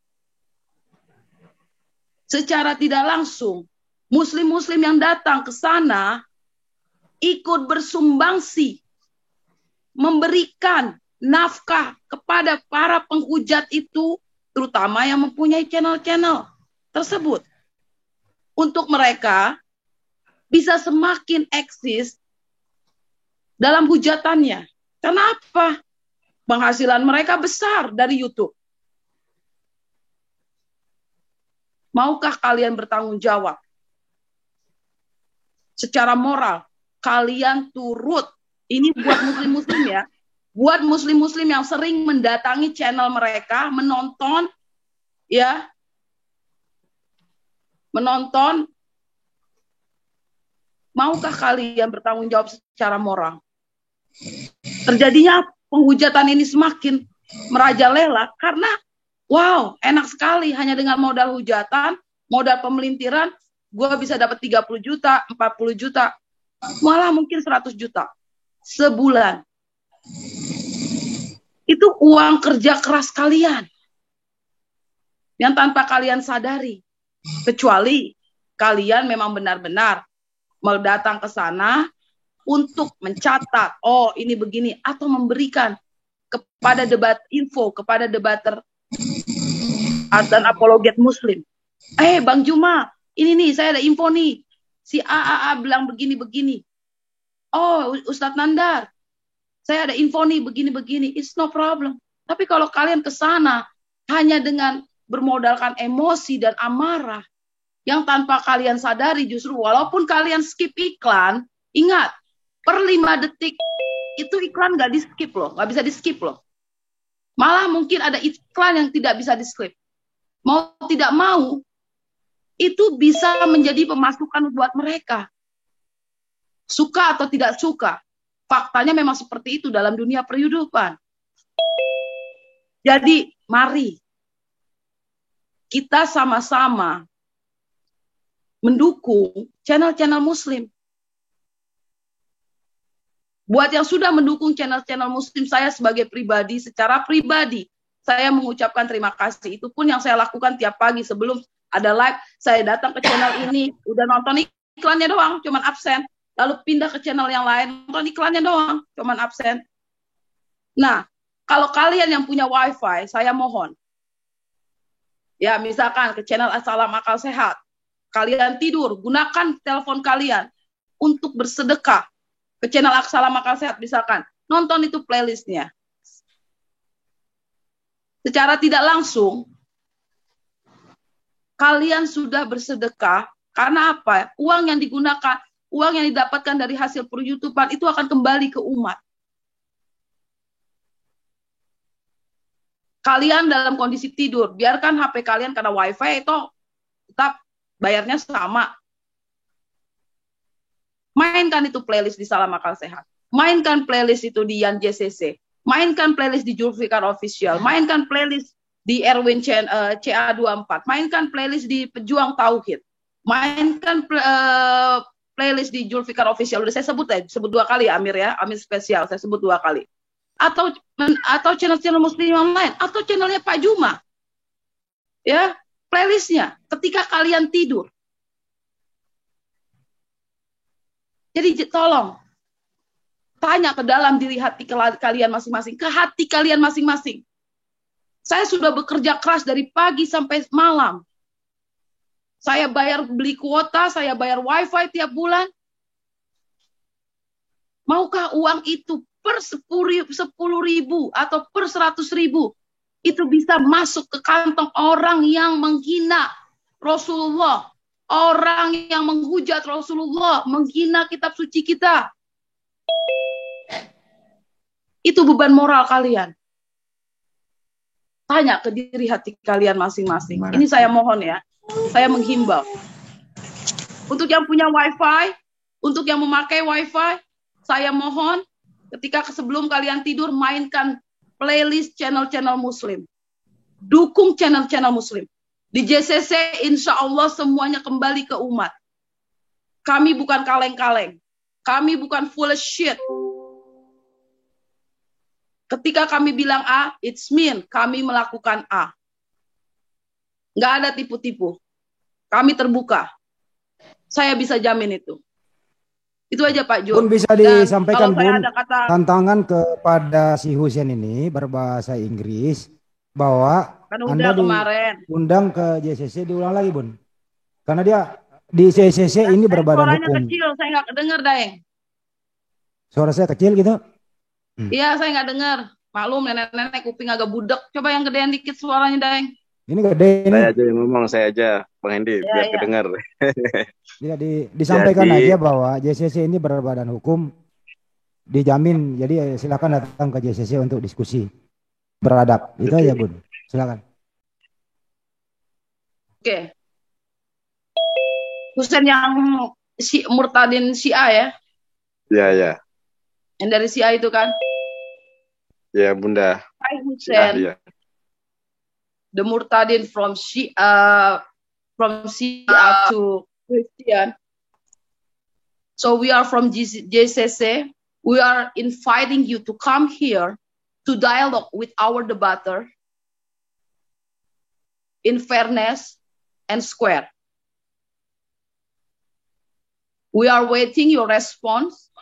Secara tidak langsung, muslim-muslim yang datang ke sana ikut bersumbangsi, memberikan nafkah kepada para penghujat itu, terutama yang mempunyai channel-channel tersebut. Untuk mereka bisa semakin eksis dalam hujatannya. Kenapa? Penghasilan mereka besar dari YouTube. Maukah kalian bertanggung jawab? Secara moral, kalian turut. Ini buat muslim-muslim ya. Buat muslim-muslim yang sering mendatangi channel mereka, menonton, ya. Menonton. Maukah kalian bertanggung jawab secara moral? Terjadinya penghujatan ini semakin merajalela karena wow, enak sekali hanya dengan modal hujatan, modal pemelintiran, gue bisa dapat 30 juta, 40 juta, malah mungkin 100 juta sebulan. Itu uang kerja keras kalian yang tanpa kalian sadari. Kecuali kalian memang benar-benar mau datang ke sana untuk mencatat, oh ini begini, atau memberikan kepada info kepada debater dan apologet muslim. Bang Juma, ini nih saya ada info nih. Si AAA bilang begini-begini. Oh, Ustadz Nandar, saya ada info nih begini-begini. It's no problem. Tapi kalau kalian ke sana hanya dengan bermodalkan emosi dan amarah yang tanpa kalian sadari, justru walaupun kalian skip iklan, ingat, per 5 detik itu iklan nggak di-skip loh, nggak bisa di-skip loh. Malah mungkin ada iklan yang tidak bisa di-skip. Mau tidak mau, itu bisa menjadi pemasukan buat mereka. Suka atau tidak suka, faktanya memang seperti itu dalam dunia perhidupan. Jadi, mari kita sama-sama mendukung channel-channel muslim. Buat yang sudah mendukung channel-channel muslim, saya sebagai pribadi, secara pribadi, saya mengucapkan terima kasih. Itu pun yang saya lakukan tiap pagi sebelum ada live, saya datang ke channel ini, udah nonton iklannya doang, cuman absen. Lalu pindah ke channel yang lain, nonton iklannya doang, cuman absen. Nah, kalau kalian yang punya wifi, saya mohon. Ya, misalkan ke channel Assalam Akal Sehat. Kalian tidur, gunakan telepon kalian untuk bersedekah. Ke channel Assalam Akal Sehat, misalkan. Nonton itu playlistnya. Secara tidak langsung, kalian sudah bersedekah. Karena apa? Uang yang digunakan, uang yang didapatkan dari hasil per-YouTubean itu akan kembali ke umat. Kalian dalam kondisi tidur, biarkan HP kalian karena wifi itu tetap bayarnya sama. Mainkan itu playlist di Salam Akal Sehat. Mainkan playlist itu di Yan JCC. Mainkan playlist di Julfikar Official. Mainkan playlist di Erwin CA24. Mainkan playlist di Pejuang Tauhid. Mainkan playlist di Julfikar Official. Udah saya sebut 2 kali ya, Amir ya. Amir spesial, saya sebut 2 kali. Atau channel-channel muslim yang lain. Atau channelnya Pak Juma. Ya, playlistnya. Ketika kalian tidur. Jadi tolong. Tanya ke dalam diri hati kalian masing-masing. Ke hati kalian masing-masing. Saya sudah bekerja keras dari pagi sampai malam. Saya bayar beli kuota, saya bayar wifi tiap bulan. Maukah uang itu per 10.000 atau per 100.000 itu bisa masuk ke kantong orang yang menghina Rasulullah, orang yang menghujat Rasulullah, menghina kitab suci kita? Itu beban moral kalian. Tanya ke diri hati kalian masing-masing. Ini saya mohon ya, saya menghimbau. Untuk yang punya wifi, untuk yang memakai wifi, saya mohon ketika sebelum kalian tidur, mainkan playlist channel-channel muslim. Dukung channel-channel muslim. Di JCC insya Allah semuanya kembali ke umat. Kami bukan kaleng-kaleng. Kami bukan full of shit. Ketika kami bilang A, it's mean kami melakukan A. Nggak ada tipu-tipu. Kami terbuka. Saya bisa jamin itu. Itu aja Pak Jo. Bun bisa disampaikan Bun, tantangan kepada si Husein ini berbahasa Inggris bahwa kan udah kemarin undang ke JCC, diulang lagi Bun. Karena dia di JCC ini berbadan suaranya hukum. Kecil, saya nggak kedenger Daeng. Suara saya kecil gitu? Iya, saya nggak dengar. Maklum nenek-nenek kuping agak budek. Coba yang gedean dikit suaranya Daeng. Ini gede ini. Saya aja yang ngomong, saya aja, Bang Hendi, biar kedengar. Ya, disampaikan Jadi, aja bahwa JCC ini berbadan hukum, dijamin. Jadi silakan datang ke JCC untuk diskusi beradab. Itu aja, Bun. Silakan. Oke. Husein yang murtadin Syiah ya? Ya, ya. Yang dari Syiah itu kan? Ya, Bunda. Hai Husein. Ya. The murtadin from Shia to Christian. So we are from JCC. We are inviting you to come here to dialogue with our debater in fairness and square. We are waiting your response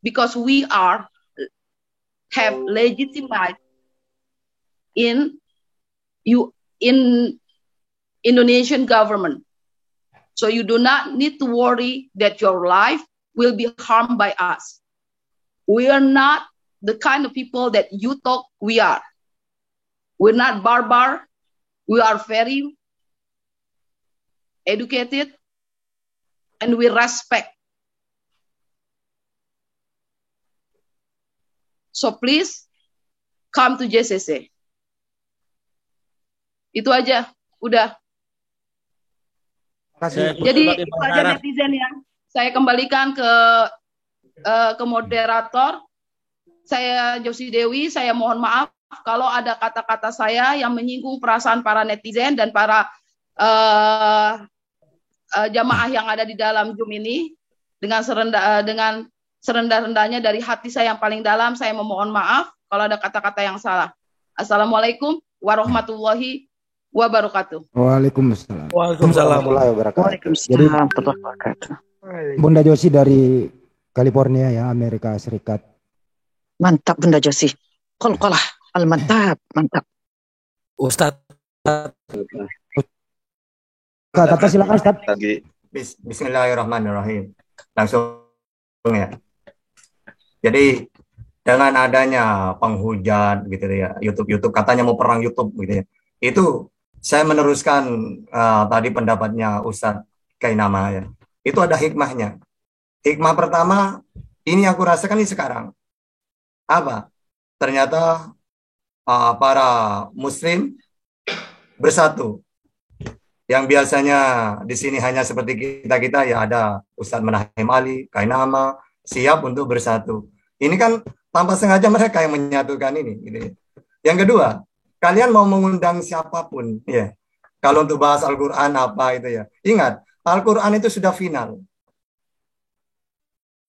because we have legitimate in Indonesian government. So you do not need to worry that your life will be harmed by us. We are not the kind of people that you thought we are. We're not barbar. We are very educated and we respect. So please come to JCC. Itu aja, udah. Jadi itu aja netizen ya. Saya kembalikan ke moderator. Saya Josie Dewi, saya mohon maaf kalau ada kata-kata saya yang menyinggung perasaan para netizen dan para jamaah yang ada di dalam Zoom ini. Dengan serendah-rendahnya dari hati saya yang paling dalam, saya memohon maaf kalau ada kata-kata yang salah. Assalamualaikum warahmatullahi wabarakatuh. Waalaikumsalam. Waalaikumsalam. Waalaikumsalam. Jadi Bunda Josie dari California ya, Amerika Serikat. Mantap Bunda Josie. Qalqalah al-mantap, mantap. Ustadz. Kata silakan Ustadz. Bismillahirrahmanirrahim. Langsung ya. Jadi dengan adanya penghujat gitu ya, YouTube katanya mau perang YouTube gitu ya. Itu saya meneruskan tadi pendapatnya Ustadz Kainama ya. Itu ada hikmahnya. Hikmah pertama, ini aku rasakan ini sekarang. Apa? Ternyata para muslim bersatu. Yang biasanya di sini hanya seperti kita ya, ada Ustadz Menahim Ali, Kainama, siap untuk bersatu. Ini kan tanpa sengaja mereka yang menyatukan ini. Gitu ya. Yang kedua, kalian mau mengundang siapapun, ya. Kalau untuk bahas Al-Quran apa itu ya. Ingat, Al-Quran itu sudah final.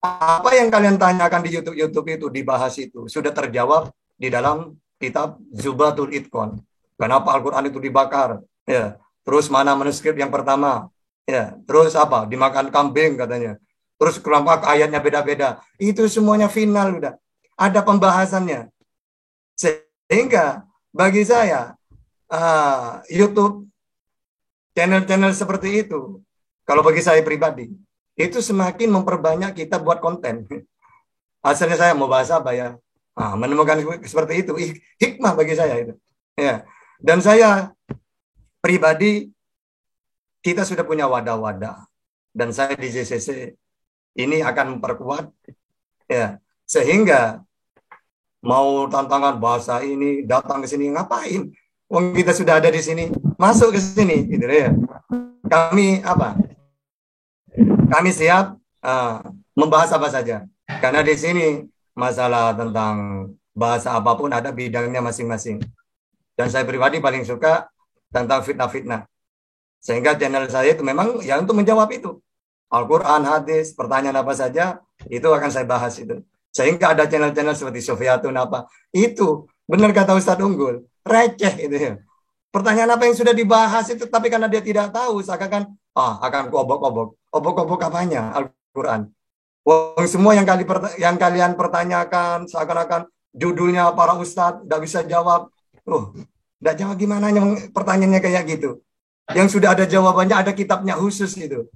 Apa yang kalian tanyakan di YouTube itu, dibahas itu, sudah terjawab di dalam kitab Zubatul Itqan. Kenapa Al-Quran itu dibakar? Ya. Terus mana manuskrip yang pertama? Ya. Terus apa? Dimakan kambing katanya. Terus kenapa ayatnya beda-beda? Itu semuanya final udah. Ada pembahasannya. Sehingga bagi saya, YouTube, channel-channel seperti itu, kalau bagi saya pribadi, itu semakin memperbanyak kita buat konten. Asalnya saya mau bahas apa ya? Menemukan seperti itu, hikmah bagi saya itu. Ya. Dan saya pribadi, kita sudah punya wadah-wadah. Dan saya di JCC ini akan memperkuat, ya, sehingga mau tantangan bahasa ini, datang ke sini ngapain? Wong kita sudah ada di sini, masuk ke sini, gitu ya. Kami apa? Kami siap membahas apa saja. Karena di sini masalah tentang bahasa apapun ada bidangnya masing-masing. Dan saya pribadi paling suka tentang fitnah-fitnah. Sehingga channel saya itu memang ya untuk menjawab itu. Al-Quran, hadis, pertanyaan apa saja, itu akan saya bahas itu. Sehingga ada channel-channel seperti Sofiyatun apa. Itu, benar kata Ustadz Unggul, receh itu ya. Pertanyaan apa yang sudah dibahas itu, tapi karena dia tidak tahu, seakan-akan, akan kuobok-obok. Obok-obok apanya? Al-Quran. Semua yang kalian pertanyakan, seakan-akan judulnya para Ustadz, tidak bisa jawab. Tidak jawab gimana pertanyaannya kayak gitu. Yang sudah ada jawabannya, ada kitabnya khusus itu.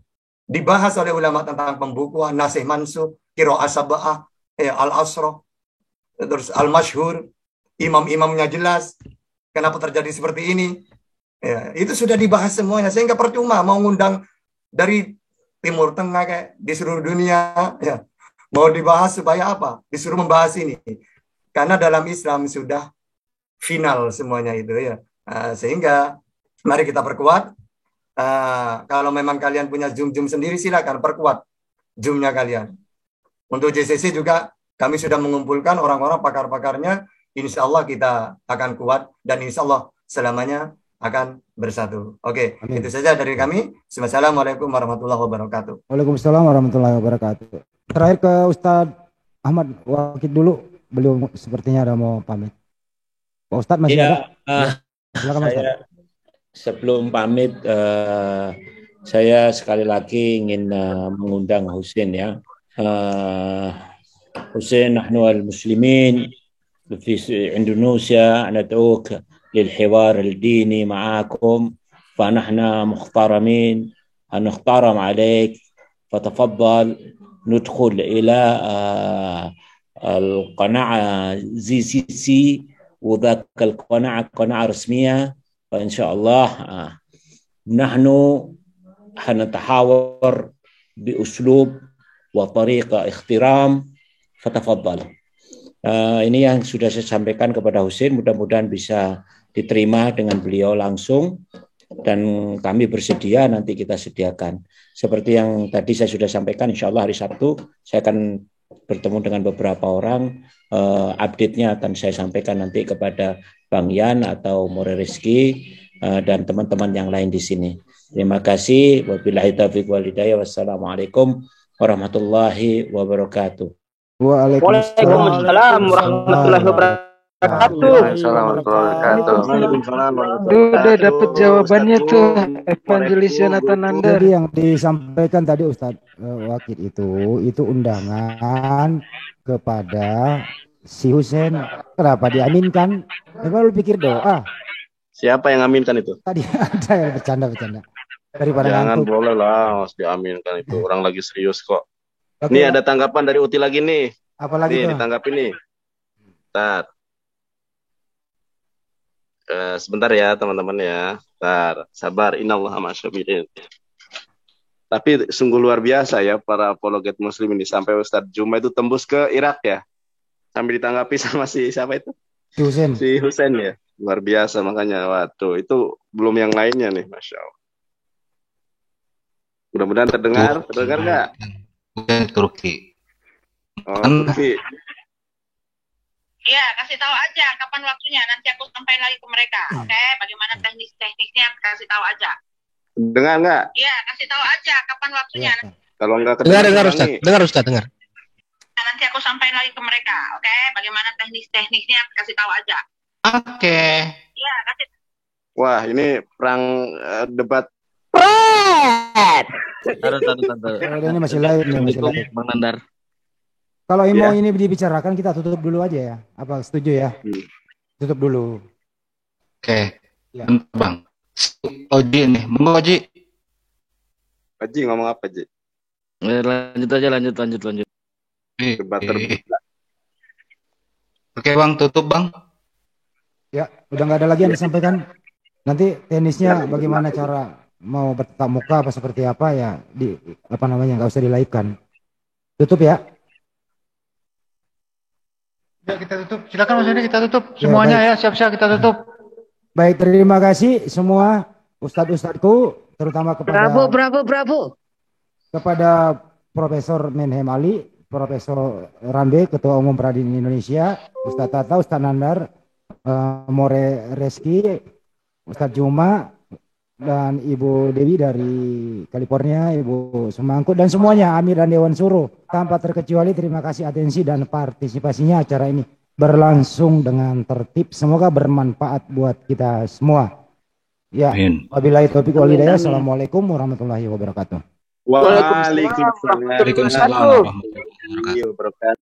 Dibahas oleh ulama tentang pembukuan, nasih mansukh, qiraah sab'ah, al-asrah, terus al-masyhur, imam-imamnya jelas. Kenapa terjadi seperti ini? Ya, itu sudah dibahas semuanya, sehingga percuma mau ngundang dari Timur Tengah kayak di seluruh dunia, ya. Mau dibahas supaya apa? Disuruh membahas ini. Karena dalam Islam sudah final semuanya itu ya. Sehingga mari kita perkuat. Kalau memang kalian punya Zoom sendiri, silakan perkuat Zoom-nya kalian. Untuk JCC juga kami sudah mengumpulkan orang-orang pakar-pakarnya. Insya Allah kita akan kuat dan insya Allah selamanya akan bersatu. Oke, Amin. Itu saja dari kami. Assalamualaikum warahmatullahi wabarakatuh. Waalaikumsalam warahmatullahi wabarakatuh. Terakhir ke Ustadz Ahmad Wakid dulu. Beliau sepertinya ada mau pamit. Pak Ustadz masih ada? Silakan Pak Ustadz. Sebelum pamit, saya sekali lagi ingin mengundang Husin ya. Husin, nahnu al-muslimin fi Indonesia, nad'uk للحوار الديني معاكم فنحن مخترمين هنخترم عليك فتفضل ندخل إلى القناة ZCC وذاك قناة رسمية فإن شاء الله نحن حنتحاور بأسلوب وطريقة احترام فتفضل. Ini yang sudah saya sampaikan kepada Husin, mudah-mudahan bisa diterima dengan beliau langsung dan kami bersedia, nanti kita sediakan. Seperti yang tadi saya sudah sampaikan, insya Allah hari Sabtu saya akan bertemu dengan beberapa orang, update-nya akan saya sampaikan nanti kepada Bang Yan atau More Rizky dan teman-teman yang lain di sini. Terima kasih. Wabillahi taufiq wal hidayah. Wassalamualaikum warahmatullahi wabarakatuh. Waalaikumsalam warahmatullahi wabarakatuh. Udah dapat jawabannya tuh, Evangelis Jonathan Nandar. Jadi yang disampaikan tadi Ustadz Wakid itu undangan kepada si Husin. Kenapa diaminkan? Emang lu pikir doa? Siapa yang aminkan itu? Tadi ada yang bercanda-bercanda. Daripada jangan ngantuk. boleh lah harus diaminkan itu, orang lagi serius kok. Nih ada tanggapan dari Uti lagi nih. Apa lagi nih tuh? Ditanggapi nih. Bentar. Sebentar ya teman-teman ya. Bentar, sabar. Innallaha ma'asyabirin. Tapi sungguh luar biasa ya para apologet muslim ini, sampai Ustadz Juma itu tembus ke Irak ya. Sambil ditanggapi sama si siapa itu? Si Husin ya. Luar biasa makanya. Waduh, itu belum yang lainnya nih, Masya Allah. Mudah-mudahan terdengar nggak? Turki. Oh, Turki. Iya, kasih tahu aja kapan waktunya. Nanti aku sampaikan lagi ke mereka. Oke, bagaimana teknisnya kasih tahu aja. Dengar nggak? Iya, kasih tahu aja kapan waktunya. Kalau nggak dengar Ustaz. Dengar Ustaz, dengar. Nanti aku sampaikan lagi ke mereka. Oke, bagaimana teknisnya kasih tahu aja. Oke. Iya, kasih. Wah, ini perang debat. Ini masih live nih, Bang Nandar. Kalau mau ini dibicarakan kita tutup dulu aja ya. Apa setuju ya? Tutup dulu. Oke. Ya. Bang. Oji nih, mau Oji. Oji ngomong apa, Ji? Lanjut aja, lanjut. Debat terbuka. Oke, Bang, tutup, Bang. Ya, udah nggak ada lagi yang disampaikan. Nanti teknisnya bagaimana cara mau bertatap muka apa seperti apa ya di apa namanya nggak usah dilaikan. Tutup ya. Ya kita tutup. Silakan Mas Yudi, kita tutup semuanya ya, siap-siap kita tutup. Baik, terima kasih semua ustadz-ustadzku, terutama kepada Bravo. kepada Profesor Menhem Ali, Profesor Rambe, Ketua Umum Peradin Indonesia, Ustadz Tata, Ustadz Nandar, More Reski, Ustadz Juma, dan Ibu Dewi dari California, Ibu Semangkut, dan semuanya, Amir dan Dewan Suruh. Tanpa terkecuali terima kasih atensi dan partisipasinya, acara ini berlangsung dengan tertib. Semoga bermanfaat buat kita semua. Ya, wabillahi taufiq wal hidayah. Assalamualaikum warahmatullahi wabarakatuh. Waalaikumsalam warahmatullahi wabarakatuh.